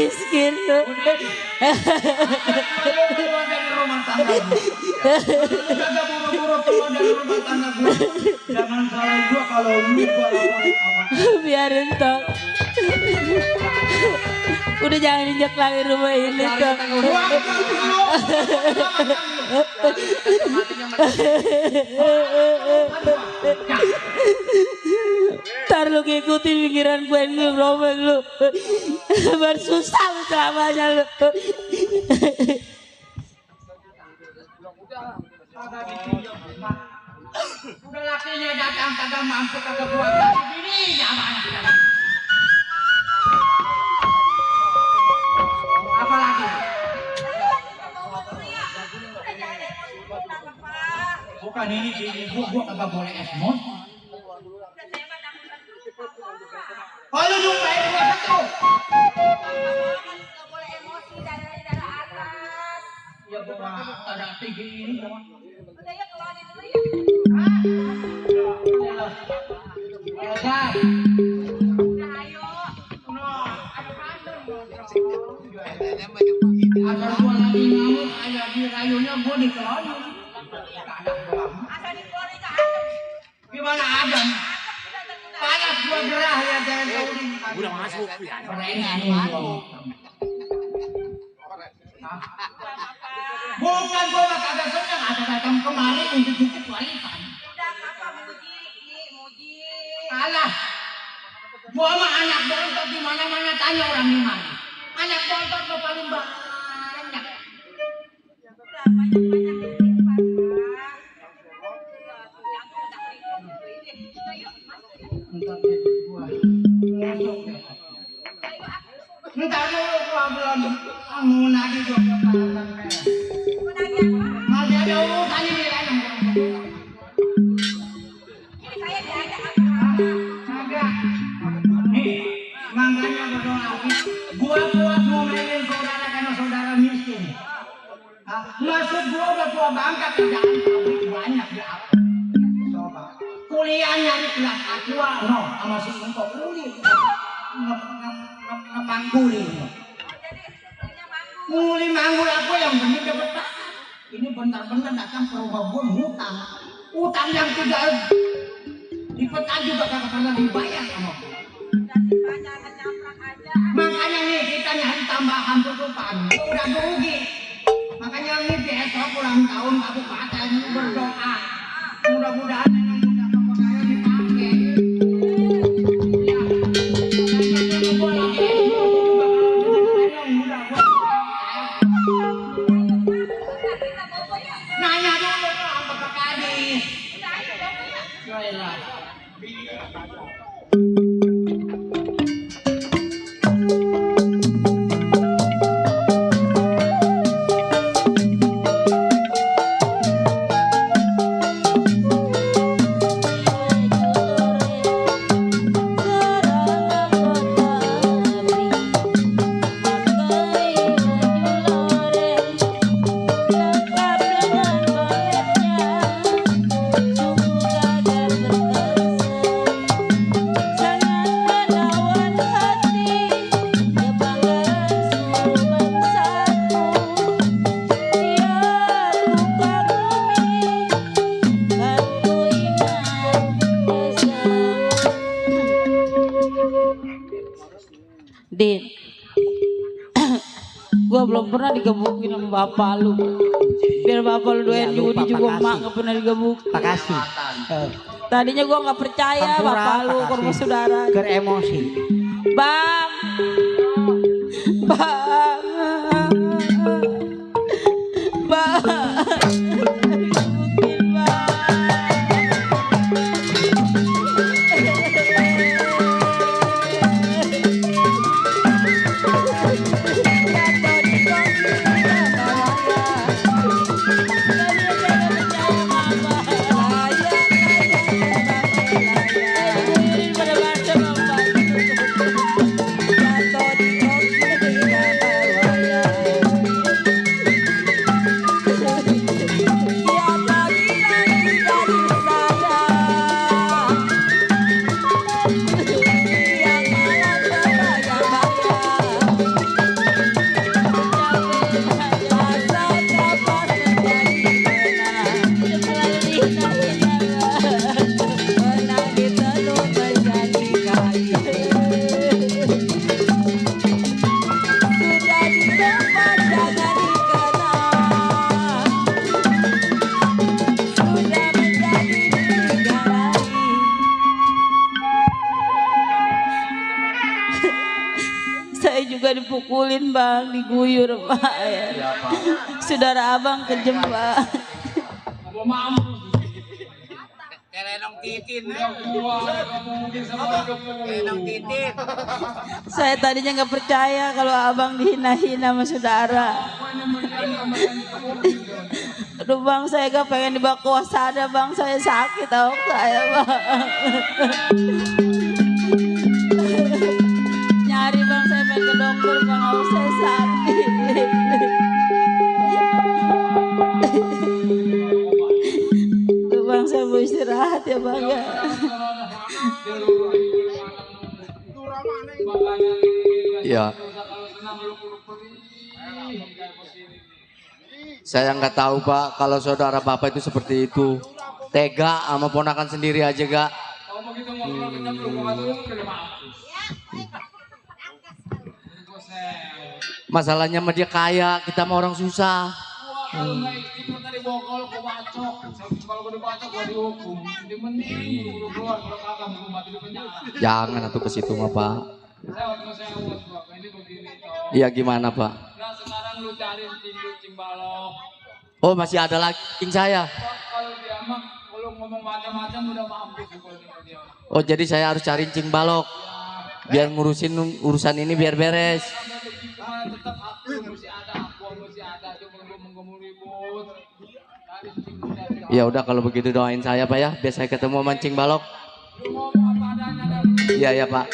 miskin lu.
Keluar dari rumah tangga gue. Jaga buru-buru keluar dari rumah tangga gue. Jangan salah gue kalau lu gue laporin sama.
Biarin toh. Udah jangan injak lagi rumah ini toh. Ntar lu ngikutin pikiran gue ini Robek lu. Bersusah lu selamanya lu.
Udah lakinya datang kagak mampu kagak buat lagi bininya mana. Apa lagi? Bukan ini bini gua kagak boleh emosi. Kalau nyumpain gua satu. Ya gua ada tinggi ini. Ada gua lagi ngamuk kayak di rayunya gua dikelonin. Gimana ada? Panas gua gerah ya jangan tahu di. Udah masuk ya. Bukan gua kagak senang ada datang kemari untuk titip warisan. Alah, gua mah anak bontot di mana-mana tanya orang di mana. Anak bontot lo paling banyak. Entar dulu gua belum nagih gua pasangan. Masih ada urusan ini kan. Makanya berdoa, gua kuat ngomelin saudara karena saudara miskin. Maksud gua udah tua bangka kerjaan pabrik banyak di apa? Coba. Kuliah nyari kelas A2 no sama si untuk kuliah. Ngepangguli. Nguli manggul aku yang bener dapat tak. Ini bentar-bentar datang ke rumah gua ngutang. Utang yang tidak dipetan juga kagak pernah dibayar sama gua. Makanya nih kita nyari tambahan tutupan, udah rugi. Makanya nih besok ulang tahun kabupaten berdoa, mudah-mudahan yang udah kamu saya dipakai. Ya, kayaknya gua lagi juga kalau nanya dulu apa ke Kadis. Baiklah.
Din, gua belum pernah digebukin sama bapak lu. Biar bapak lu doain judi juga mak gak pernah digebukin.
Makasih.
Tadinya gua nggak percaya bapak lu ke rumah saudara.
Ker emosi.
Bang, bang, bang. dipukulin bang, diguyur pak. Ya. Saudara abang kejem pak.
Gua mampus.
Kerenong titin.
Kerenong
titin.
Saya tadinya nggak percaya kalau abang dihina-hina sama saudara. Aduh bang, saya gak pengen dibawa ke wasada bang, saya sakit tau saya bang. Nyari bang, saya pengen ke dokter bang, kalau saya sakit. Tuh bang, saya mau istirahat ya bang ya.
Ya. Saya nggak tahu Pak, kalau saudara Bapak itu seperti itu. Tega sama ponakan sendiri aja gak. Masalahnya mah dia kaya, kita mah orang susah.
Kalau nggak itu tadi bokol, gua bacok. Kalau gua dibacok, gua dihukum. Dia mending gua keluar, kalau kagak gua mati di penjara.
Jangan atuh ke situ mah Pak.
Saya Bapak, ini begini toh.
Iya gimana Pak?
Nah sekarang lu cari cing balok.
Oh masih ada lagi king saya.
Kalau dia mah, kalau ngomong macam-macam udah mampus kalau dia.
Oh jadi saya harus cari cing balok. Biar ngurusin urusan ini biar beres.
Tetap aku masih ada, cuma gua ribut.
Ya udah kalau begitu doain saya Pak ya, biar saya ketemu mancing balok. Iya ya Pak.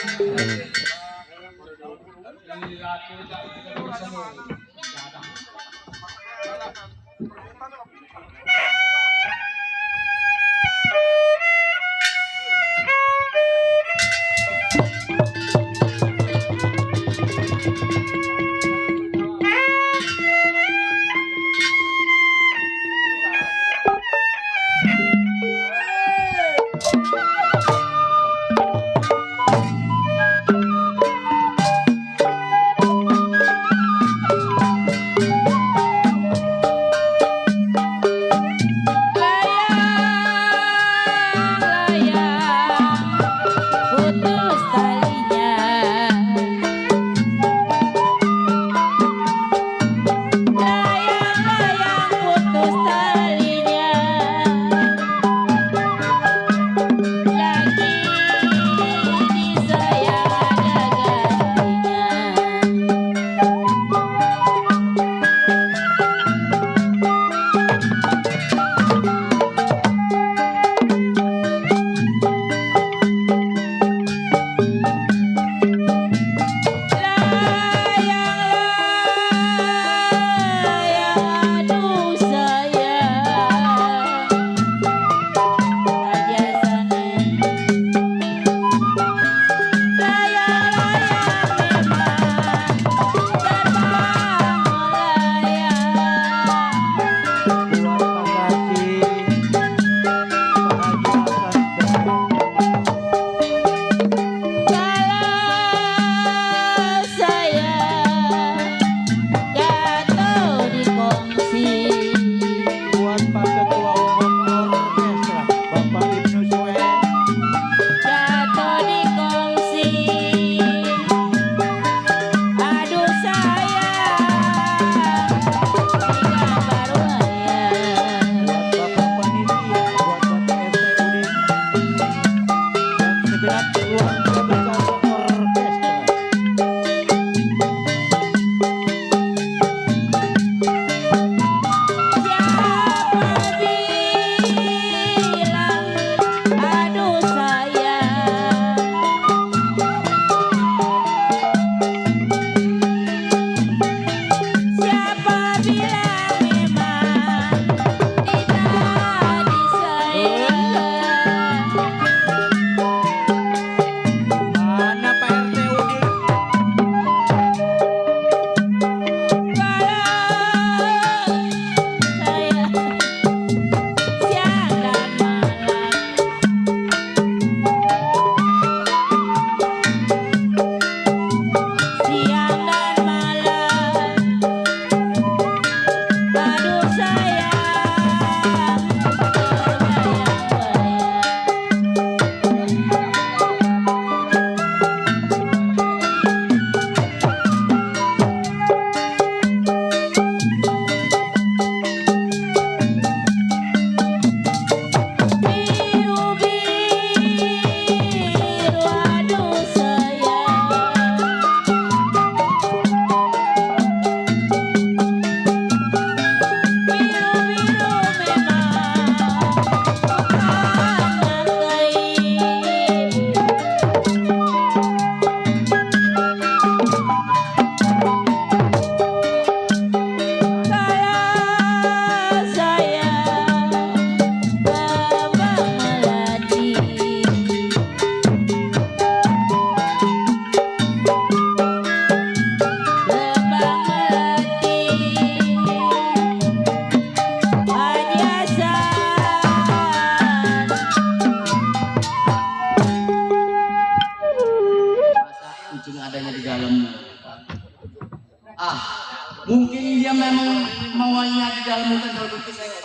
semuanya di dalam muka dalam saya.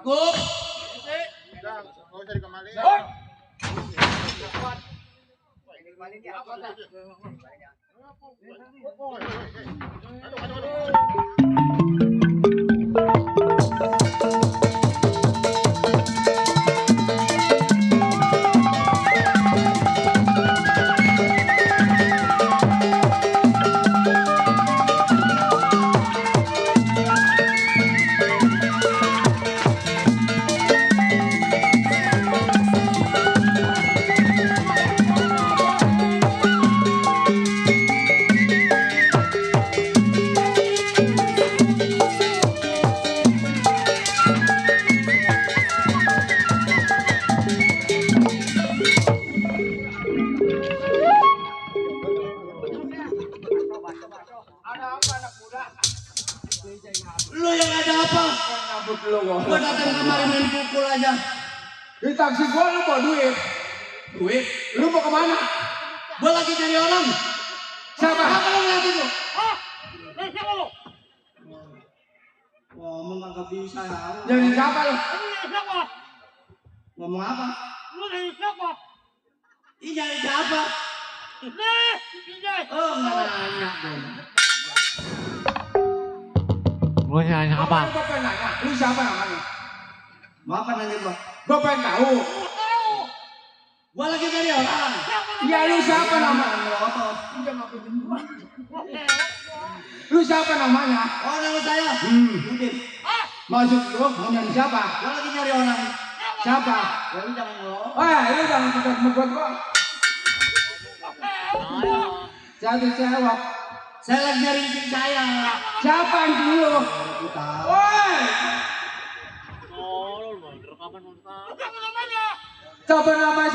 Cukup. Lu yang ada apa? Gua datang kemari main pukul aja.
Di taksi gua lu mau duit.
Duit?
Lu mau kemana?
Gua lagi cari orang.
Siapa?
Apa lu ngeliat itu?
Siapa lu?
Ngomong kagak bisa.
Jadi siapa lu?
Siapa?
Ngomong apa?
Lu dari siapa?
Ih nyari siapa?
Nih, ini.
Oh nggak nanya dong.
Gue nanya apa?
Gua pengen nanya, lu siapa namanya?
Mau apa nanya gua?
Gua pengen tahu.
Gua lagi cari orang.
Iya lu siapa namanya? Lu siapa namanya?
Oh nama saya. Udin.
Maksud lu mau nyari siapa?
Gua lagi nyari orang.
Siapa?
Ya lu jangan ngomong.
Lu jangan dekat membuat gua. Jadi cewek.
Saya lagi nyari anjing saya.
Siapa anjing lu? Woi! Siapa namanya?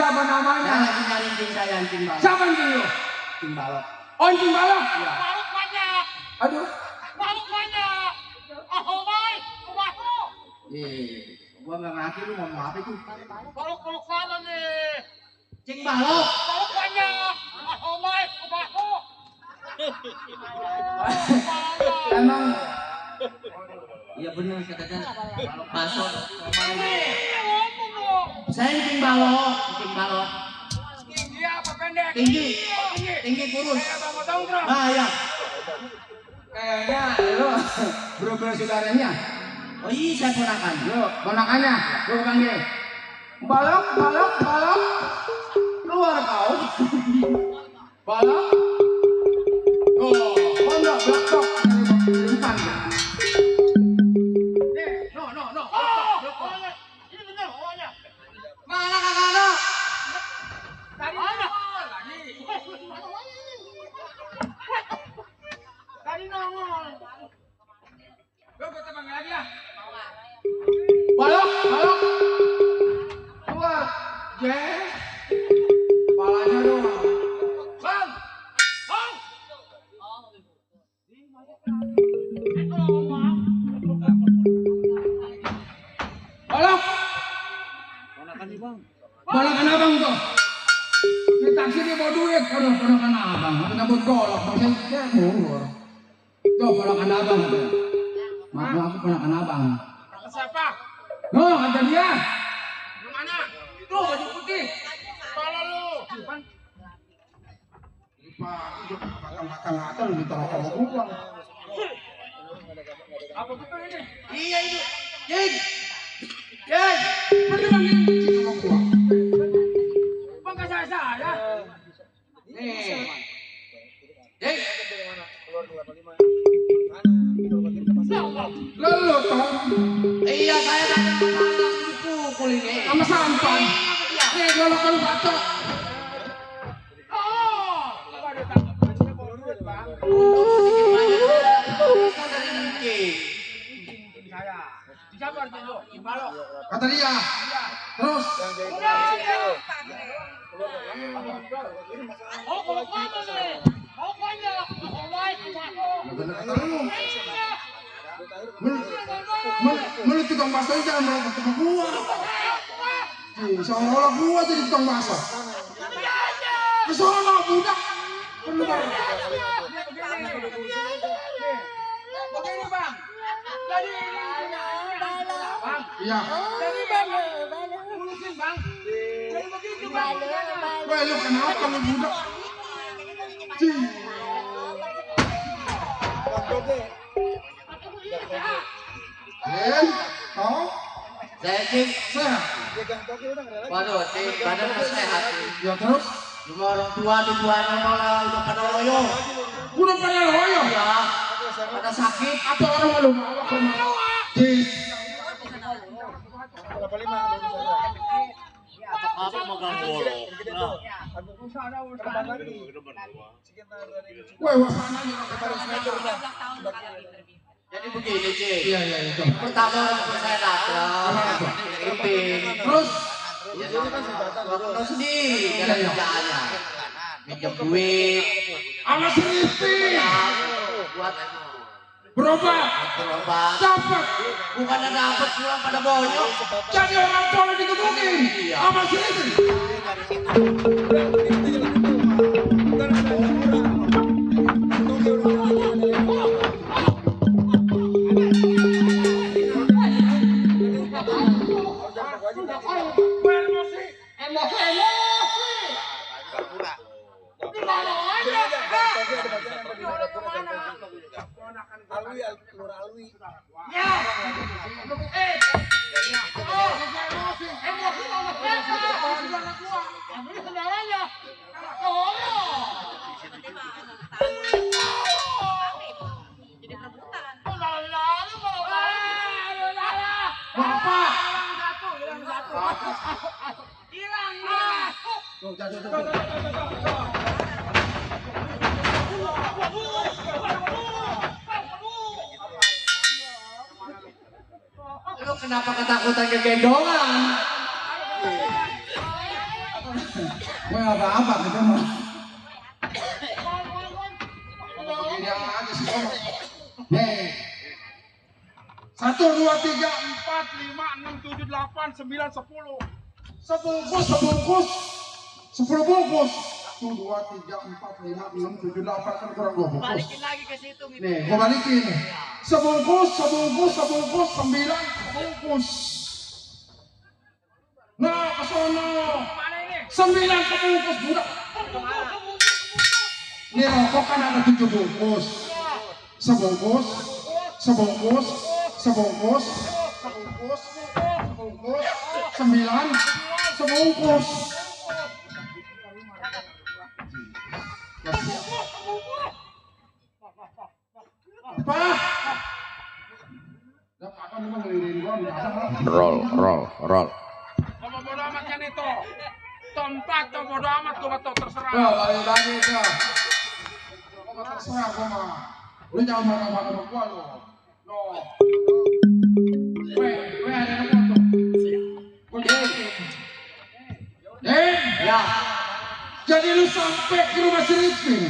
Saya lagi nyari anjing saya, anjing balok.
Siapa anjing lu?
Anjing balok.
Oh, anjing balok?
Iya.
Balok banyak.
Aduh.
Balok banyak. Oh, baik. Bahu.
Gua nggak ngerti lu ngomong apa itu.
Balok mana nih?
Anjing balok.
Balok banyak. Oh, baik. Bahu.
Emang iya benar katanya balok pasok. Saya anjing balok, anjing balok.
Tinggi apa pendek?
Tinggi, tinggi kurus. Ah ya.
Kayaknya lu bro-bro saudaranya.
Oh iya saya ponakan.
Lu ponakannya, lu panggil. Balok. Keluar kau. Balok. Oh, pondok blok. Umpan. No.
Ini benar awalnya.
Mana kakak ada?
Dari mana? Dari nongol.
Lu kita panggil lagi ya. Balok. Keluar. Palanya doang. Bang. Balok. Ponakan abang tuh. Di taksi dia mau duit. Aduh, ponakan abang. Aku nyambut golok. Saya mundur. Tuh, ponakan abang. Maaf, aku ponakan abang.
Siapa?
No, ada dia.
Di mana?
Tuh, baju putih.
Kepala lu.
Makan-makan di terokok gua.
Apa betul ini?
Iya itu. Jeng.
Mana manggil cik sama gua?
Bang kasih saya.
Nih. Jeng.
Lalu toh.
Iya saya datang ke sana dipukul ini.
Sama sampan. Nih, golokan batok. Kata dia. Terus.
Oh, kalau mana nih? Oh, banyak. Oh, baik.
Kata lu. Melu tukang bakso jangan melompat sama gua. Seolah-olah gua jadi tukang bakso. Kesono budak. Perlu banget.
Begini bang, Jadi Bang.
Iya.
Jadi urusin Bang. Jadi begitu Bang.
Weh, lu kenapa lu budak? Cih. Kau?
Saya Cing.
Sehat.
Waduh, Cing, badan masih sehat.
Ya terus?
Cuma orang tua di buahnya malah udah pada loyo.
Udah pada loyo?
Ya, pada sakit.
Atau orang malu bawa ke rumah? Cih.
Apa makan bolo?
Weh, wasananya.
Jadi begini, Cing.
Iya.
Pertama orang tua saya datang, ipin.
Terus?
Terus sendiri, gak ada kerjaannya. Minjem duit.
Sama si Ipin.
Buat
Berobat.
berobat.
Dapat.
Bukan ada dapat pulang pada bonyok.
Jadi orang tua lu dikebukin. Sama si Ipin.
Lu kenapa ketakutan kegendongan?
Gue apa-apa gitu mah. Begini aja sih kamu. Nih. 1, 2, 3, 4, 5, 6, 7, 8, 9, 10. Sebungkus. 10 bungkus. 1, 2, 3, 4, 5, 6, 7, 8 kan kurang 2 bungkus.
Balikin lagi ke situ gitu.
Nih, gue balikin. Sebungkus, 9 bungkus. Nah, ke sono. 9 kebungkus budak. Ini rokok kan ada 7 bungkus. Sebungkus, 9 sebungkus. Apa?
Roll.
Sama bodo amat kan itu. Tompat tuh bodo amat gua tuh terserah.
Wah, balik-balik itu. Gua terserah gua mah. Lu jangan marah-marah sama gua lu. No. Weh, ada nomor tuh.
Ya,
Jadi lu sampai ke rumah si Ripin.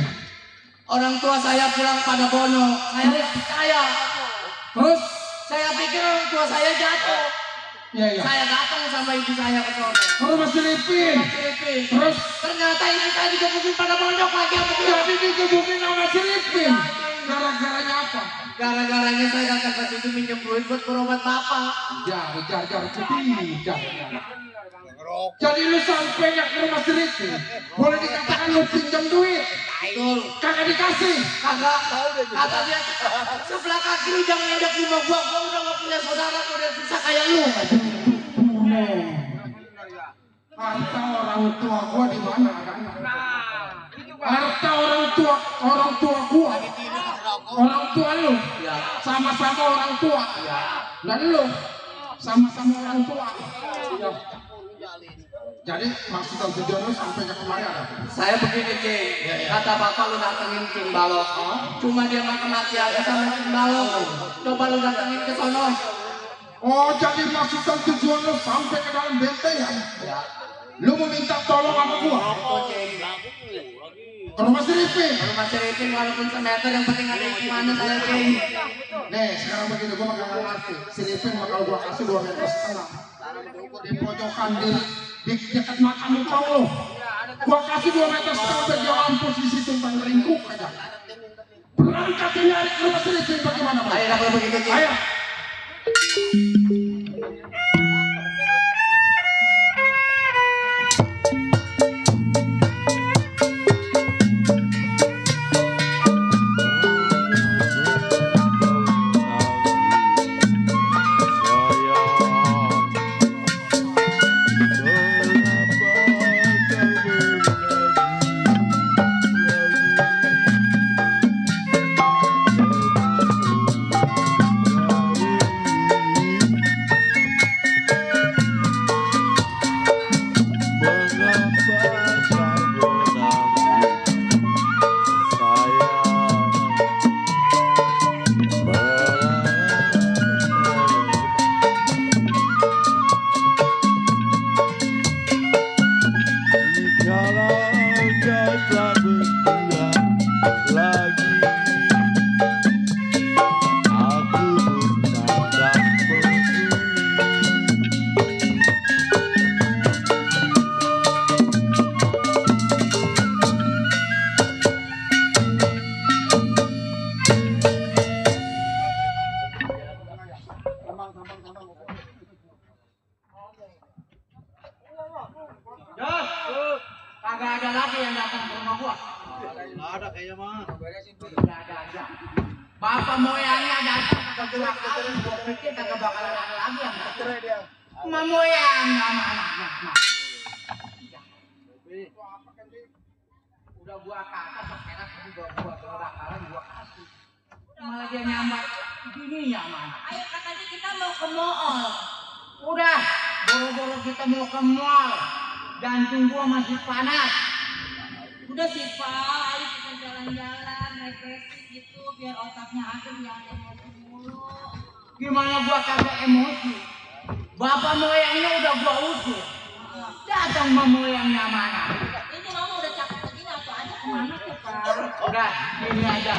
orang tua saya pulang pada bonyok. Saya percaya.
Terus?
Saya pikir orang tua saya jatuh.
Iya.
Saya datang sama ibu saya ke sana.
Ke rumah si Ripin. Terus?
Ternyata ibu saya dikebukin pada bonyok lagi apa dia?
Jadi dikebukin sama si Ripin. Gara-garanya apa?
Gara-garanya saya datang ke situ minjem duit buat berobat bapak.
Jar putih. Jadi lu sampai ke rumah si Ripin. Boleh dikatakan lu pinjam duit.
Betul.
Kagak dikasih.
Kagak. Kata dia sebelah kaki lu jangan injak rumah gua udah gak punya saudara udah susah kayak lu.
Harta orang tua gua di mana? Harta orang tua gua. Orang tua lu. Sama-sama orang tua. Dan lu sama-sama orang tua. Jadi maksud dan tujuan lu sampai ke kemari ada apa?
Saya begini Cing, kata bapak lu datengin Cing Balok. Cuma dia maki-maki aja sama Cing Balok. Coba lu datengin ke sono.
Oh, jadi maksud dan tujuan lu sampai ke dalam bentean? Lu meminta tolong sama gua? Ke rumah si Ripin?
Ke rumah si Ripin walaupun semeter yang penting ada di mana saya Cing.
Nih, sekarang begini gua bakal ngerti. Si Ripin bakal gua kasih 2,5 meter. Di pojokan di dekat makam muka lu. Gua kasih 2,5 meter biar dia mampus di situ bang ringkuk aja. Berangkat nyari ke rumah si Ripin bagaimana bang?
Ayo kalau begitu Cing.
Ayo.
Kagak ada lagi yang datang ke rumah gua.
Nggak ada kayaknya mah.
Nggak ada. Bapak moyangnya datang kagak dua kali, gua pikir kagak bakalan ada lagi yang datang. Emak moyang sama anaknya. Udah gua kata sekarang gua bakalan gua kasih. Malah dia nyambat gininya mana?
Ayo katanya kita mau ke mall.
Udah, boro-boro kita mau ke mall. Jantung gua masih panas.
Udah sih Pak, ayo kita jalan-jalan, refreshing gitu biar otaknya adem jangan emosi mulu.
Gimana gua kagak emosi? Bapak moyangnya udah gua usir. Datang mama moyangnya mana?
Ini mama udah cakep begini apa aja kemana tuh Pak?
Udah, gini aja.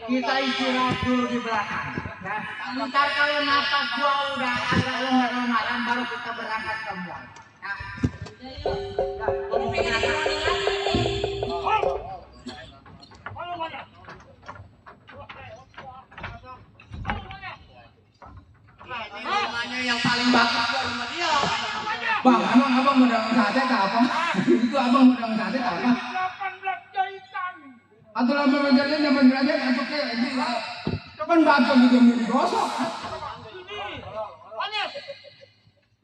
Kita istirahat dulu di belakang. Ya. Ntar kalau napas gua udah agak lemah-lemahan baru kita berangkat ke mall. Ya.
Ini pengen running lagi nih.
Namanya yang paling bagus gua sama dia.
Bang, emang abang mau dagang sate tak apa? Itu abang mau dagang sate tak apa?
18 jahitan.
Atau lama menjadi zaman belajar atau kayak itu kapan baca juga mau digosok?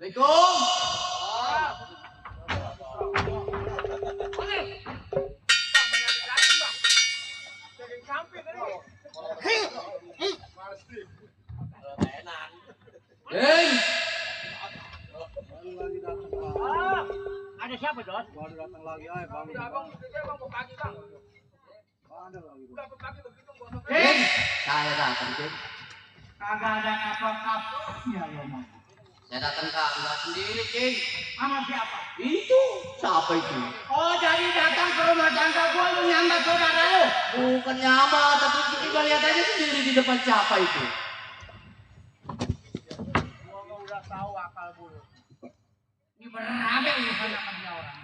Assalamualaikum. Ada siapa, Dos?
Baru datang lagi ay, Bang.
Abang mau pagi, Bang.
Ada lagi.
Udah pagi begitu gua mau.
Saya datang, Cing.
Kagak ada apa-apanya ya, Mas.
Saya datang ke Angga sendiri, Cing.
Sama siapa?
Itu siapa itu?
Oh, jadi datang ke rumah tangga gua lu nyambat saudara lu.
Bukan nyambat, tapi kita lihat aja sendiri di depan siapa itu.
Gua udah tahu akal bulu. Ini berabe urusan sama dia orang.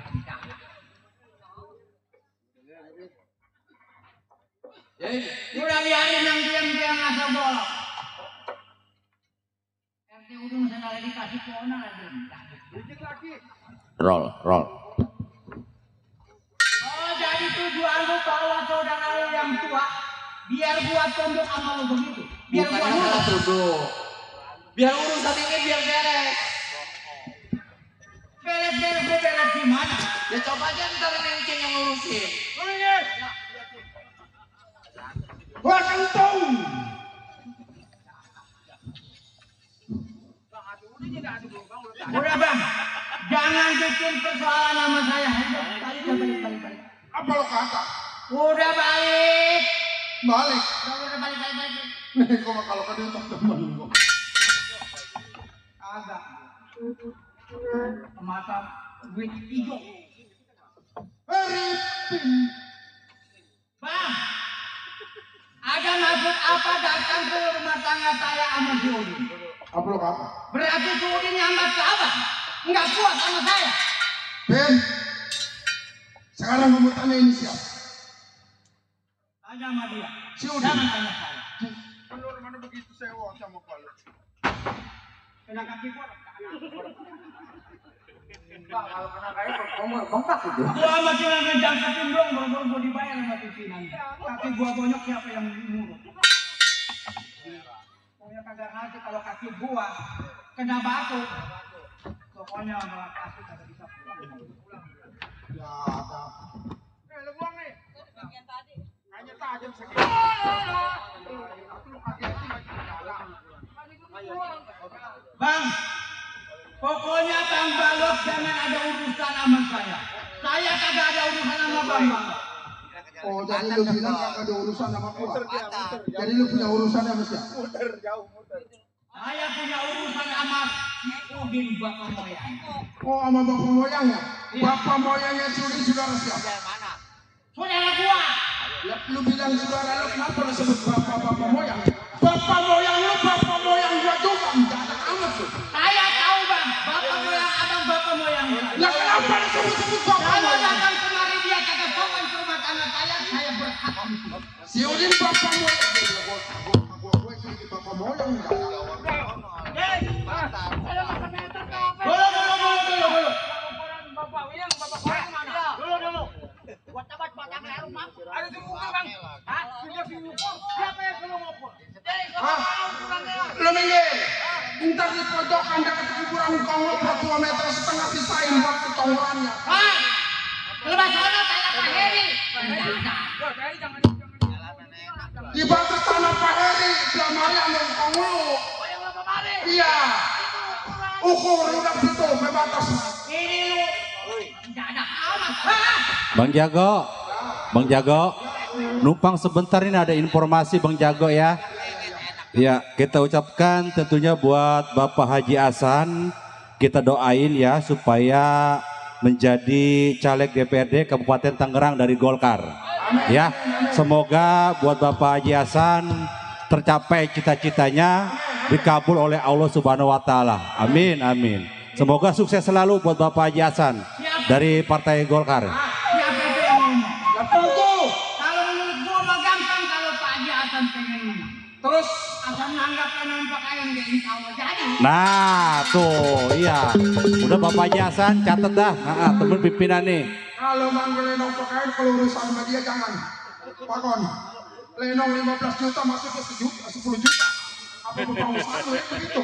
Udah biarin yang diam-diam asal bolong. RT Udung saya lagi kasih kona lagi.
Roll.
Oh, jadi tujuan lu bawa saudara lu yang tua biar buat tunduk sama lu begitu. Biar
Bukan
gua
masalah
nurut.
tuduh. Biar urusan ini biar beres.
Beres-beres gua beres gimana?
Ya coba aja ntar Cing yang ngurusin.
Wah kentung!
Udah bang, jangan bikin persoalan sama saya. Balik.
Apa lo kata?
Udah balik.
Balik.
Udah balik.
Nih kok kalau ke dia temen gua.
Agak. Mata duit hijau.
Ripin.
Bang, ada maksud apa datang ke rumah tangga saya sama si Udin?
Apa lo kata?
Berarti si Udin nyambat ke abang? Enggak kuat sama saya?
Ben, sekarang kamu tanya ini siapa?
Tanya sama dia.
Si Udin.
Jangan tanya saya.
Menurut mana begitu sewa sama kalau?
Kena kaki gua.
Kalau kena kayu bengkak itu.
Gua masih ngejang kaki dong, baru gua dibayar sama pimpinan. Kaki gua bonyok siapa yang ngurut? Pokoknya kagak ngasih kalau kaki gua kena batu. Pokoknya malah kaki kagak bisa pulang.
Ya, lu buang nih. Hanya tajam segini.
Bang, pokoknya Bang Balok jangan ada urusan sama saya. Saya kagak ada urusan sama Bang Balok.
Oh, jadi lu bilang kagak ada urusan sama gua. Jadi lu punya urusan sama siapa?
Saya punya urusan sama si Udin bapak moyang.
Oh, sama bapak moyangnya? Bapak moyangnya si Udin saudara siapa?
Saudara gua.
Lu bilang saudara lu, kenapa lu sebut bapak moyang? Bapak moyang lu, bapak moyang gua juga. Enggak ada amat lu.
Saya tahu Bang, bapak moyang abang bapak moyang.
Lah kenapa lu sebut bapak
Kalau
moyang?
datang kemari dia kagak sopan ke rumah tangga saya berhak.
Si Udin bapak moyang. Gua jadi bapak moyang.
Dulu. Bapak moyang mana? Dulu. Gua tabat batang leher rumah. Ada di muka Bang. Hah? Sudah diukur. Siapa yang belum ngukur?
Lu minggir. Ntar di pojokan dekat kuburan konglo 2,5 meter pisahin buat ketonggolannya.
Hah? Lepas sana tanya Pak Heri.
Di batas tanah Pak Heri, Blamari sama konglo. Iya. Ukur udah situ, batas.
Ini lu. Enggak ada amat.
Bang Jago, numpang sebentar ini ada informasi Bang Jago ya. Ya, kita ucapkan tentunya buat Bapak Haji Hasan, kita doain ya supaya menjadi caleg DPRD Kabupaten Tangerang dari Golkar. Ya, semoga buat Bapak Haji Hasan tercapai cita-citanya, dikabul oleh Allah Subhanahu wa taala. Amin, amin. Semoga sukses selalu buat Bapak Haji Hasan dari Partai Golkar.
Kalau menurut gua mah gampang kalau Pak Haji Hasan pengen menang.
Terus
asal nanggap kanan pakaian dia insya Allah jadi.
Nah tuh iya, udah Bapak Haji Hasan catet dah, temen pimpinan nih.
kalau manggil Lenong pakaian, kalau urusan sama dia jangan. Pakon, Lenong 15 juta masuk ke 10 juta. Apa pengusaha lu ya begitu?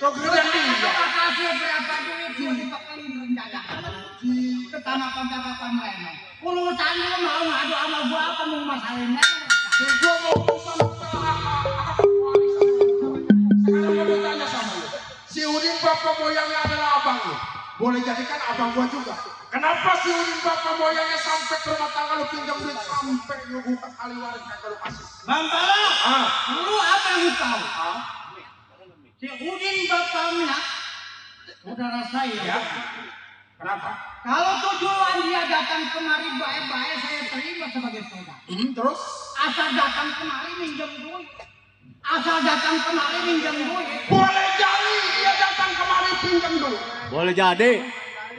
Kau gedean dia.
Kasih berapa duit dia dipakai rencana. Ketamakan Lenong. Urusan lu mau ngadu sama gua apa mau masalahin?
Gua mau urusan sekarang mau tanya sama lu. Si Udin bapak moyangnya adalah abang lu. Boleh jadikan abang gua juga. Kenapa si Udin bapak moyangnya sampai ke rumah tangga lu pinjam duit sampai lu buka kali waris kayak lu kasih?
Bang Balok, lu apa yang lu tahu? Si Udin bapaknya saudara saya.
Ya. Kenapa?
Kalau tujuan dia datang kemari baik-baik saya terima sebagai saudara.
Terus?
Asal datang kemari minjem duit.
Boleh jadi dia datang kemari pinjam duit.
Boleh jadi.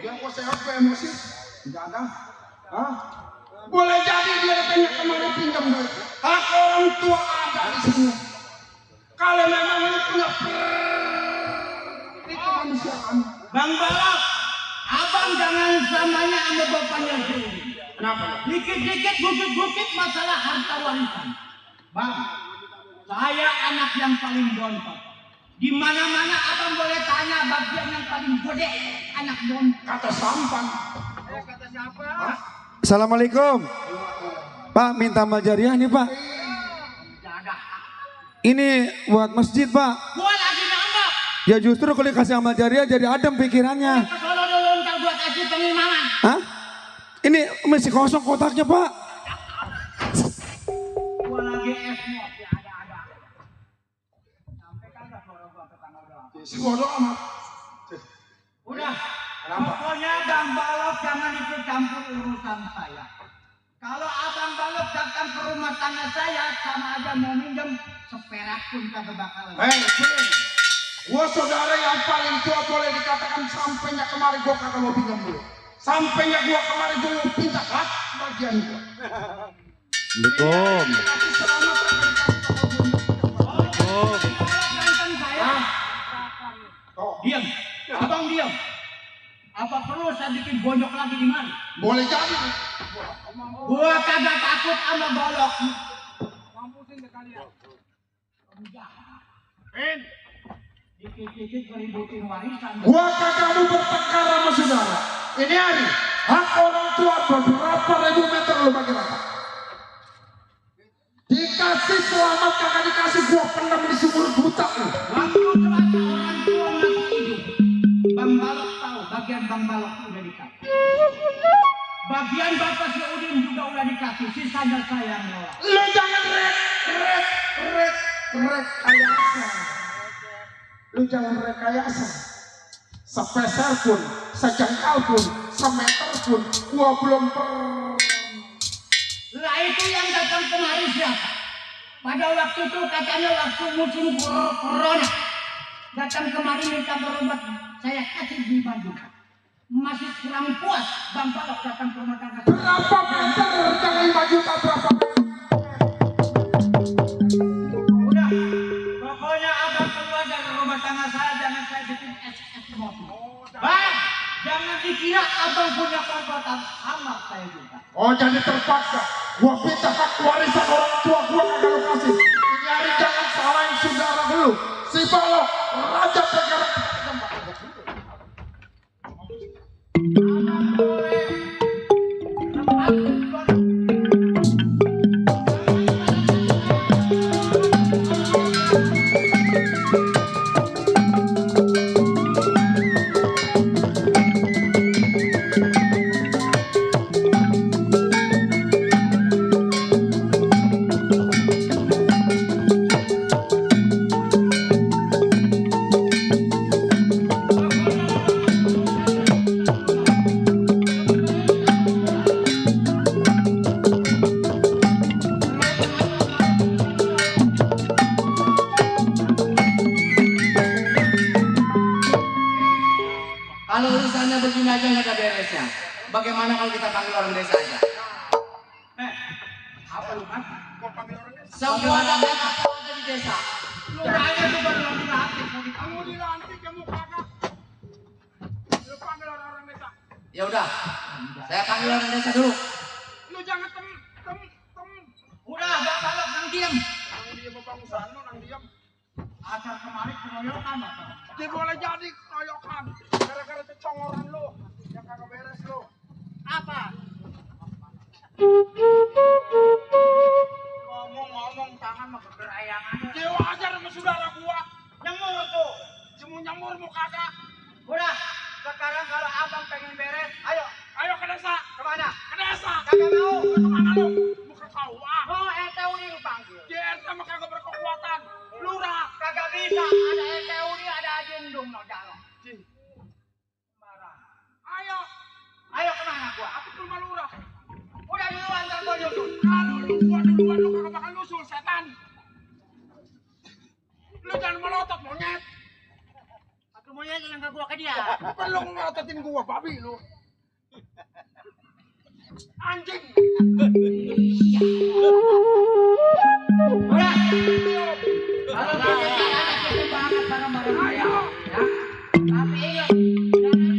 Dia kok sehat emosi? Enggak ada. Hah? Boleh jadi dia datang kemari pinjam duit. Hak orang tua ada di sini. Kalau memang lu punya kemanusiaan.
Bang Balok, abang jangan samanya sama bapaknya sendiri.
Kenapa?
Dikit-dikit gukit-gukit masalah harta warisan. Bang, saya anak yang paling bontot. Di mana-mana abang boleh tanya bagian yang paling gede anak bontot.
Kata sampan.
Kata siapa?
Assalamualaikum. Pak, minta amal jariah nih Pak. Ini buat masjid Pak.
Gua lagi nambah.
Ya justru kalau dikasih amal jariah jadi adem pikirannya.
Kalau dulu ntar gua kasih pengimaman.
Hah? Ini masih kosong kotaknya Pak.
Gua lagi esmod ya ada. Sampai kagak suara gua ke tanggal 8.
Si bodoh amat.
Udah. Pokoknya Bang Balok jangan ikut campur urusan saya. Kalau Abang Balok datang ke rumah tangga saya sama aja mau minjem seperak pun kagak bakalan.
Cing, gua saudara yang paling tua boleh dikatakan sampainya kemari gua kagak mau pinjam dulu. Sampainya gua kemari gua mau pinta hak bagian gua.
Assalamualaikum.
Diam. Abang diam. Apa perlu saya bikin bonyok lagi di mana?
Boleh jadi.
Gua kagak takut sama golok.
Mampusin ke kalian.
Dikit-dikit ngeributin warisan.
Gua kagak mau bertengkar sama saudara. Ini hari hak orang tua beberapa ribu meter lo bagi rata. Dikasih selamat kagak dikasih, gua pendam di sumur buta lu.
Waktu terasa orang tua masih hidup, Bang Balok tahu bagian Bang Balok udah dikasih. Bagian Bapak si Udin juga udah dikasih, sisanya saya yang nolak.
Lu jangan rekayasa. Lu jangan rekayasa. Sepeser pun, sejengkal pun, semeter pun, gua belum
Lah itu yang datang kemari siapa? Pada waktu itu katanya waktu musim corona. Datang kemari minta berobat, saya kasih di Bandung. Masih kurang puas, Bang Balok datang ke rumah tangga.
Berapa meter? Jangan 5 juta berapa meter?
Udah, pokoknya abang keluar dari rumah tangga saya, jangan saya bikin es mobil. Bang, jangan dikira abang punya perbuatan sama saya juga.
Oh jadi terpaksa. Gua minta hak warisan orang tua gua kagak lu kasih. Ini hari jangan salahin saudara dulu. Si Balok, raja negara.
Kalau urusannya begini aja nggak ada beresnya. Bagaimana kalau kita panggil orang desa aja?
Apa lu kan?
Semua data ada di desa.
Lu aja tuh baru dilantik.
Kamu dilantik, kamu kagak. Lu panggil orang-orang desa.
Ya udah, saya panggil orang desa dulu.
Lu jangan tem.
Udah, Bang Balok nang diam.
Nang diam Bang Sano, nang diam.
Asal kemarin keroyokan apa?
Dia boleh jadi keroyokan. Gara-gara kecongoran lu. Yang kagak beres lu.
Apa? Ngomong-ngomong tangan mah kegerayangan.
Dia wajar sama saudara gua.
Nyemur tuh.
Nyemur-nyemurmu kagak.
Udah, sekarang kalau abang pengen beres, ayo.
Ayo ke desa.
Kemana?
Ke desa.
Kagak mau.
Kemana lu? Bukan kau.
Oh, RTU ini lu panggil.
Di RT mah kagak berkekuatan. Lurah.
Kagak bisa, ada RTU ini, ada adendum no jalan.
Ayo.
Ayo kemana gua?
Aku ke rumah lurah.
Udah duluan, ntar gua nyusul.
Kalau lu gua duluan lu kagak bakal nyusul, setan. Lu jangan melotot monyet.
Aku monyet yang ke gua ke dia.
Bukan lu melototin gua, babi lu. Anjing.
Udah. Kalau kita anak kita banget bareng-bareng.
Ayo.
Ya. Tapi ingat, jangan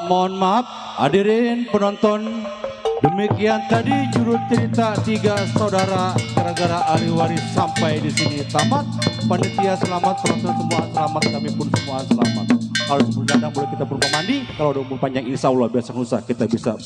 Mohon maaf hadirin penonton, demikian tadi juru cerita 3 saudara gara-gara ahli waris sampai di sini tamat. Panitia selamat, penonton semua selamat, kami pun semua selamat. Kalau sebelum datang boleh kita berumah mandi, kalau udah umur panjang insya Allah besok lusa kita bisa